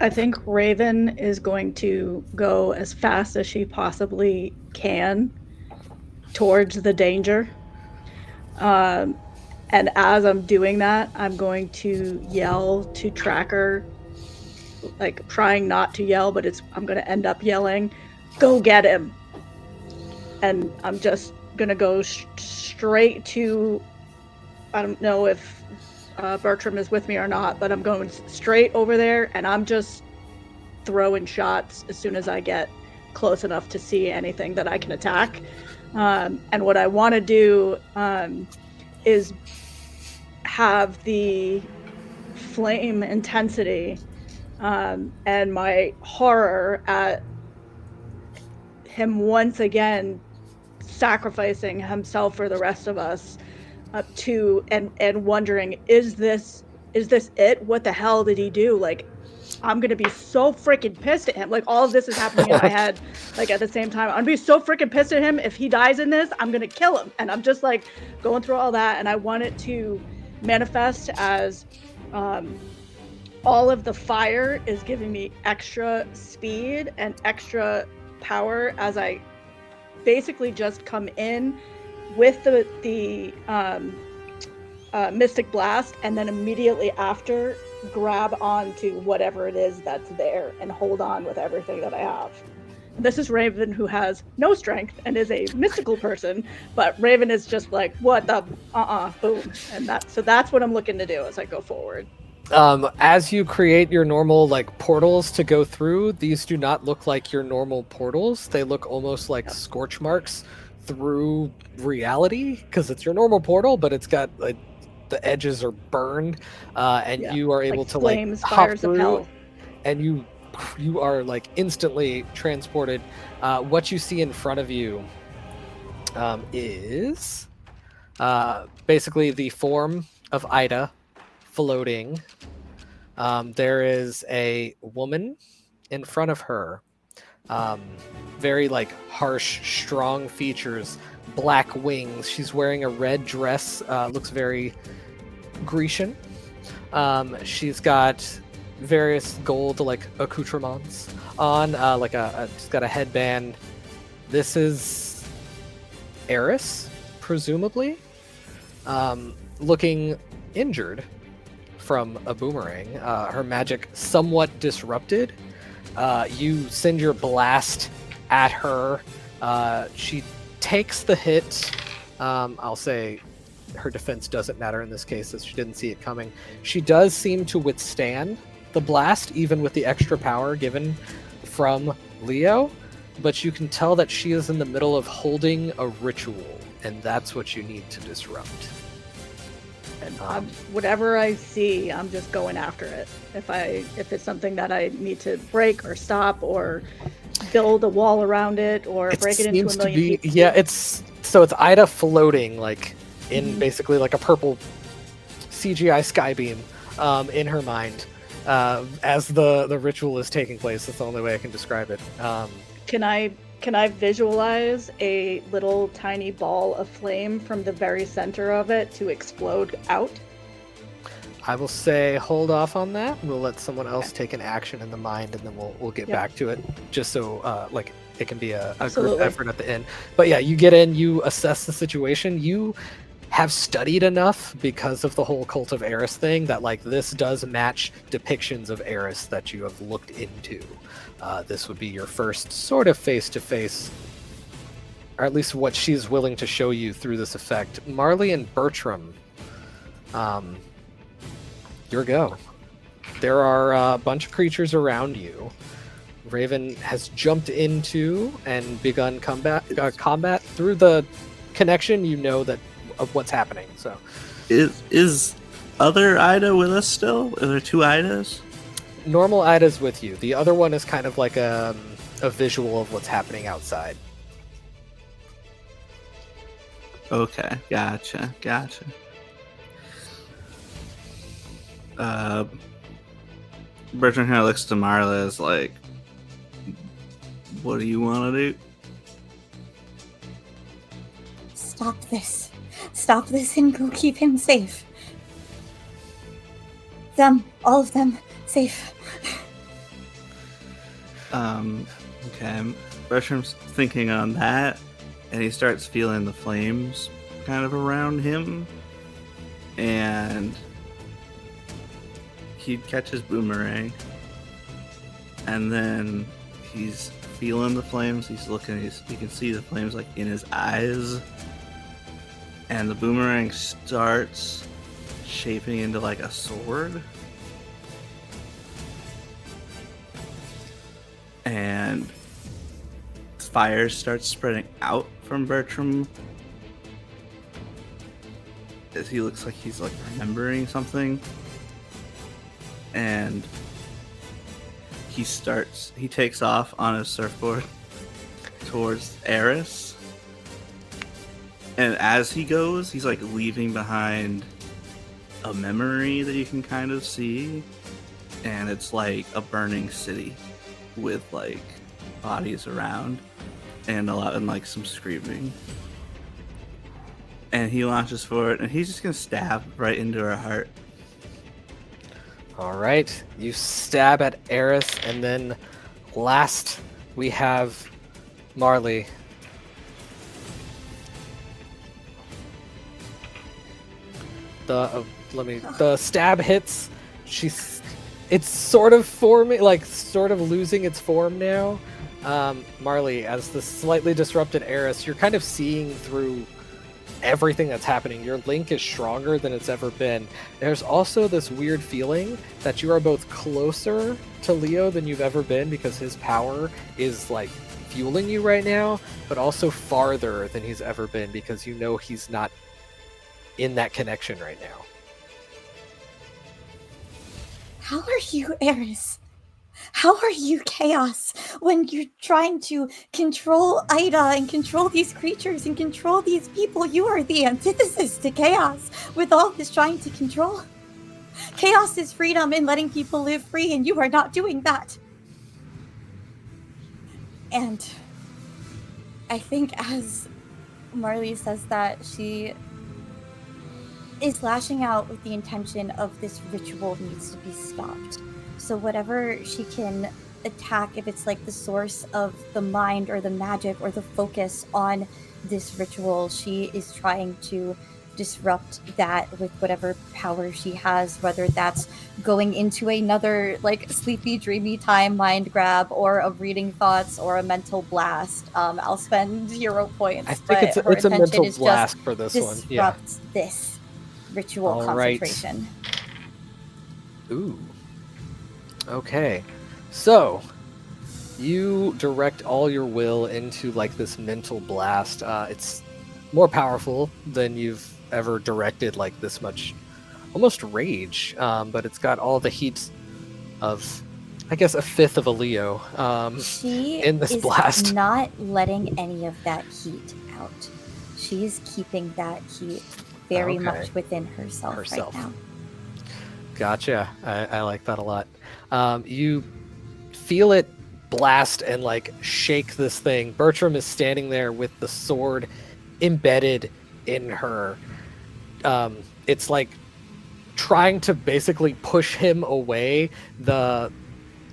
I think Raven is going to go as fast as she possibly can towards the danger. And as I'm doing that, I'm going to yell to Tracker, like trying not to yell, but I'm going to end up yelling, "Go get him!" And I'm just going to go straight to, I don't know if Bertrum is with me or not, but I'm going straight over there, and I'm just throwing shots as soon as I get close enough to see anything that I can attack. And what I want to do is have the flame intensity and my horror at him once again sacrificing himself for the rest of us and wondering, is this it? What the hell did he do? Like, I'm gonna be so freaking pissed at him. Like, all of this is happening in my head, like at the same time. I'm gonna be so freaking pissed at him. If he dies in this, I'm gonna kill him. And I'm just like going through all that, and I want it to manifest as all of the fire is giving me extra speed and extra power as I basically just come in with the Mystic Blast, and then immediately after grab onto whatever it is that's there and hold on with everything that I have. This is Raven, who has no strength and is a mystical person, but Raven is just like, what the boom. And that's what I'm looking to do as I go forward. As you create your normal like portals to go through, these do not look like your normal portals. They look almost like scorch marks through reality, because it's your normal portal, but it's got like the edges are burned, and you are able to like hop through, and you you are like instantly transported. What you see in front of you is basically the form of Ida floating. There is a woman in front of her. Very like harsh, strong features, black wings. She's wearing a red dress. Looks very Grecian. She's got various gold like accoutrements on. She's got a headband. This is Eris, presumably, looking injured from a boomerang. Her magic somewhat disrupted. You send your blast at her. She takes the hit. I'll say her defense doesn't matter in this case, as she didn't see it coming. She does seem to withstand the blast, even with the extra power given from Leo. But you can tell that she is in the middle of holding a ritual, and that's what you need to disrupt. And whatever I see, I'm just going after it. If it's something that I need to break or stop or build a wall around it or break it into a million pieces. Yeah, it's Ida floating like in basically like a purple CGI skybeam in her mind as the ritual is taking place. That's the only way I can describe it. Can I visualize a little tiny ball of flame from the very center of it to explode out? I will say hold off on that. We'll let someone else take an action in the mind, and then we'll get back to it, just so like it can be a group effort at the end. But yeah, you get in, you assess the situation. You have studied enough because of the whole Cult of Eris thing that like this does match depictions of Eris that you have looked into. This would be your first sort of face-to-face, or at least what she's willing to show you through this effect. Marley and Bertrum, your go. There are a bunch of creatures around you. Raven has jumped into and begun combat through the connection. You know that of what's happening. So, is other Ida with us still? Are there two Idas? Normal Ida's with you. The other one is kind of like a visual of what's happening outside. Okay, gotcha. Bertrand kind of looks to Marley as like, what do you want to do? Stop this and go keep him safe. All of them, safe. Okay. Bertram's thinking on that, and he starts feeling the flames kind of around him, and he catches Boomerang, and then he's feeling the flames. He's looking. You can see the flames like in his eyes, and the Boomerang starts shaping into like a sword. And fire starts spreading out from Bertram as he looks like he's like remembering something. And he takes off on his surfboard towards Eris. And as he goes, he's like leaving behind a memory that you can kind of see. And it's like a burning city with like bodies around and like some screaming. And he launches for it, and he's just gonna stab right into her heart. All right, you stab at Eris, and then last we have Marley. The stab hits. It's sort of forming, like sort of losing its form now. Marley, as the slightly disrupted Eris, you're kind of seeing through everything that's happening. Your link is stronger than it's ever been. There's also this weird feeling that you are both closer to Leo than you've ever been because his power is like fueling you right now, but also farther than he's ever been because you know he's not in that connection right now. How are you, Eris? How are you chaos when you're trying to control Ida and control these creatures and control these people? You are the antithesis to chaos with all this trying to control. Chaos is freedom and letting people live free, and you are not doing that. And I think as Marley says that, she is lashing out with the intention of this ritual needs to be stopped. So whatever she can attack, if it's like the source of the mind or the magic or the focus on this ritual, she is trying to disrupt that with whatever power she has, whether that's going into another like sleepy dreamy time mind grab or a reading thoughts or a mental blast. I'll spend hero points. I think it's a mental blast for this one. Yeah. Disrupt this ritual All right. concentration. Ooh. Okay. So you direct all your will into like this mental blast. It's more powerful than you've ever directed like this much, almost rage, but it's got all the heat of, I guess, a fifth of a Leo She in this is blast. not letting any of that heat out. She is keeping that heat very Okay. much within herself right now. Gotcha. I like that a lot. You feel it blast and like shake this thing. Bertram is standing there with the sword embedded in her. It's like trying to basically push him away. The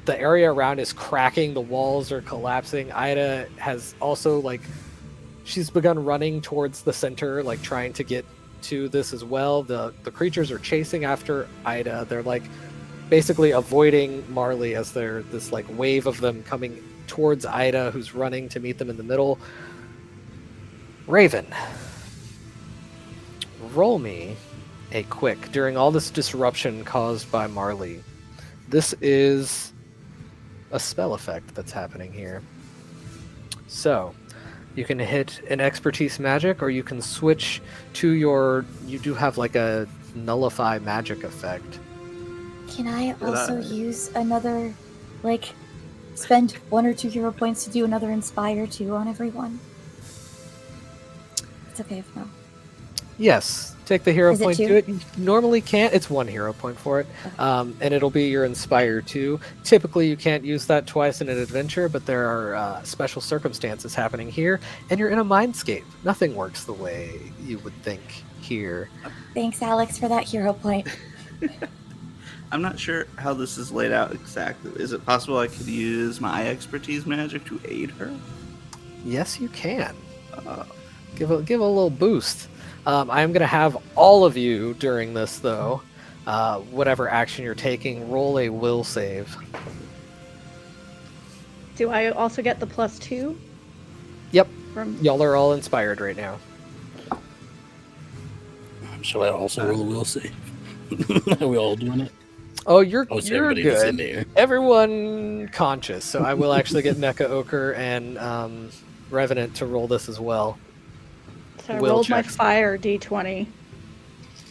area around is cracking, the walls are collapsing. Ida has also like she's begun running towards the center, like trying to get to this as well. The creatures are chasing after Ida. They're like basically avoiding Marley as they're this like wave of them coming towards Ida, who's running to meet them in the middle. Raven, roll me a quick during all this disruption caused by Marley. This is a spell effect that's happening here. So you can hit an expertise magic, or you can switch to your, you do have like a nullify magic effect. Can I also use another, like, spend 1 or 2 hero points to do another inspire 2 on everyone? It's okay if no. Yes, take the hero Is it point, 2? do it. You normally can't, it's 1 hero point for it. And it'll be your inspire 2. Typically you can't use that twice in an adventure, but there are special circumstances happening here, and you're in a mindscape. Nothing works the way you would think here. Thanks, Alex, for that hero point. I'm not sure how this is laid out exactly. Is it possible I could use my expertise magic to aid her? Yes, you can. Give a little boost. I am going to have all of you during this, though, whatever action you're taking, roll a will save. Do I also get the +2? Yep. From Y'all are all inspired right now. Shall I also roll a will save? Are we all doing it? Oh, you're Oh, so you're everybody that's in good. there. Everyone conscious, so I will actually get Mecha Ochre and Revenant to roll this as well. So I Will rolled my checks. fire d20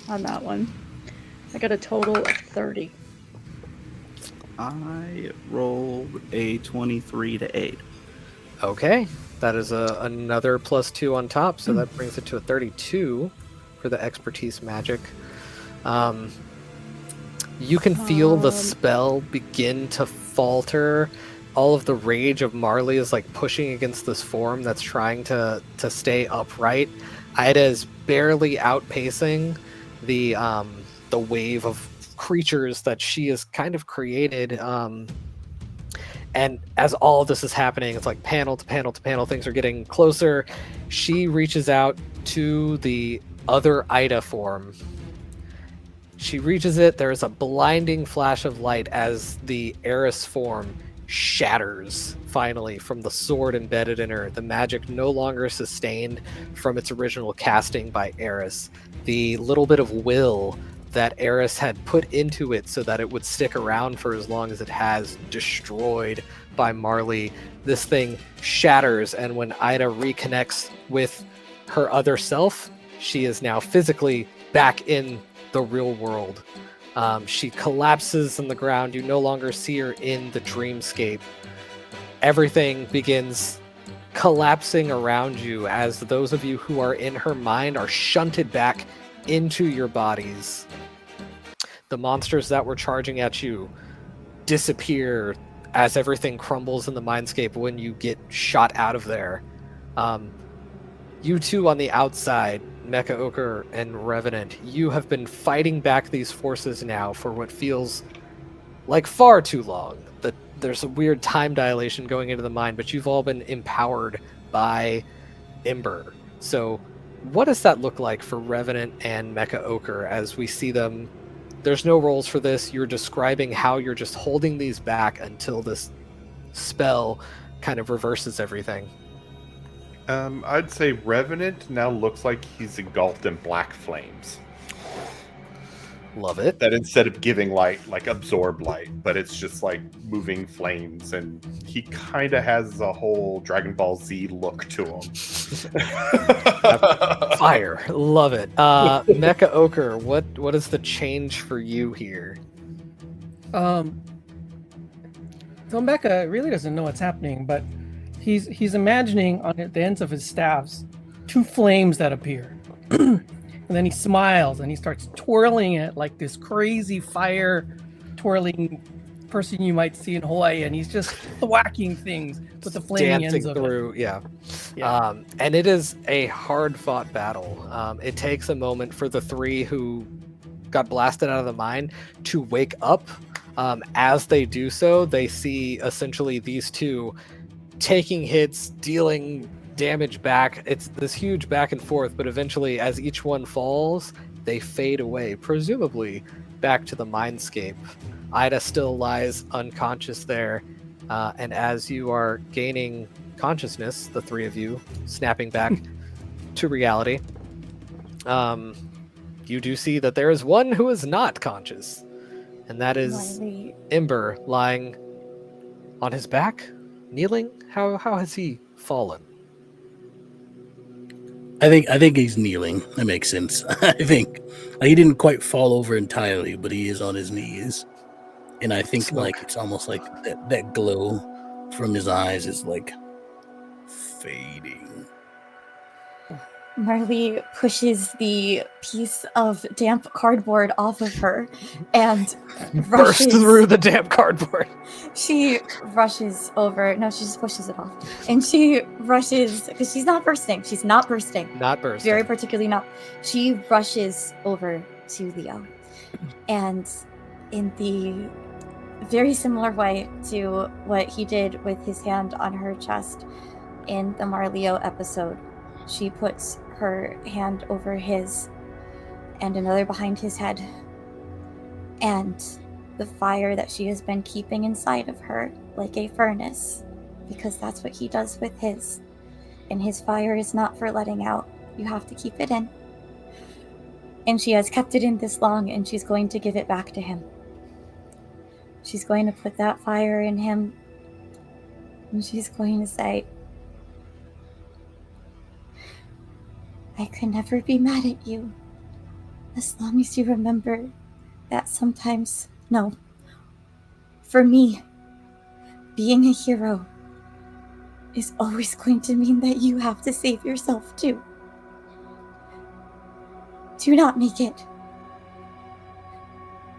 on that one. I got a total of 30. I rolled a 23 to 8. Okay, that is another +2 on top, so that brings it to a 32 for the expertise magic. You can feel the spell begin to falter. All of the rage of Marley is like pushing against this form that's trying to stay upright. Ida is barely outpacing the wave of creatures that she has kind of created. And as all of this is happening, it's like panel to panel to panel, things are getting closer. She reaches out to the other Ida form. She reaches it. There is a blinding flash of light as the Eris form shatters finally from the sword embedded in her. The magic no longer sustained from its original casting by Eris. The little bit of will that Eris had put into it so that it would stick around for as long as it has, destroyed by Marley. This thing shatters, and when Ida reconnects with her other self, she is now physically back in the real world. She collapses on the ground. You no longer see her in the dreamscape. Everything begins collapsing around you as those of you who are in her mind are shunted back into your bodies. The monsters that were charging at you disappear as everything crumbles in the mindscape when you get shot out of there. You two on the outside, Mecha Ochre and Revenant, you have been fighting back these forces now for what feels like far too long. There's a weird time dilation going into the mind, but you've all been empowered by Ember. So what does that look like for Revenant and Mecha Ochre as we see them? There's no roles for this. You're describing how you're just holding these back until this spell kind of reverses everything. I'd say Revenant now looks like he's engulfed in black flames. Love it. That instead of giving light, like absorb light, but it's just like moving flames, and he kind of has a whole Dragon Ball Z look to him. Fire. Love it. Mecha Ochre, what is the change for you here? So Mecha really doesn't know what's happening, but he's imagining on the ends of his staffs 2 flames that appear. And then he smiles and he starts twirling it like this crazy fire twirling person you might see in Hawaii, and he's just thwacking things with the flaming ends of through, it. Yeah. And it is a hard-fought battle. It takes a moment for the 3 who got blasted out of the mine to wake up. As they do so, they see essentially these 2 taking hits, dealing damage back. It's this huge back and forth, but eventually as each one falls, they fade away, presumably back to the mindscape. Ida still lies unconscious there, and as you are gaining consciousness, the 3 of you snapping back to reality, you do see that there is one who is not conscious, and that is Marley. Ember, lying on his back, kneeling. How has he fallen? I think he's kneeling. That makes sense. I think he didn't quite fall over entirely, but he is on his knees. And I think Smoke. like it's almost like that glow from his eyes is like fading. Marley pushes the piece of damp cardboard off of her and Burst rushes through the damp cardboard. She rushes over. No, she just pushes it off. And she rushes, because she's not bursting. She's not bursting. Not bursting. Very particularly not. She rushes over to Leo. And in the very similar way to what he did with his hand on her chest in the Marleo episode, she puts her hand over his and another behind his head. And the fire that she has been keeping inside of her like a furnace, because that's what he does with his. And his fire is not for letting out. You have to keep it in. And she has kept it in this long, and she's going to give it back to him. She's going to put that fire in him, and she's going to say, I could never be mad at you, as long as you remember that sometimes, no, for me, being a hero is always going to mean that you have to save yourself too. Do not make it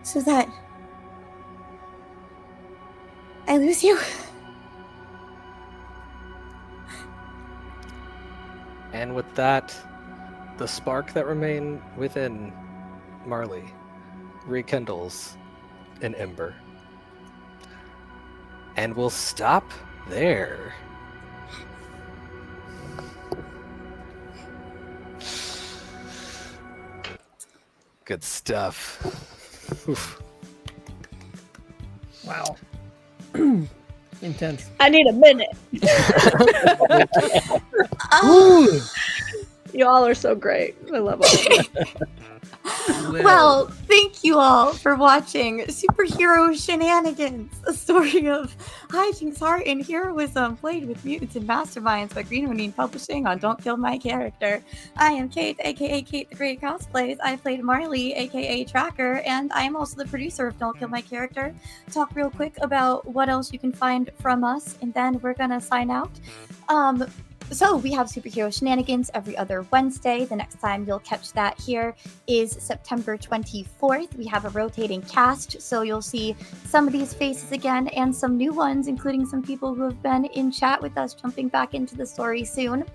so that I lose you. And with that, the spark that remained within Marley rekindles an ember. And we'll stop there. Good stuff. Oof. Wow. Intense. I need a minute. Oh, You all are so great. I love all of you. Well, thank you all for watching Superhero Shenanigans, a story of hijinks, heart, and heroism played with Mutants and Masterminds by Green Publishing on Don't Kill My Character. I am Kate, aka Kate the Great Cosplays. I played Marley, aka Tracker, and I am also the producer of Don't Kill My Character. Talk real quick about what else you can find from us, and then we're gonna sign out. So we have Superhero Shenanigans every other Wednesday. The next time you'll catch that here is September 24th. We have a rotating cast, so you'll see some of these faces again and some new ones, including some people who have been in chat with us jumping back into the story soon.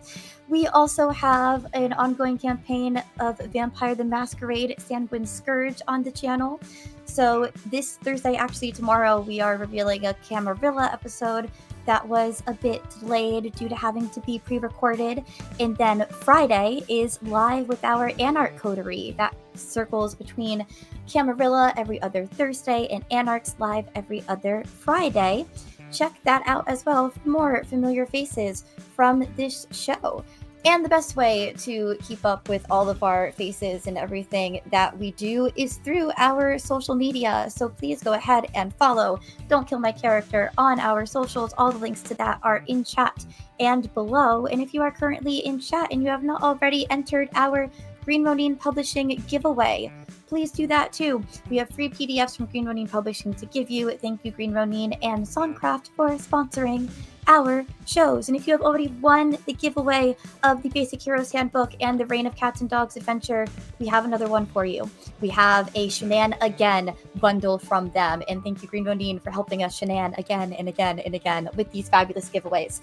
We also have an ongoing campaign of Vampire the Masquerade Sanguine Scourge on the channel. So this Thursday, actually tomorrow, we are revealing a Camarilla episode that was a bit delayed due to having to be pre-recorded. And then Friday is live with our Anarch coterie that circles between Camarilla every other Thursday and Anarchs live every other Friday. Check that out as well for more familiar faces from this show. And the best way to keep up with all of our faces and everything that we do is through our social media. So please go ahead and follow Don't Kill My Character on our socials. All the links to that are in chat and below. And if you are currently in chat and you have not already entered our Green Ronin Publishing giveaway, please do that too. We have free PDFs from Green Ronin Publishing to give you. Thank you, Green Ronin and Songcraft, for sponsoring our shows. And if you have already won the giveaway of the Basic Heroes Handbook and the Reign of Cats and Dogs Adventure, we have another one for you. We have a Shannon Again bundle from them. And thank you, Green Ronin, for helping us Shannon again and again and again with these fabulous giveaways.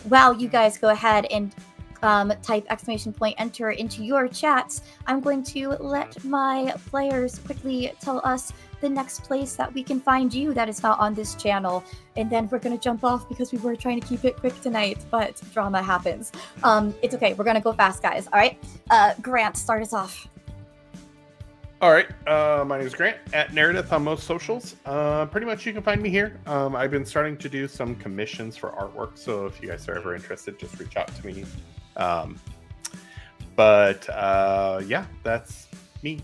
While you guys go ahead and type !enter into your chats, I'm going to let my players quickly tell us the next place that we can find you that is not on this channel, and then we're going to jump off because we were trying to keep it quick tonight, but drama happens. It's okay, we're going to go fast, guys. All right, Grant, start us off. All right, my name is Grant, at Meredith on most socials. Pretty much you can find me here. I've been starting to do some commissions for artwork, so if you guys are ever interested, just reach out to me. Yeah, that's me.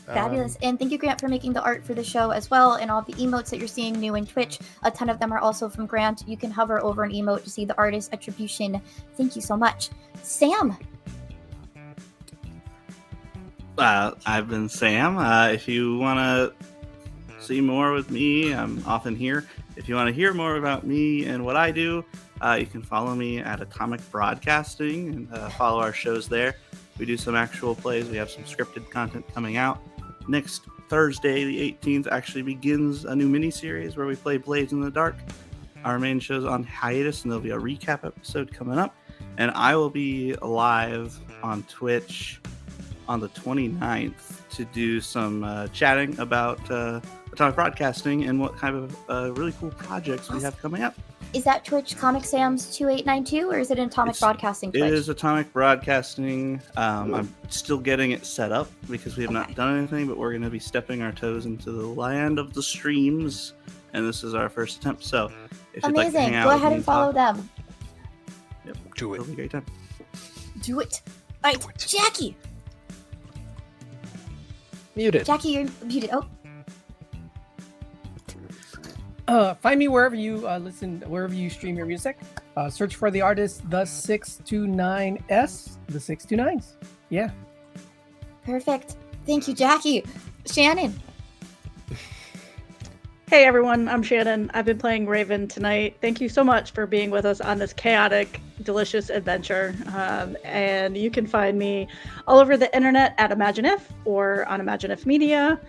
Fabulous. And thank you, Grant, for making the art for the show as well, and all the emotes that you're seeing new in Twitch. A ton of them are also from Grant. You can hover over an emote to see the artist attribution. Thank you so much. Sam. I've been Sam. If you want to see more with me, I'm often here. If you want to hear more about me and what I do, you can follow me at Atomic Broadcasting and follow our shows there. We do some actual plays. We have some scripted content coming out. Next Thursday, the 18th, actually begins a new mini-series where we play Blades in the Dark. Our main show's on hiatus, and there'll be a recap episode coming up. And I will be live on Twitch on the 29th to do some chatting about Atomic Broadcasting and what kind of really cool projects we have coming up. Is that Twitch Comic Sam's 2892, or is it Atomic Broadcasting Twitch? It is Atomic Broadcasting. I'm still getting it set up because we have not done anything, but we're going to be stepping our toes into the land of the streams, and this is our first attempt. So if you'd like to hang out, go ahead and follow them. Yep. Do it. It'll be a great time. Do it. All right, Jackie. Muted. Jackie, you're muted. Oh. Find me wherever you wherever you stream your music. Search for the artist The 629S, The 629s. Yeah. Perfect. Thank you, Jackie. Shannon. Hey everyone, I'm Shannon. I've been playing Raven tonight. Thank you so much for being with us on this chaotic, delicious adventure. And you can find me all over the internet at ImagineIf or on ImagineIf Media.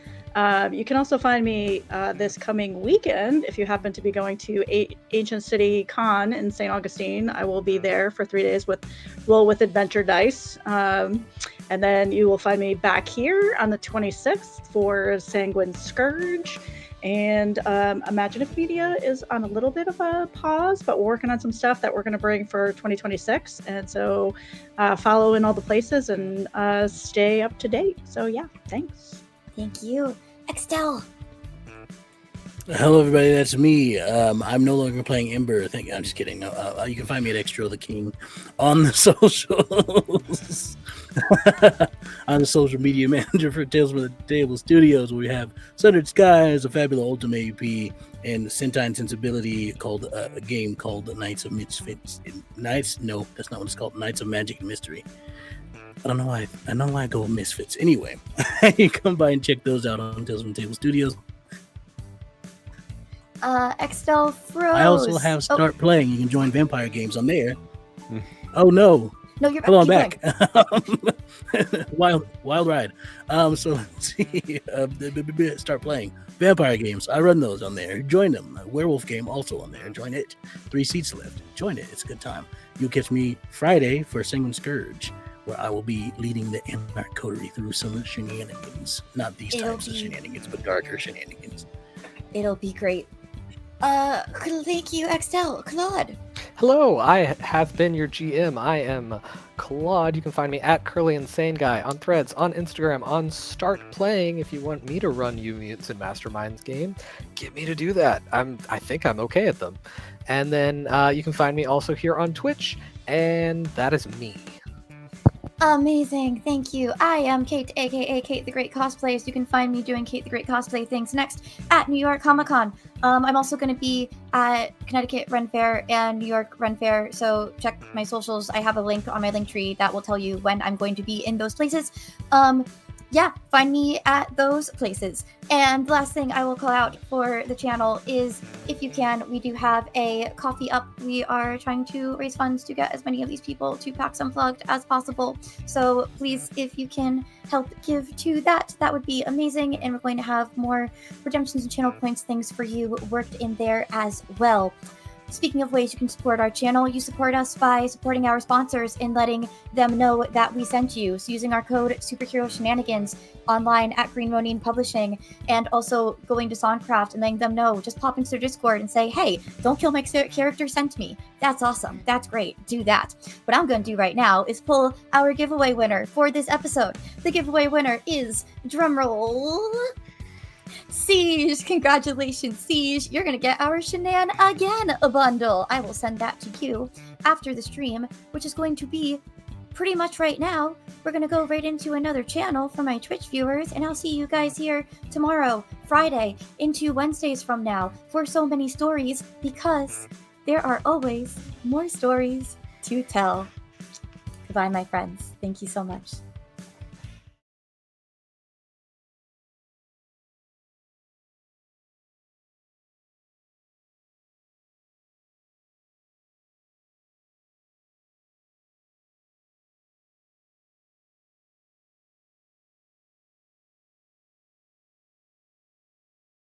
You can also find me this coming weekend if you happen to be going to Ancient City Con in St. Augustine. I will be there for 3 days with Roll with Adventure Dice. And then you will find me back here on the 26th for Sanguine Scourge. And ImagineIf Media is on a little bit of a pause, but we're working on some stuff that we're going to bring for 2026. And so follow in all the places and stay up to date. So yeah, thanks. Thank you. Extell. Hello, everybody. That's me. I'm no longer playing Ember. I'm just kidding. No, you can find me at Extra the King on the socials. I'm the social media manager for Tales from the Table Studios, where we have Sundered Skies, a fabulous Ultimate AP, and Sentai Sensibility called a game called Knights of Misfits. No, that's not what it's called. Knights of Magic and Mystery. I don't know why. I know why I go with Misfits. Anyway, you come by and check those out on Tales from the Table Studios. Extell froze. I also have Start Playing. You can join Vampire Games on there. Oh no. No, you're Hold on keep back. Wild ride. So let's see. Start Playing Vampire Games. I run those on there. Join them. A werewolf game also on there. Join it. 3 seats left. Join it. It's a good time. You'll catch me Friday for Sanguine Scourge, where I will be leading the Anarch coterie through some shenanigans. Not these types of shenanigans, but darker shenanigans. It'll be great. Thank you, Extell. Claude. Hello, I have been your GM. I am Claude. You can find me at Curly Insane Guy on Threads, on Instagram, on Start Playing. If you want me to run you Mutants and Masterminds game, get me to do that. I think I'm okay at them. And then you can find me also here on Twitch, and that is me. Amazing, thank you. I am Kate, aka Kate the Great Cosplays. You can find me doing Kate the Great Cosplay things next at New York Comic Con. I'm also going to be at Connecticut Ren Fair and New York Ren Fair, so check my socials. I have a link on my link tree that will tell you when I'm going to be in those places. Yeah, find me at those places. And the last thing I will call out for the channel is, if you can, we do have a coffee up. We are trying to raise funds to get as many of these people to PAX Unplugged as possible. So please, if you can help give to that, that would be amazing. And we're going to have more redemptions and channel points things for you worked in there as well. Speaking of ways you can support our channel, you support us by supporting our sponsors and letting them know that we sent you. So using our code Superhero Shenanigans online at Green Ronin Publishing, and also going to Songcraft and letting them know. Just pop into their Discord and say, hey, Don't Kill My Character sent me. That's awesome. That's great. Do that. What I'm going to do right now is pull our giveaway winner for this episode. The giveaway winner is, drumroll, Siege. Congratulations, Siege. You're going to get our Shenanigans bundle. I will send that to you after the stream, which is going to be pretty much right now. We're going to go right into another channel for my Twitch viewers, and I'll see you guys here tomorrow, Friday, into Wednesdays from now for so many stories, because there are always more stories to tell. Goodbye, my friends. Thank you so much.